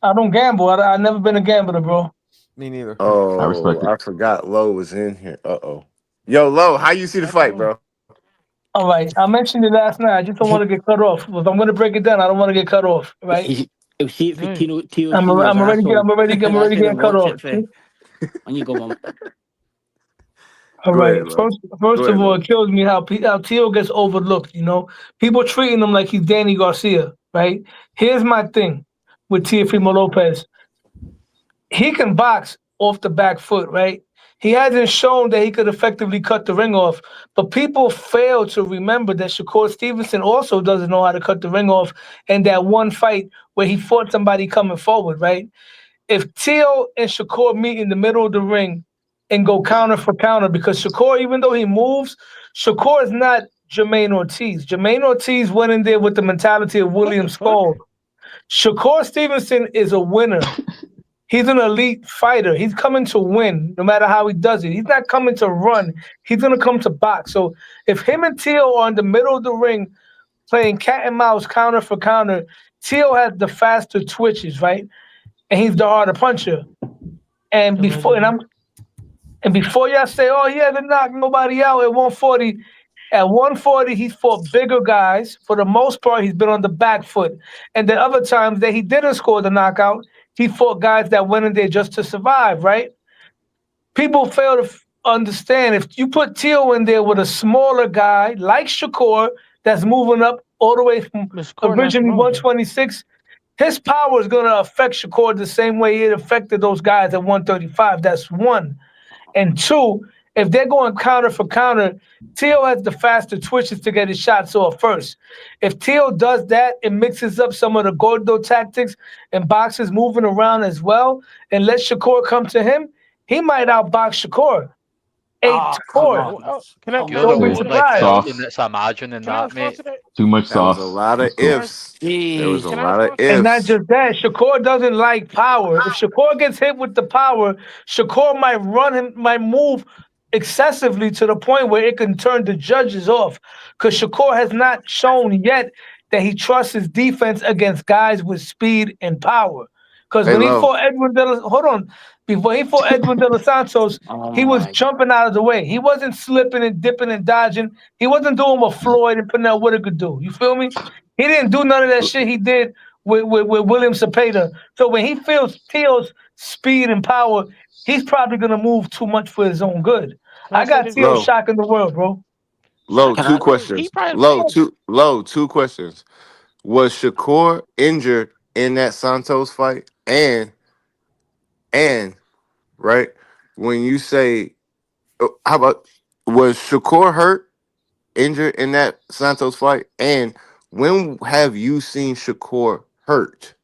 I don't gamble. I've never been a gambler, bro. Me neither. Oh, I respect it. I forgot Lo was in here. Yo, Lo, how you see the fight, bro? All right. I mentioned it last night. I just don't want to get cut off. If I'm going to break it down, I don't want to get cut off. Right? You'll see it for Tino. I'm already getting cut off. On you go, mom. All Go right. ahead, Lo. First Go of ahead, all, Lo. it kills me how Tio gets overlooked. People treating him like he's Danny Garcia. Right. Here's my thing with Teofimo Lopez. He can box off the back foot. Right. He hasn't shown that he could effectively cut the ring off, but people fail to remember that Shakur Stevenson also doesn't know how to cut the ring off. And that one fight where he fought somebody coming forward. Right. If Tio and Shakur meet in the middle of the ring and go counter for counter, because Shakur, even though he moves, Shakur is not Jermaine Ortiz. Jermaine Ortiz went in there with the mentality of William Skull. Shakur Stevenson is a winner. He's an elite fighter. He's coming to win, no matter how he does it. He's not coming to run. He's going to come to box. So if him and Tio are in the middle of the ring playing cat and mouse, counter for counter, Tio has the faster twitches, right? And he's the harder puncher. And before y'all say, oh, he hasn't knocked nobody out at 140. At 140, he's fought bigger guys. For the most part, he's been on the back foot. And the other times that he didn't score the knockout, he fought guys that went in there just to survive, right? People fail to understand if you put Tio in there with a smaller guy like Shakur that's moving up all the way from originally 126, his power is going to affect Shakur the same way it affected those guys at 135. That's one. And two, if they're going counter for counter, Tio has the faster twitches to get his shots off first. If Tio does that and mixes up some of the Gordo tactics and boxes moving around as well and let Shakur come to him, he might outbox Shakur. 8-4. You're the only person that's imagining that, mate. Too much That was sauce. a lot of ifs. There was a lot of ifs. And not just that, Shakur doesn't like power. If Shakur gets hit with the power, Shakur might move excessively to the point where it can turn the judges off. Because Shakur has not shown yet that he trusts his defense against guys with speed and power. Because when he fought before he fought Edwin De Los Santos, he was jumping out of the way. He wasn't slipping and dipping and dodging. He wasn't doing what Floyd and Pernell Whitaker could do. You feel me? He didn't do none of that shit he did with William Cepeda. So when he feels Tio's speed and power, he's probably gonna move too much for his own good. I got Tio shocking the world, bro. Low, two questions. Two questions. Was Shakur injured in that Santos fight? And right, when you say, how about, was Shakur hurt, injured in that Santos fight? And when have you seen Shakur hurt?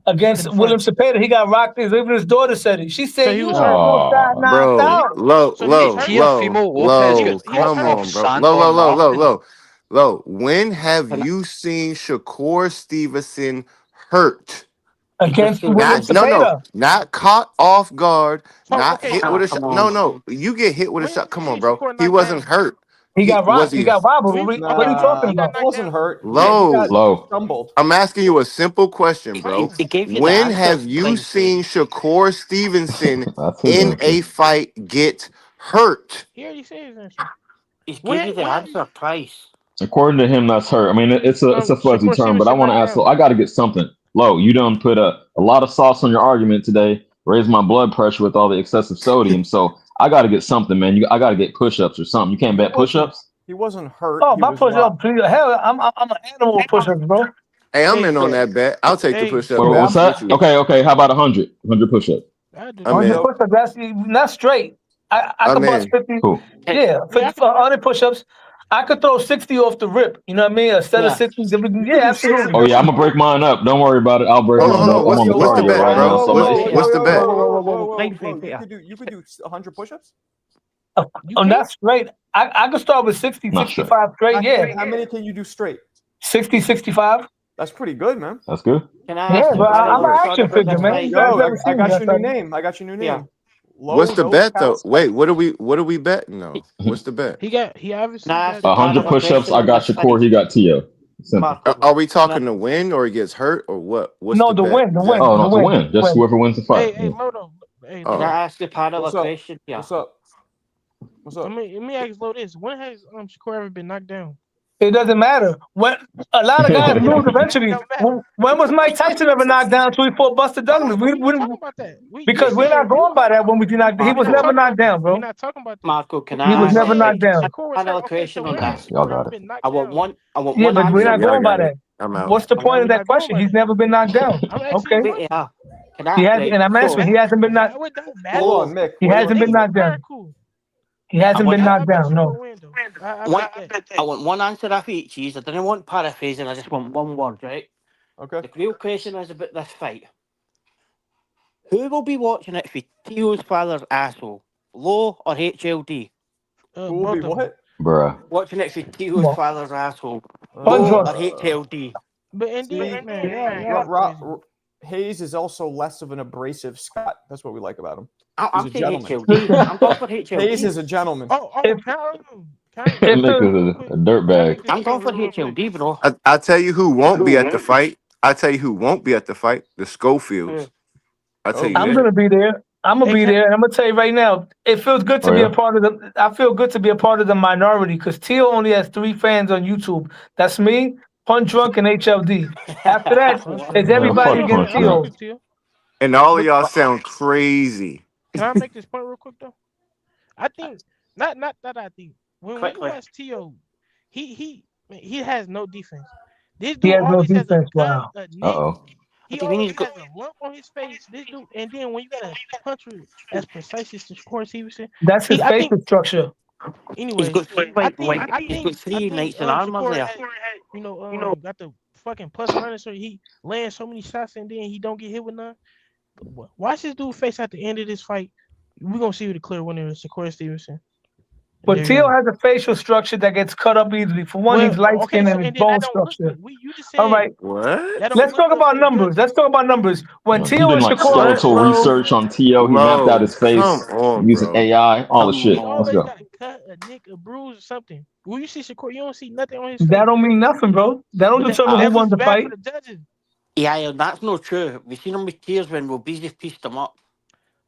Against William Cepeda, he got rocked. Even his daughter said it. She said, "You Bro, knocked out." low. Come on, bro. Low. When have you seen Shakur Stevenson hurt? Against William Cepeda. Not caught off guard, not hit with a shot. No, you get hit with a shot. Come on, bro. He wasn't hurt. He got rocked. He got wobbled. What are you talking about? He wasn't hurt. Low. Stumbled. I'm asking you a simple question, bro. When have you seen Shakur Stevenson in a fight get hurt? He already said his answer. He's giving you the answer, Price. According to him, that's hurt. I mean, it's a fuzzy Shakur term, but I Stevenson want to knocked ask. down. I got to get something. Lo, you done put a lot of sauce on your argument today. Raised my blood pressure with all the excessive sodium. So I got to get something, man. I got to get push-ups or something. You can't bet push-ups. He wasn't hurt. Oh, he my was push rocked. up, hell, I'm an animal with push ups, bro. Hey, I'm in on that bet. I'll take the Hey. push-up Wait, bet. what's that? Okay. How about 100 push-ups? I do I'm that. in. 100 push ups, that's straight. I I'm could bust in. 50. Cool. Yeah, 100 push ups. I could throw 60 off the rip. You know what I mean? Instead of 60, yeah, absolutely. Oh yeah, I'm gonna break mine up. Don't worry about it. I'll break Hold on, mine hold up. on. I'm on the What's the cardio bet, right bro? now. So What's the bet? You could do 100 push-ups. That's straight. I could start with 60, Not straight. 65 straight. Yeah, How many can you do straight? 60, 65. That's pretty good, man. That's good. Can I Yeah, ask but I'm an you action figure, man. You guys Yo, never I seen me. got your That's new like- name. I got your new name. Yeah. What's the bet though? cows. Wait, what are we betting though? What's the bet? He obviously Nah, got 100 push-ups. I got Shakur. He got Tio. Simple. Are we talking to win or he gets hurt or what? What's No, the bet? win, the win. Oh, no, the to win. Just whoever wins the fight. Hey, Lodo. Hey, Oh. Can I ask the panel a What's up? question? Yeah. What's up? What's up? Let me ask Lo this. When has Shakur ever been knocked down? It doesn't matter. When a lot of guys lose eventually. When was Mike Tyson ever knocked down until he fought Buster Douglas? We talking about that. because we're not going by that when we do not. He was never knocked down, bro. We're not talking about that. Marco, can He I was ask never knocked down. panel a question on that? Y'all got it. I want one. Yeah, one but we're not answer. going by that. I'm out. What's the Why point of we that not going question? by He's that? never been knocked down. I'm asking Okay. you. Wait, yeah. Can I? He has, right, and I'm asking. so- He hasn't been knocked. It don't matter. Hold on, Mick. He hasn't been knocked down. Cool. He hasn't been knocked I bet down. Shakur No. win, though. I want one answer after each cheese. I didn't want paraphrasing. I just want one word, right? Okay. The real question is about this fight. Who will be watching it for Tio's father's asshole? Low or HLD? Who will be what? Bruh. Watching it for Tio's What? father's asshole? Punch Low or drunk. HLD? But indeed, See, man, y'all Hayes is also less of an abrasive Scott. That's what we like about him. I'm He's a saying gentleman. HLD. I'm going for HLD. Hayes is a gentleman. Oh, That nigga's a dirtbag. I'm going for HLD, bro. I tell you who won't be at the fight. I tell you who won't be at the fight. The Schofields. I tell you I'm that. gonna be there. I'm gonna be there, and I'm gonna tell you right now. It feels good to Oh, be yeah? a part of the. I feel good to be a part of the minority because Teal only has 3 fans on YouTube. That's me, Punch Drunk, and HLD. After that, it's everybody fuck against Punch Teal. And all of y'all sound crazy. Can I make this point real quick though? I think not that I think when you Quickly. watch Tio, he has no defense. This He dude has no always has defense. a Wow. nick. Uh-oh. He What do you mean always he's has a lump on his face. This dude, and then when you got a puncher as precise as Shakur Stevenson, That's his I think- facial structure. anyway, He's got three, I he's got three think, knights in Shakur armor there. had, got the fucking plus running, so he lands so many shots and then he don't get hit with none. Watch this dude face at the end of this fight. We're gonna see who the clear winner is, Shakur Stevenson. But Teal has a facial structure that gets cut up easily. For one, he's light skinned and his bone structure. You just said All right. What? Let's talk about numbers. Let's talk about numbers. When He Teal did and like Shakur, skeletal research on Tio. He mapped out his face Come on, using bro. AI, all the shit. He Let's always go. got a cut, a nick, a bruise, or something. When you see Shakur, you don't see nothing on his face. that don't mean nothing, bro. That don't determine who won the fight. For the judges. Yeah, and that's not true. We've seen him with tears when Robezy pieced him up.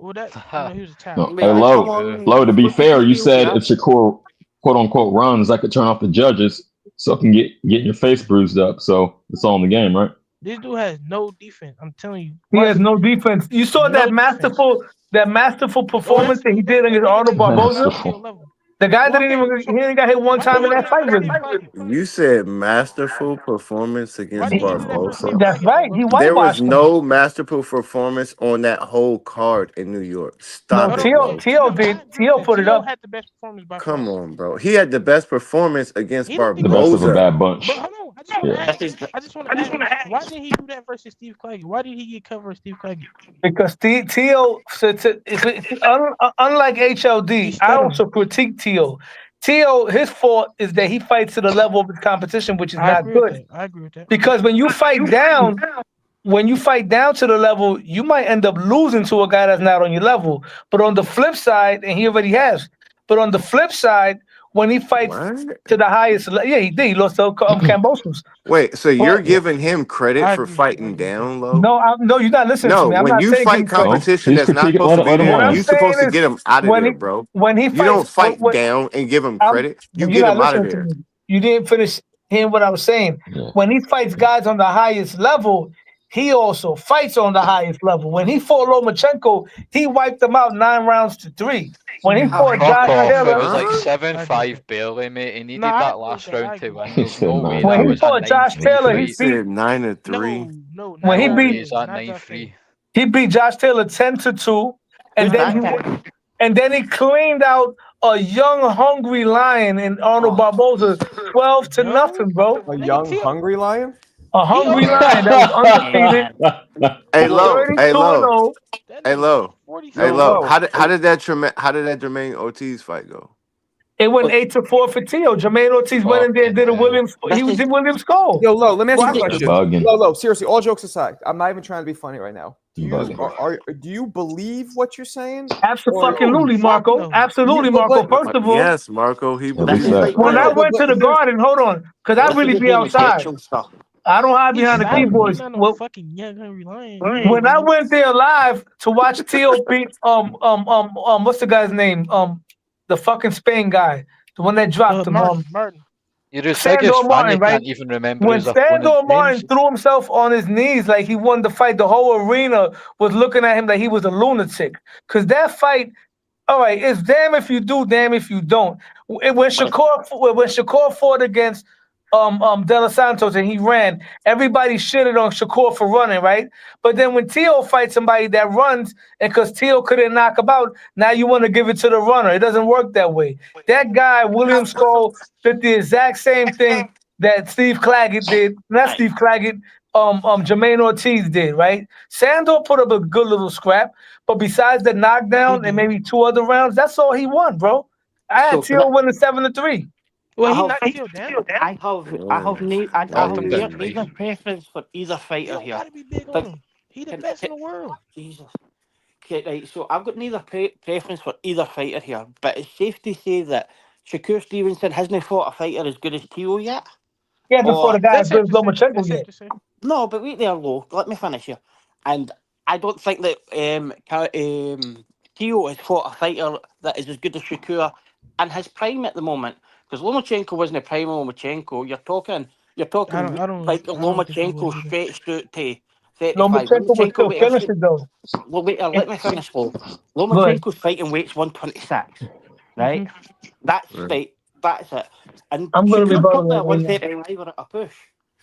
Well, that he was a child. No, Wait, hey, come Lo, on. Lo, to be fair, you said Yeah. if Shakur quote unquote runs, I could turn off the judges so I can get your face bruised up. So it's all in the game, right? This dude has no defense. I'm telling you. He has no defense. You saw that masterful performance that he did against Arnold Barboza. The guy didn't even got hit one time in that fight, really. You said masterful performance against Barboza. That's right. He There was whitewashed him. no masterful performance on that whole card in New York. Stop it, bro. Teal put it up. Had the best performance by Come on, bro. He had the best performance against The best of a Barboza. bad bunch. But hold on, I just want to ask, why did he do that versus Steve Claggett? Why did he get covered Steve Claggett? Because Teal, unlike HLD, I also critique Teal. Teal, his fault is that he fights to the level of his competition, which is not good. I agree with that. Because when you fight down to the level, you might end up losing to a guy that's not on your level. But on the flip side, and he already has. But on the flip side, when he fights to the highest level, yeah, he did. He lost to Kambosos. Wait, so you're giving him credit for fighting down low? No, you're not listening to me. I'm when not you saying fight give him credit. competition that's not supposed to be there, you're supposed to get him out of there, bro. When he You don't fight down and give him credit. You get him out of there. You didn't finish hearing what I was saying. Yeah. When he fights guys on the highest level, he also fights on the highest level. When he fought Lomachenko, he wiped them out 9 rounds to 3. When he fought Fuck Josh off. It Taylor, was like 7-5 barely, mate. He needed I that agree last with that. I round to agree win. with There's no way when that he was a fought Josh 9-3 Taylor, He he fight. said beat 9-3. No, when he No not way beat is that not Josh 9-3. he beat Josh Taylor 10-2, and Who's then that he guy? and then he cleaned out a young hungry lion in Arnold Oh, Barboza 12 to Young? nothing, bro. A Nigga, young Tio. hungry lion. A hungry lion that was undefeated, Hey, Low. 32 Hey, and Low. 0. That Hey, nigga Low. 46. Hey, Yo, Low. Low. How did that Jermaine Ortiz fight go? It went 8-4 for Tio. Jermaine Ortiz went in there and did a Williams. He This is did Williams Cole. Yo, Lo, let me ask you a Watch it. You're question. bugging. Lo, seriously, all jokes aside, I'm not even trying to be funny right now. Do You're you bugging. do you believe what you're saying? Absolutely, Fuck Marco. no. Absolutely, Yeah, Marco. but First of all, Yes, Marco. He Yeah, this what's is believes that? like it. when I the went to the here's garden, hold on, because I this really is the be outside. homosexual stuff. I don't hide He's behind the not. He's keyboards. not no Well, fucking young hungry lion. when I went there live to watch Tio beat what's the guy's name? The fucking Spain guy, the one that dropped him. Martin. You're his Sandor biggest fan, Martin, you right? can't even remember When his opponent's Sandor Martin names. threw himself on his knees like he won the fight, the whole arena was looking at him like he was a lunatic. Because that fight, all right, it's damn if you do, damn if you don't. When Shakur fought against De Los Santos and he ran, everybody shitted on Shakur for running, right? But then when Tio fights somebody that runs, and because Tio couldn't knock him out, now you want to give it to the runner. It doesn't work that way. That guy, William Skull, did the exact same thing that Steve Claggett did. Not Steve Claggett, Jermaine Ortiz did, right? Sandor put up a good little scrap, but besides the knockdown and maybe 2 other rounds, that's all he won, bro. I had Tio winning 7-3. Well, he knocked Tio down. I have neither preference for either fighter You here. gotta be big on him. He the best in the world. Jesus. Okay, right. So I've got neither preference for either fighter here, but it's safe to say that Shakur Stevenson hasn't fought a fighter as good as Tio yet. He hasn't fought a guy as good as Lomachenko yet. yet. No, but wait there, Lo. Let me finish here. And I don't think that Tio has fought a fighter that is as good as Shakur in his prime at the moment. Because Lomachenko wasn't a prime Lomachenko. You're talking like Lomachenko stretched out to 35. Lomachenko was still finishing though. Well, wait, let me finish, Lo. Lomachenko's fighting weights 126, right? That's right. That's it. And I'm going to rebuttal that. 135 or a push.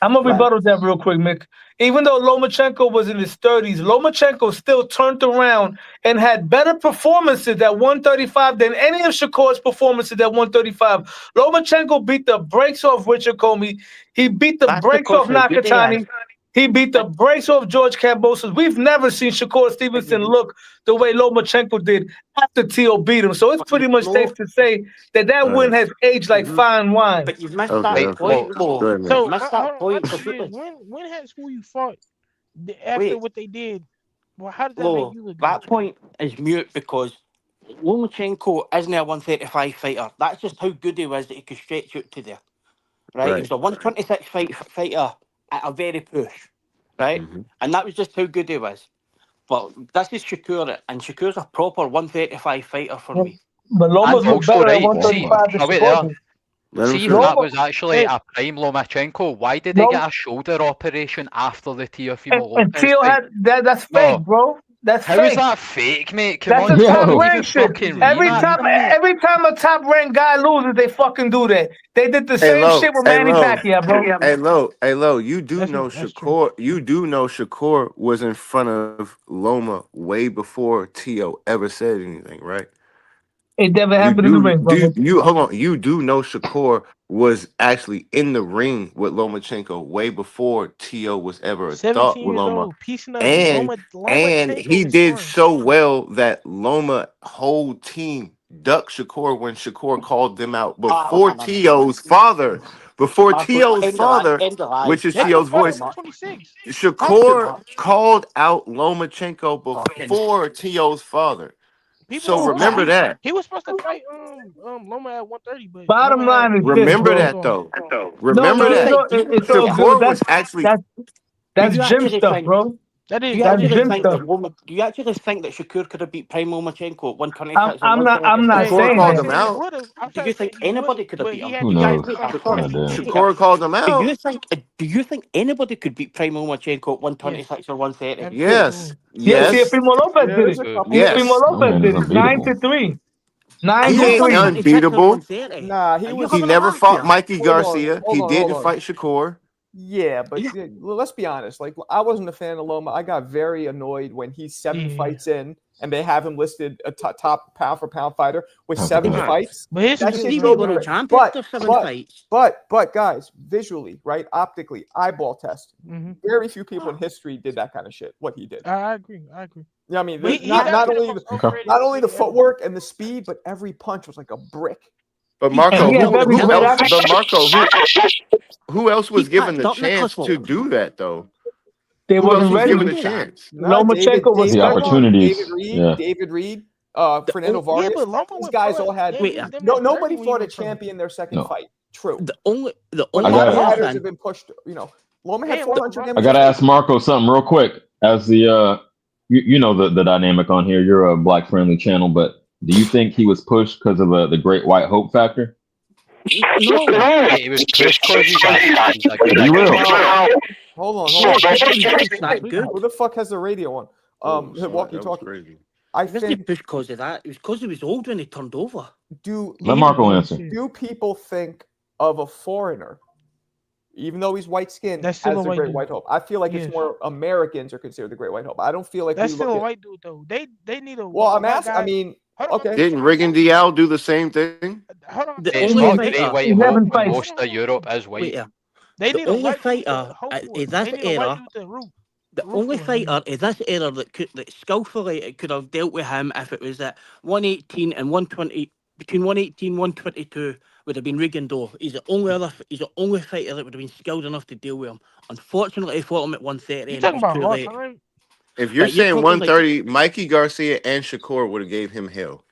I'm going to rebuttal that real quick, Mick. Even though Lomachenko was in his 30s, Lomachenko still turned around and had better performances at 135 than any of Shakur's performances at 135. Lomachenko beat the brakes off Richard Comey. He beat the brakes off Nakatani. He beat the brakes off George Kambosos. We've never seen Shakur Stevenson look the way Lomachenko did after Tio beat him. So it's pretty much safe to say that win has aged like fine wine. But you've missed that point, Lo. So missed that point. When has who you fought after what they did? Well, how does that make you look? That point is mute because Lomachenko isn't a 135 fighter. That's just how good he was that he could stretch out to there. Right? He was a 126 fighter at a very push. Right? And that was just how good he was. But this is Shakur, and Shakur's a proper 135 fighter for me. But Loma's look better at 135 than Shakur. See, if that was actually a prime Lomachenko, why did they get a shoulder operation after the Teofimo Lopez And Tio fight? had that's fake, bro. That's How fake. is that fake, mate? Come That's on, a top even rank shit. fucking Every rematch. time a top ranked guy loses, they fucking do that. They did the same shit with Manny Pacquiao, bro. Hey, Lo, you do know Shakur. You do know Shakur was in front of Loma way before Tio ever said anything, right? It never happened in the ring, brother. Hold on. You do know Shakur was actually in the ring with Lomachenko way before Tio was ever a thought with Loma. And he did so well that Loma whole team ducked Shakur when Shakur called them out before Tio's father. Before Tio's father, which is Tio's voice, Shakur called out Lomachenko before Tio's father. So remember that. He was supposed to fight Loma at 130, but bottom line is remember that though. Remember that. It's all Shakur good. was actually that's gym stuff, bro. That Do is you That's actually gym think stuff. do you actually think that Shakur could have beat Prime Lomachenko at 126 or I'm not 130? Shakur saying called that. him out. I'm Do trying you to say think he would, anybody could have but beat he him? had Who to get knows? his first God fight. damn. Shakur called him Do out. you think anybody could beat Prime Lomachenko at 126 or 130? Yes. Yeah, Yes. Teofimo Lopez Yeah, did there's it. a couple. Teofimo Yes. That Lopez man is did it. 9 unbeatable. to 3. Are 9 you to He ain't 3. 126 or unbeatable. 130? Nah, he Are you was. He having a never laugh fought here? Mikey Hold on, Garcia. He hold on, did hold on. fight Shakur. Yeah, but let's be honest. Like, I wasn't a fan of Loma. I got very annoyed when he's 7 Yeah. fights in and they have him listed a top pound for pound fighter with Pound for 7 pound. fights. But his That He's a shit skills drove heavyweight me world crazy. champion But after 7 fights. but guys, visually, right, optically, eyeball test. Very few people in history did that kind of shit. What he did. I agree. Yeah, I mean, But he not definitely only the most Okay. overrated not only the nigga ever. footwork and the speed, but every punch was like a brick. But He's Marco, And he built has up who heavyweight else? Nicholas. But Marco, who else was He's given patched the up Nicholas chance to Waltz. do that though? They Who else wasn't was ready. given the Do that. chance? No, Lomachenko was The hold on. opportunities. David Reed, The Fernando only, Yeah, Vargas. but Loma These went guys pro all at had. yeah, wait, he was damn No, near 30 nobody when he fought a went pro. champion their second No. fight. True. the only But I a lot got of it. fighters listen, have been pushed. Loma had And 400 I amateur gotta fights. ask Marco something real quick. As the you know the dynamic on here. You're a black friendly channel, but do you think he was pushed because of the Great White Hope factor? no. Yeah, he was pushed because he's a good Be real. actor. Hold on. Yeah, because he's just that good. Who the fuck has the radio on? Sorry, Walkie that was talkie. crazy. I He wasn't think. pushed because of that. It was because he was old when he turned over. Let Marco answer. Do people think of a foreigner, even though he's white skinned, That's as still a the white Great dude. White Hope? I feel like Yes. it's more Americans are considered the Great White Hope. I don't feel like That's we still look a at. white dude though. They need a Well, I'm white asking. guy. I mean, Hold on, okay. Didn't Riggin Dial do the same thing? Hold on. The It's only not fighter, Great White 11 Hope. fights. Most of Europe is white. wait, They the need a only white dude to fighter hope for in it. this They need a white era, dude to root. the root only for him. fighter in this era that skillfully it could have dealt with him if it was at 118 and 120, between 118 and 122 would have been Rigondeaux. He's the only fighter that would have been skilled enough to deal with him. Unfortunately, he fought him at 130 You and it talking was about too all late. time? If you're Like, you're saying talking like 130, Mikey Garcia and Shakur would have gave him hell.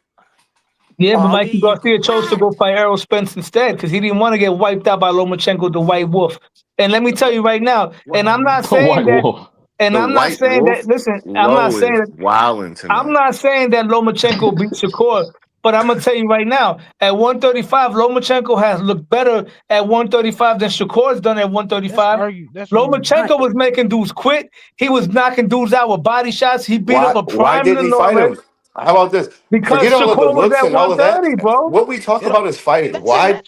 Yeah, but Mikey Ali, Garcia chose to go fight Errol Spence instead because he didn't want to get wiped out by Lomachenko, the White Wolf. And let me tell you right now, and I'm not The saying White that, Wolf. and The I'm not White saying Wolf, that. Listen, I'm not Low saying is that. wilding I'm tonight. not saying that Lomachenko beat Shakur, but I'm gonna tell you right now, at 135, Lomachenko has looked better at 135 than Shakur's done at 135. That's Lomachenko was making dudes quit. He was knocking dudes out with body shots. He beat up a Why prime didn't he fight Linares him? How about this? because Forget all of the Shakur was looks at and all of that. 130, bro. What we talk about is fighting. Why?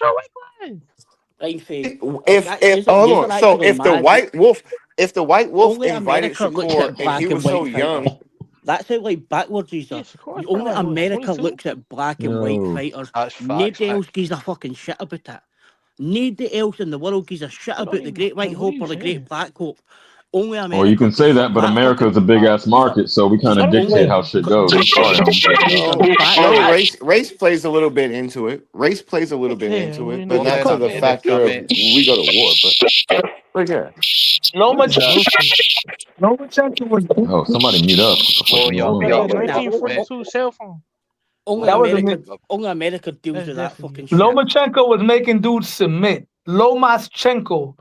Right, Faye. If hold on. So if the White Wolf Only invited America looks Shakur at and black he and was so white young, fighters. That's how like backwards these are. Only America looks at black and white Yo. fighters. That's facts, Nobody else Nick. gives a fucking shit about it. Nobody else in the world gives a shit about the Great White Hope or the Great Black Hope. Only America. Or you can say that, but America is a big ass market, so we kind of dictate how shit goes. Sorry, homie. no, race plays a little bit into it. Race plays a little bit into it, but More not to than the America, factor of mate. we go to war. But yeah. Lomachenko was. Oh, somebody mute up. Blow your What's mute up, going on? mate. 1942 cell phone. Only That was America deals with that fucking shit. Lomachenko was making dudes submit. Lomachenko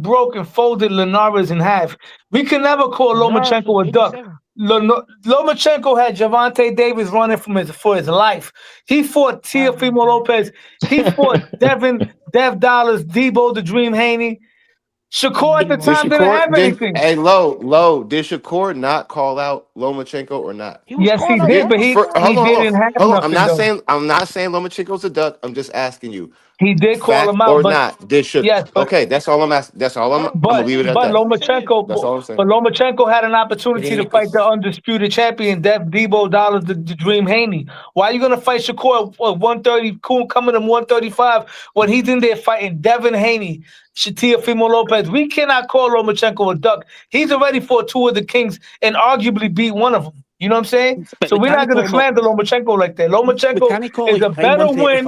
broke and folded Linares in half. We can never call Lomachenko a duck. Lomachenko had Gervonta Davis running for his life. He fought Teofimo Lopez. He fought Dev Dollars, Debo the Dream Haney. Shakur at the time didn't have anything. Hey, low. Did Shakur not call out Lomachenko or not? Yes, he did, but he didn't have Hold on. nothing. I'm not saying Lomachenko's a duck. I'm just asking you. He did call Fact him out, or but not? Did Shakur? yes, but Okay, that's all I'm asking. That's all I'm gonna leave it at that. That's all I'm saying. Lomachenko had an opportunity to fight the undisputed champion, Debo Dollars, the Dream Haney. Why are you gonna fight Shakur at 130? Cool, coming to 135 when he's in there fighting Devin Haney, Teofimo Lopez. We cannot call Lomachenko a duck. He's already fought two of the kings and arguably beat one of them. You know what I'm saying? But So we we're not can't gonna call him slander Lomachenko like that. Lomachenko is a better win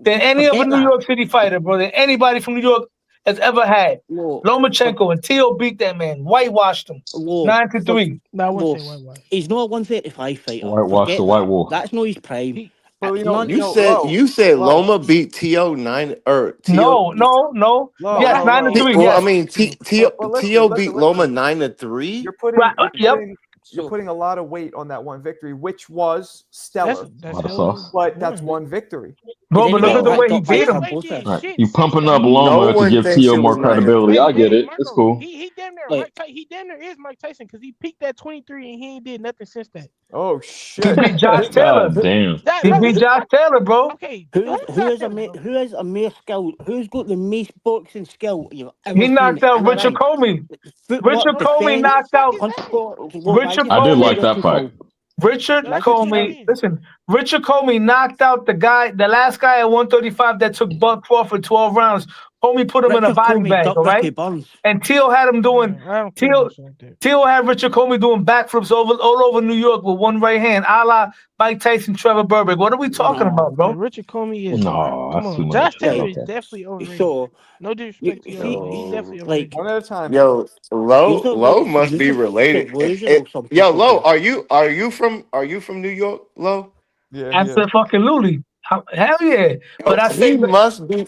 than any other New York City fighter, bro, than anybody from New York has ever had. Lomachenko and Teo beat that man, whitewashed him, 9-3. He's not a 135 fighter. Whitewash Forget the White that. Wolf. That's not his prime. But You said Loma beat TO 9 or TO. No. Yes, 9-3. Well, I Yes. mean TO beat Loma 9-3. You're putting a lot of weight on that one victory, which was stellar. But that's one victory. Bro, but look at the way he beat him. Right. You pumping up Loma to give T.O. more credibility. I get it. It's cool. He damn near he damn near is Mike Tyson because he peaked at 23 and he ain't did nothing since that. Oh He shit! beat Josh Taylor. God damn. He beat Josh Taylor, bro. Okay. Who is a more skilled? Who's got the most boxing skill you've ever He seen knocked out in a Richard ring? Comey. Footwork, Richard Comey defense, knocked out Richard I did Comey. like that fight. Richard Comey, listen, Richard Comey knocked out the last guy at 135 that took Bud Crawford 12 rounds. Comey put him in a body bag, all right? And Teal had him doing, Teal had Richard Comey doing backflips all over New York with one right hand, a la Mike Tyson, Trevor Burbick. What are we talking about, bro? Richard Comey is, No, come that's too on. much. Josh Taylor Okay. is definitely overrated. So, no disrespect to you. He's definitely overrated. One at a time. Yo, Lo must be related. Yo, Lo, are you from New York, Lo? Yeah. Absolutely. Hell yeah. But I say he must be.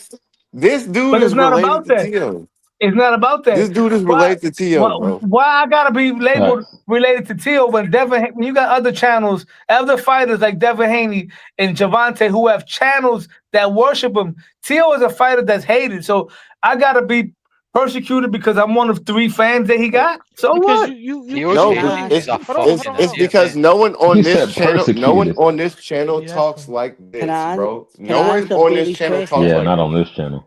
This dude but is it's not related about to that. Tio. It's not about that. This dude is related to Tio, bro. Why I gotta be labeled related to Tio when when you got other channels, other fighters like Devin Haney and Javante who have channels that worship him. Tio is a fighter that's hated, so I gotta be persecuted because I'm one of 3 fans that he got. So because what? It's because no one on this channel, talks like this, bro. No one on this channel talks like Yeah, not this. on this channel.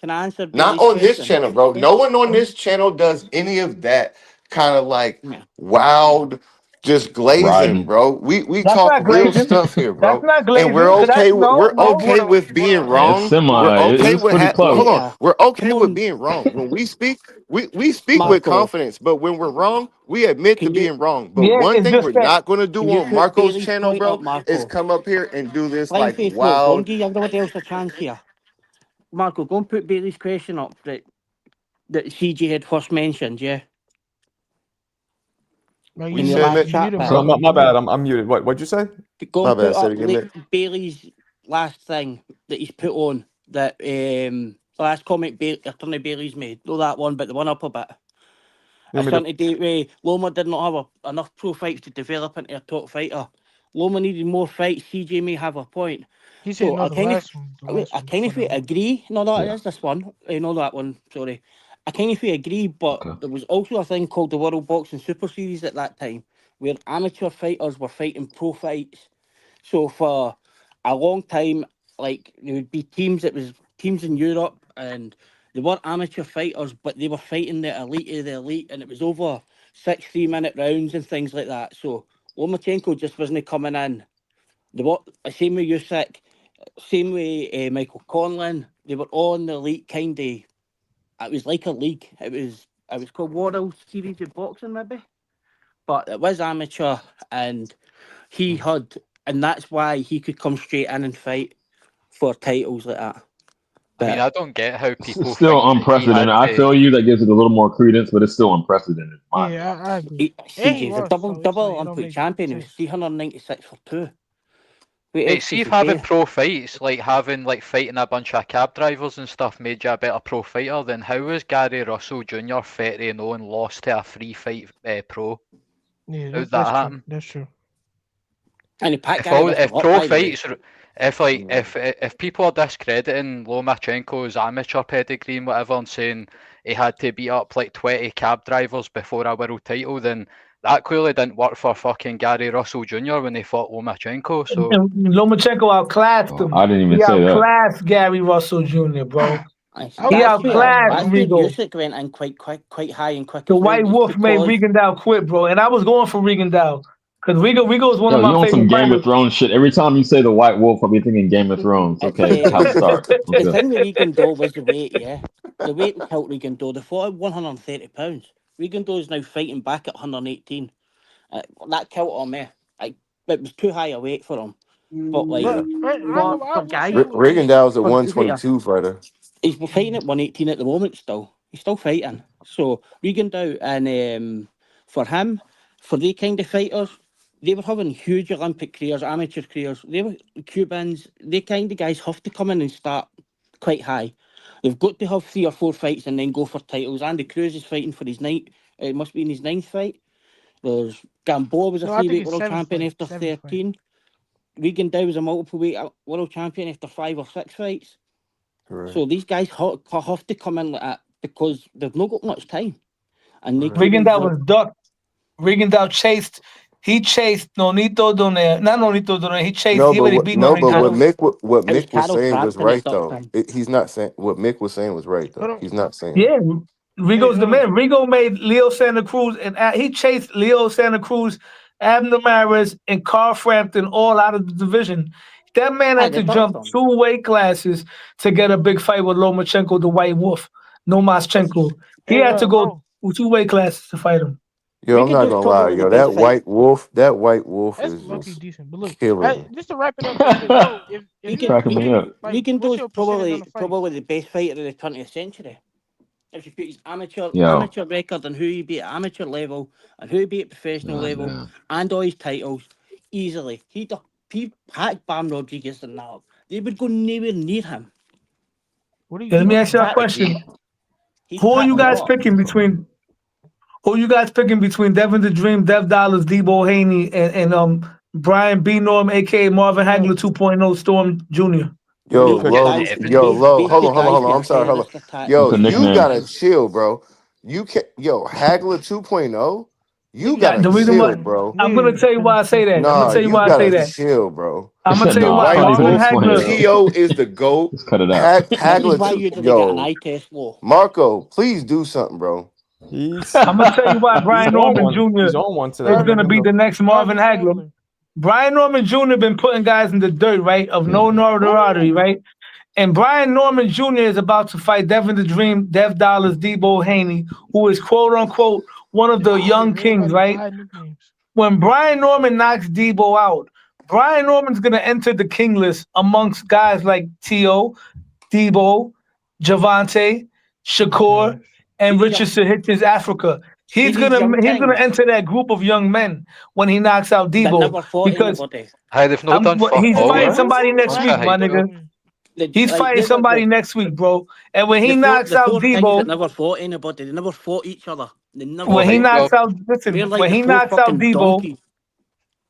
Can I answer? Not on this channel, bro. No one on this channel does any of that kind of like wild, just glazing, bro. We That's talk not real glazing. stuff here, bro. That's not glazing. And we're okay. We're okay with being wrong. It's semi. We're okay It's with pretty close. hold on. We're okay with being wrong. When we speak, we speak with confidence. But when we're wrong, we admit to being wrong. But one thing we're not going to do on Marco's channel, bro, is come up here and do this like wild. Don't give everybody else a chance here. Marco, go and put Bailey's question up that CJ had first mentioned, yeah? My bad, I'm muted. What'd you say? Go and put up Bailey's last thing that he's put on, that last comment Attorney Bailey's made. Not that one, but the one up a bit. Loma did not have enough pro fights to develop into a top fighter. Loma needed more fights. CJ may have a point. He said So no, I the kind last of one. I kind of agree. No, that is this one. No, that one. Sorry. I kind of agree, but there was also a thing called the World Boxing Super Series at that time, where amateur fighters were fighting pro fights. So for a long time, like there would be teams. It was teams in Europe, and they weren't amateur fighters, but they were fighting the elite of the elite, and it was over 6 3-minute rounds and things like that. So Lomachenko just wasn't coming in. Same with Usyk, same with Michael Conlon. They were all in the elite kind of. It was like a league. It was called World Series of Boxing, maybe, but it was amateur, and and that's why he could come straight in and fight for titles like that. I mean, I don't get how people. It's still unprecedented. I feel you. That gives it a little more credence, but it's still unprecedented. Yeah, I agree. CJ's a double Olympic champion. He was 396 for 2. Hey, see if having pro fights, like having like fighting a bunch of cab drivers and stuff, made you a better pro fighter, then how was Gary Russell Jr. 30-0 and lost to a free fight pro? Yeah, How did that happen? That's true. And if pro fights, if people are discrediting Lomachenko's amateur pedigree and whatever, and saying he had to beat up like 20 cab drivers before a world title, then that clearly didn't work for fucking Gary Russell Jr. when he fought Lomachenko. So Lomachenko outclassed him. I didn't even he say that. Outclassed Gary Russell Jr., bro. He outclassed Regal. Usyk went in quite high and quick. The White Wolf made Rigondeaux quit, bro, and I was going for Rigondeaux because Rigo is one of my favorite some Game fighters. of Thrones shit. Every time you say the White Wolf, I'll be thinking Game of Thrones. Okay, how to start. The thing with Rigondeaux was the weight, yeah. The weight killed Rigondeaux. They fought at 130 pounds. Rigondeaux is now fighting back at 118. That killed him, eh? It was too high a weight for him. But like, Rigondeaux's a 122 fighter. He's fighting at 118 at the moment. He's still fighting. So Rigondeaux, and for him, for the kind of fighters, they were having huge Olympic careers, amateur careers. They were Cubans. They kind of guys have to come in and start quite high. They've got to have 3 or 4 fights and then go for titles. Andy Cruz is fighting for his ninth. It must be in his 9th fight. There's Gamboa was a No, I think 3-weight it's world 7th champion fight. after 7th fight. 13. Regan Dow was a multiple weight world champion after 5 or 6 fights. Right. So these guys have to come in like that because they've not got much time. And they Regan couldn't Dow drop- was ducked. Regan Dow chased. He chased Nonito Donaire. Not Nonito Donaire. He chased. No, He but already what, beat no, but what Nonito. Mick what It was Mick was Carol saying was Frampton that right stopped though. him. He's not saying what Mick was saying was right Hold though. on. He's not saying. Yeah, Rigo's Hey, the man. Rigo made Leo Santa Cruz and he chased Leo Santa Cruz, Abner Maris, and Carl Frampton all out of the division. That man had They to ducked jump him. 2 weight classes to get a big fight with Lomachenko, the White Wolf, Nomaschenko. He Hey, had to go bro. 2 weight classes to fight him. Yo, I'm Regan not Dow's gonna lie, probably the yo. best That fight. White Wolf That's is lucky just decent. But look, killing me. just to wrap it up real quick, bro. If you Regan, had to Cracking me pick, up. like, Regan what's Dow's your percentage on probably the fight? probably the best fighter of the 20th century. If you put his Yo. amateur record and who he beat at amateur level and who he beat at professional level Goddamn. and all his titles, easily. He hacked Bam Rodriguez and that. They would go nowhere near him. What are you Let me talking ask you a about? question. He's Who are packed you a guys lot. picking between? Who you guys picking between Devin the Dream, Dev Dollars, Debo Haney, and Brian B. Norm, aka Marvin Hagler 2.0 Storm Jr. Yo, Both Low, guys, yo, both, Low. both Hold the on, hold on, guys hold on. were I'm sorry, hold on. terrorist attacks. Yo, What's the you nickname? gotta chill, bro. You can yo, Hagler 2.0. You Nigga, gotta The reason why chill, bro. I'm gonna nigga, tell you why I say that. I'm gonna Nah, tell you you why I say gotta that. chill, bro. I'm He gonna said, tell you "Nah, I why. White can't even Marvin Wolf, explain it." Hagler. T.O. is the GOAT. Just cut it out. This is Hagler why 2. you didn't get an Yo, eye test, Low. Marco, please do something, bro. He's I'm gonna tell you why he's Brian on Norman one. Jr. He's on one today. is Jarvis, gonna Let me be the know. next Marvin Jarvis Hagler. Sandler. Brian Norman Jr. been putting guys in the dirt, right? Of no notoriety, right? And Brian Norman Jr. is about to fight Devin the Dream, Dev Dollars, Debo Haney, who is quote unquote one of the young kings, right? Everybody nicknames. When Brian Norman knocks Debo out, Brian Norman's gonna enter the king list amongst guys like T.O., Debo, Javante, Shakur, and He's Richard Hitchens Africa. See He's these gonna young kings enter that group of young men when he knocks out that Debo never fought because anybody. Hey, they've not done fuck he's all fighting yet. somebody next What's week, the my hype, nigga. though? He's Like, fighting they were somebody next week, bro. And when he the knocks out four kings that Debo, never fought anybody. They never fought each other. They never when he fought. knocks out, listen, We're like when the he 4 knocks out fucking Debo, donkeys.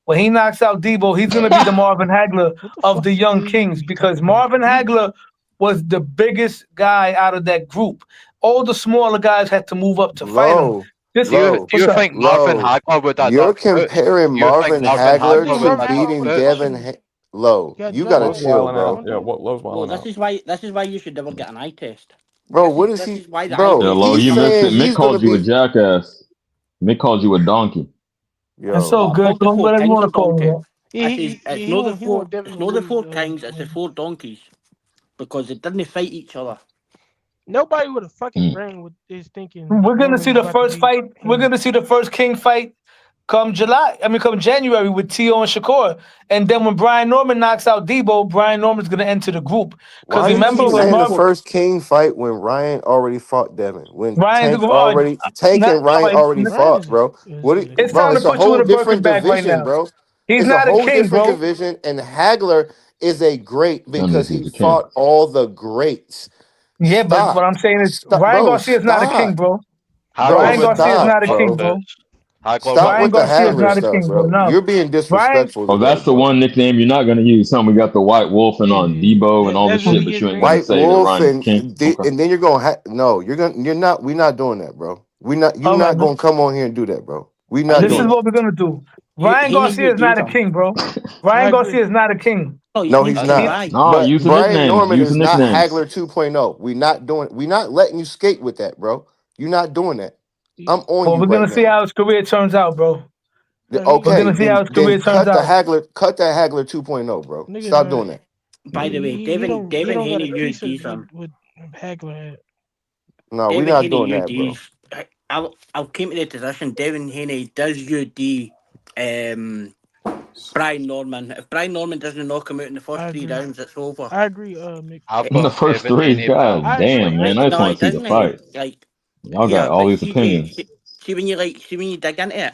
when he knocks out Debo, he's gonna be the Marvin Hagler What the of fuck the is young these kings niggas because talking about? Marvin Hagler was the biggest guy out of that group. All the smaller guys had to move up to fight him. Low, This, Do low, you what's up? think Marvin low. Hagler would have You're ducked boots? comparing Do you think Marvin Marvin I Hagler think Hagler would to Marvin have Hagler beating ducked would boots? Devin. Low, got you ducked gotta by Lowe's chill, wilding bro. out. Yeah, Lowe's Well, wilding out. this is why you should never get an eye test. Bro, what is This he? is why the eye Bro, Yo, test Lo, is he's you shit. missed it. saying Mick he's gonna called you a be. jackass. Mick called you a donkey. It's Yo, so I good. called the Call him 4 whatever you kings want a to call donkey. him. Yeah, It's not the he want Devin it's to not the lose. 4 kings. It's the 4 donkeys because they didn't fight each other. Nobody with a fucking Mm. brain is thinking We're gonna Norman's see the about to first beat fight. We're him. gonna see the first king fight come January with T.O. and Shakur. And then when Brian Norman knocks out Debo, Brian Norman's gonna enter the group. Because why you remember keep Debo when saying never the Marvin fought. first King fight when Ryan already fought Devin? When Ryan's Tank already not and Ryan already Ryan fought, bro. What? it's Bro, time to it's a put you in whole a Birkin different bag right division, now. bro. He's It's a not a whole king, different bro. division, and Hagler is a great That nigga because he is a king. fought all the greats. Yeah, but what Stop, I'm saying is stop, Ryan bro. Garcia is not a king, Stop, bro. bro. Ryan Hagler wouldn't Garcia is have Stop, not a ducked king, bro. bro. boots. Hagler Stop Ryan with the Garcia is Hagler not a stuff, king, bro. bro. No. You're being disrespectful Oh, today, that's the bro. one nickname you're not gonna use. Huh? We got the White Wolf and on Debo and all the that's shit, really but his you ain't gonna name. White say that Wolf Ryan's king. Okay. and then you're gonna no, you're not. We're not doing that, bro. You're All right, not gonna come on here and do that, bro. We're I not this agree. is doing that. what we're gonna do. You, Ryan he Garcia you is not a them. king, bro. I Ryan agree. Garcia is not a king. Oh, you No, need he's to not. try. No, But use the Brian nicknames. Norman Use is the not nicknames. Hagler 2.0. We're not letting you skate with that, bro. You're not doing that. I'm on Well, you we're right gonna see now. how his career turns out, bro. No, We're Okay, gonna see how his then career turns cut out. that Hagler 2.0, bro. Nigga, Stop no, doing that. By the way, he Devin don't got Haney a piece of USD's him. what Hagler had. No, we're Devin not Haney doing that, bro. UD's. I'll came to the position. Devin Haney does UD. Brian Norman. If Brian Norman doesn't knock him out in the first I 3 agree. rounds, it's over. I agree, Mick. I've In the got first Devin three, Haney, god man. damn, man. I just No, want it to see the doesn't. fight. Like, Y'all yeah, got all but these opinions. see when you dig into it.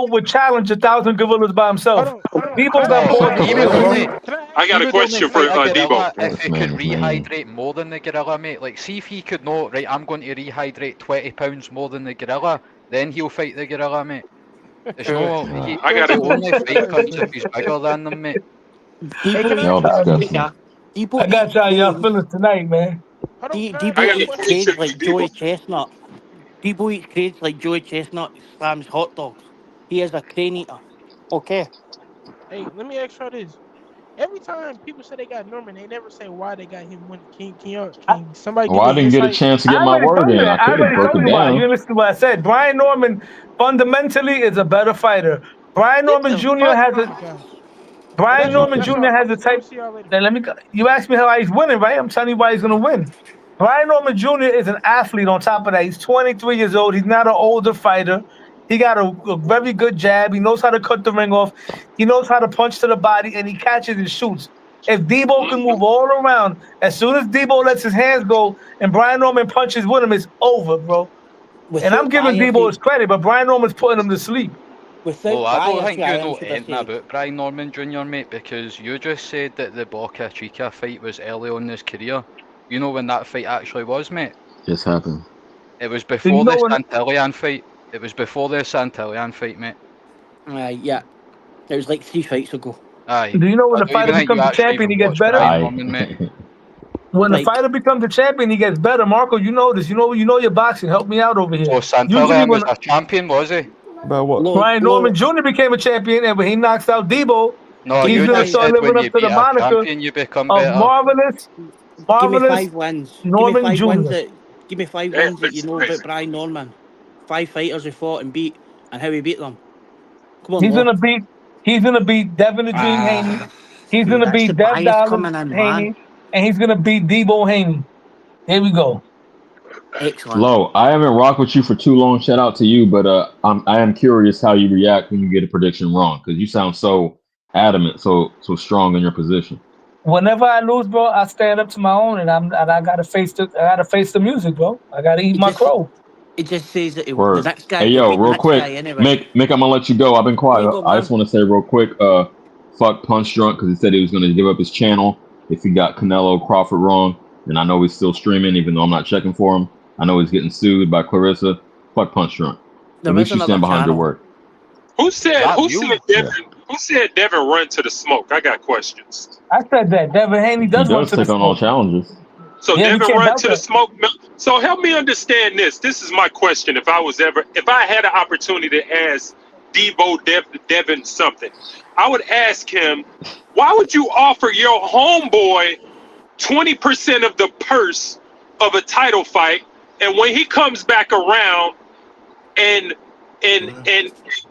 would challenge 1,000 gorillas by himself. Hold Debo got No, more he skill, would bro. only I got he a would only question for fight a gorilla Debo. if he could rehydrate more than the gorilla, mate. Like, see if he could know, right, I'm going to rehydrate 20 pounds more than the gorilla, then he'll fight the gorilla, mate. It's no, I got he'll a only fight cunts if he's bigger than them, mate. Hey, can I Y'all ask you a disgusting. question? I got y'all feelings tonight, man. Hold on, can I I ask got you a a Debo eats question? question cranes for like Debo. Joey Chestnut. Debo eats cranes like Joey Chestnut slams hot dogs. He is a crane eater. Okay. Hey, let me ask y'all this. Every time people say they got Norman, they never say why they got him winning. Can somebody Well, give I me didn't get a insight? chance to I get my already word told you in. I that. I could have already broke told it you why. You down. listened to what I said. Brian Norman fundamentally is a better fighter. Brian Get Norman the Jr. fuck. has Oh a my gosh. But Brian that's all. Norman That's Jr. all. has a I'm gonna type. see y'all later. Then you asked me how he's winning, right? I'm telling you why he's gonna win. Brian Norman Jr. is an athlete. On top of that, he's 23 years old. He's not an older fighter. He got a very good jab. He knows how to cut the ring off. He knows how to punch to the body, and he catches and shoots. If Debo can move all around, as soon as Debo lets his hands go and Brian Norman punches with him, it's over, bro. And I'm Without giving bias, Debo his credit, but Brian Norman's putting him to sleep. Well, without I don't bias, think you Ryan, know should I anything say? about Brian Norman Jr., mate, because you just said that the Boca Chica fight was early on in his career. You know when that fight actually was, mate? Just happened. It was Do you before know the when? Santillan fight. It was before the Santillan fight, mate. Yeah. It was like 3 fights ago. Aye. Do you know when I the don't even fighter think you becomes a actually champion, he even gets watched better? Brian Aye. Norman, mate. When the Like, fighter becomes a champion, he gets better. Marco, you know this. You know your boxing. Help me out over here. So Usually Santillan when was a champion, was he? About what? Brian Norman Jr. became a champion, and when he knocks out Debo, No, he's you gonna just start said living when up you to the beat a moniker champion, you become of better. give me marvelous 5 wins. Norman Jr. Give me five Damn, wins that you that's know crazy. about Brian Norman. 5 fighters he fought and beat, and how he beat them. Come on, He's Law. gonna beat Devin the Dream Haney. He's See, gonna that's the beat Dev bias Dollars coming in, man. Haney, and he's gonna beat Debo Haney. Here we go. Excellent. Low, I haven't rocked with you for too long. Shout out to you, but I am curious how you react when you get a prediction wrong because you sound so adamant, so strong in your position. Whenever I lose, bro, I stand up to my own, and I gotta face the music, bro. I gotta eat my crow. It just says that the Word. next guy Hey will yo, beat the real next guy quick, anyway. Mick, I'm gonna let you go. I've been quiet. You go, I man. just want to say real quick, fuck Punch Drunk because he said he was gonna give up his channel if he got Canelo Crawford wrong, and I know he's still streaming even though I'm not checking for him. I know he's getting sued by Clarissa. Fuck Punch Drunk. There At least is you another stand behind your channel. word. Who said Not who you. said Devin run to the smoke? I got questions. I said that Devin Haney He does run does to the take on all smoke. challenges. So Yeah, we Devin can't run doubt to the that. smoke. So help me understand this. This is my question. If I had an opportunity to ask Devin something, I would ask him, why would you offer your homeboy 20% of the purse of a title fight, and when he comes back around and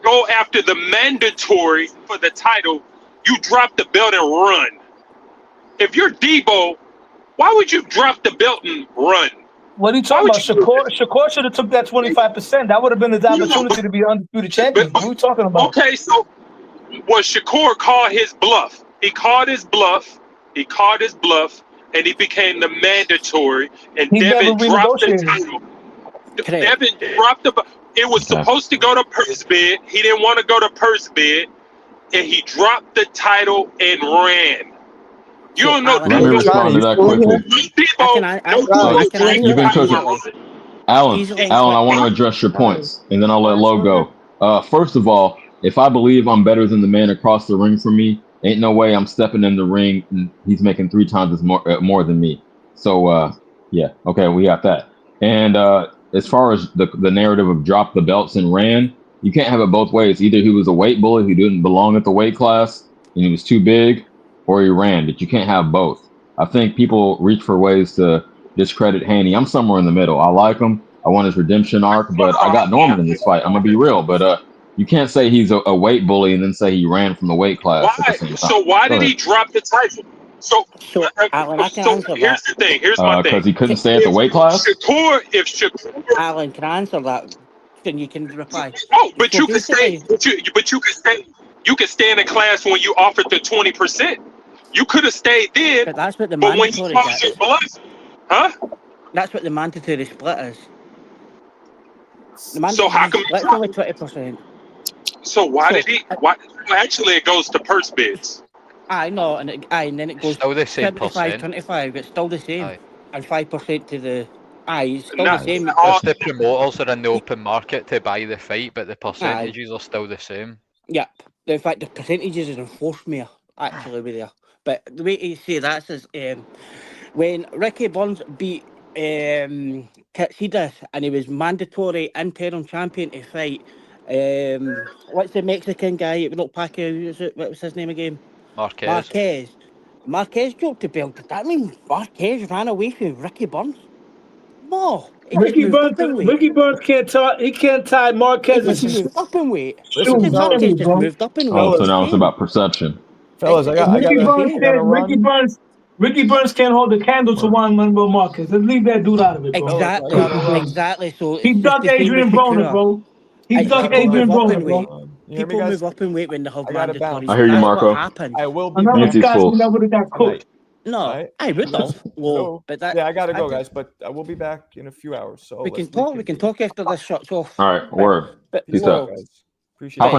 go after the mandatory for the title, you drop the belt and run? If you're Debo, why would you drop the belt and run? What are you talking about? Shakur should have took that 25%. That would have been his opportunity to be undisputed champion. What are we talking about? Okay, so was Shakur called his bluff? He called his bluff, and he became the mandatory, and He Devin never dropped the renegotiated. title. Devin dropped it was supposed to go to purse bid. He didn't want to go to purse bid, and he dropped the title and ran. You don't know. Let me respond to that quickly. You've been cooking. Alan, I want to address your points, and then I'll let Lo go. First of all, if I believe I'm better than the man across the ring from me, ain't no way I'm stepping in the ring and he's making 3 times as more than me. So, yeah, okay, we got that. And as far as the narrative of drop the belts and ran, you can't have it both ways. Either he was a weight bully who didn't belong at the weight class and he was too big, or he ran, but you can't have both. I think people reach for ways to discredit Haney. I'm somewhere in the middle. I like him. I want his redemption arc, but I got Norman in this fight. I'm gonna be real, but you can't say he's a weight bully and then say he ran from the weight class at the same time. So why did he drop the title? So here's the thing. Here's my thing. Because he couldn't stay at the weight class. Shakur, Alan, can I answer that? Then you can reply. Oh, but So you can stay. basically- But you can stay. You can stay in a class when you offered the 20%. You could have stayed then. But that's what the But when he mandatory calls gets. it bluff, huh? That's what the mandatory split is. The So how mandatory come split's only 20%. So why did he? Why? Actually, it goes to purse bids. I know, and then it goes Still the same 75-25. It's still the same, and 5% to the. It's still Not- the same. Just the promoters are in the open market to buy the fight, but the percentages are still the same. Yep. In fact, the percentages are enforced more actually with there. But the way to say that is, when Ricky Burns beat Katsidas and he was mandatory interim champion to fight. What's the Mexican guy? Not Pacquiao. What was his name again? Marquez. Marquez dropped the belt. Did that mean Marquez ran away from Ricky Burns? No. Ricky Burns can't tie. He can't tie Marquez's. He just moved up in weight. Listen, Marquez just moved up in weight. Oh, so now it's about perception. Fellas, I gotta run. Ricky Burns can't hold the candle to Juan Manuel Marquez. Let's leave that dude out of it, bro. Exactly. So he ducked Adrian Broner, bro. He ducked Adrian Broner, bro. People move up in weight when they have mandatory. I hear you, Marco. I will be. Another guy would have got cooked. No, I would have. Well, but that. Yeah, I gotta go, guys. But I will be back in a few hours. So we can talk. We can talk after this shuts off. All right, word. But, Peace out. Guys. Appreciate it.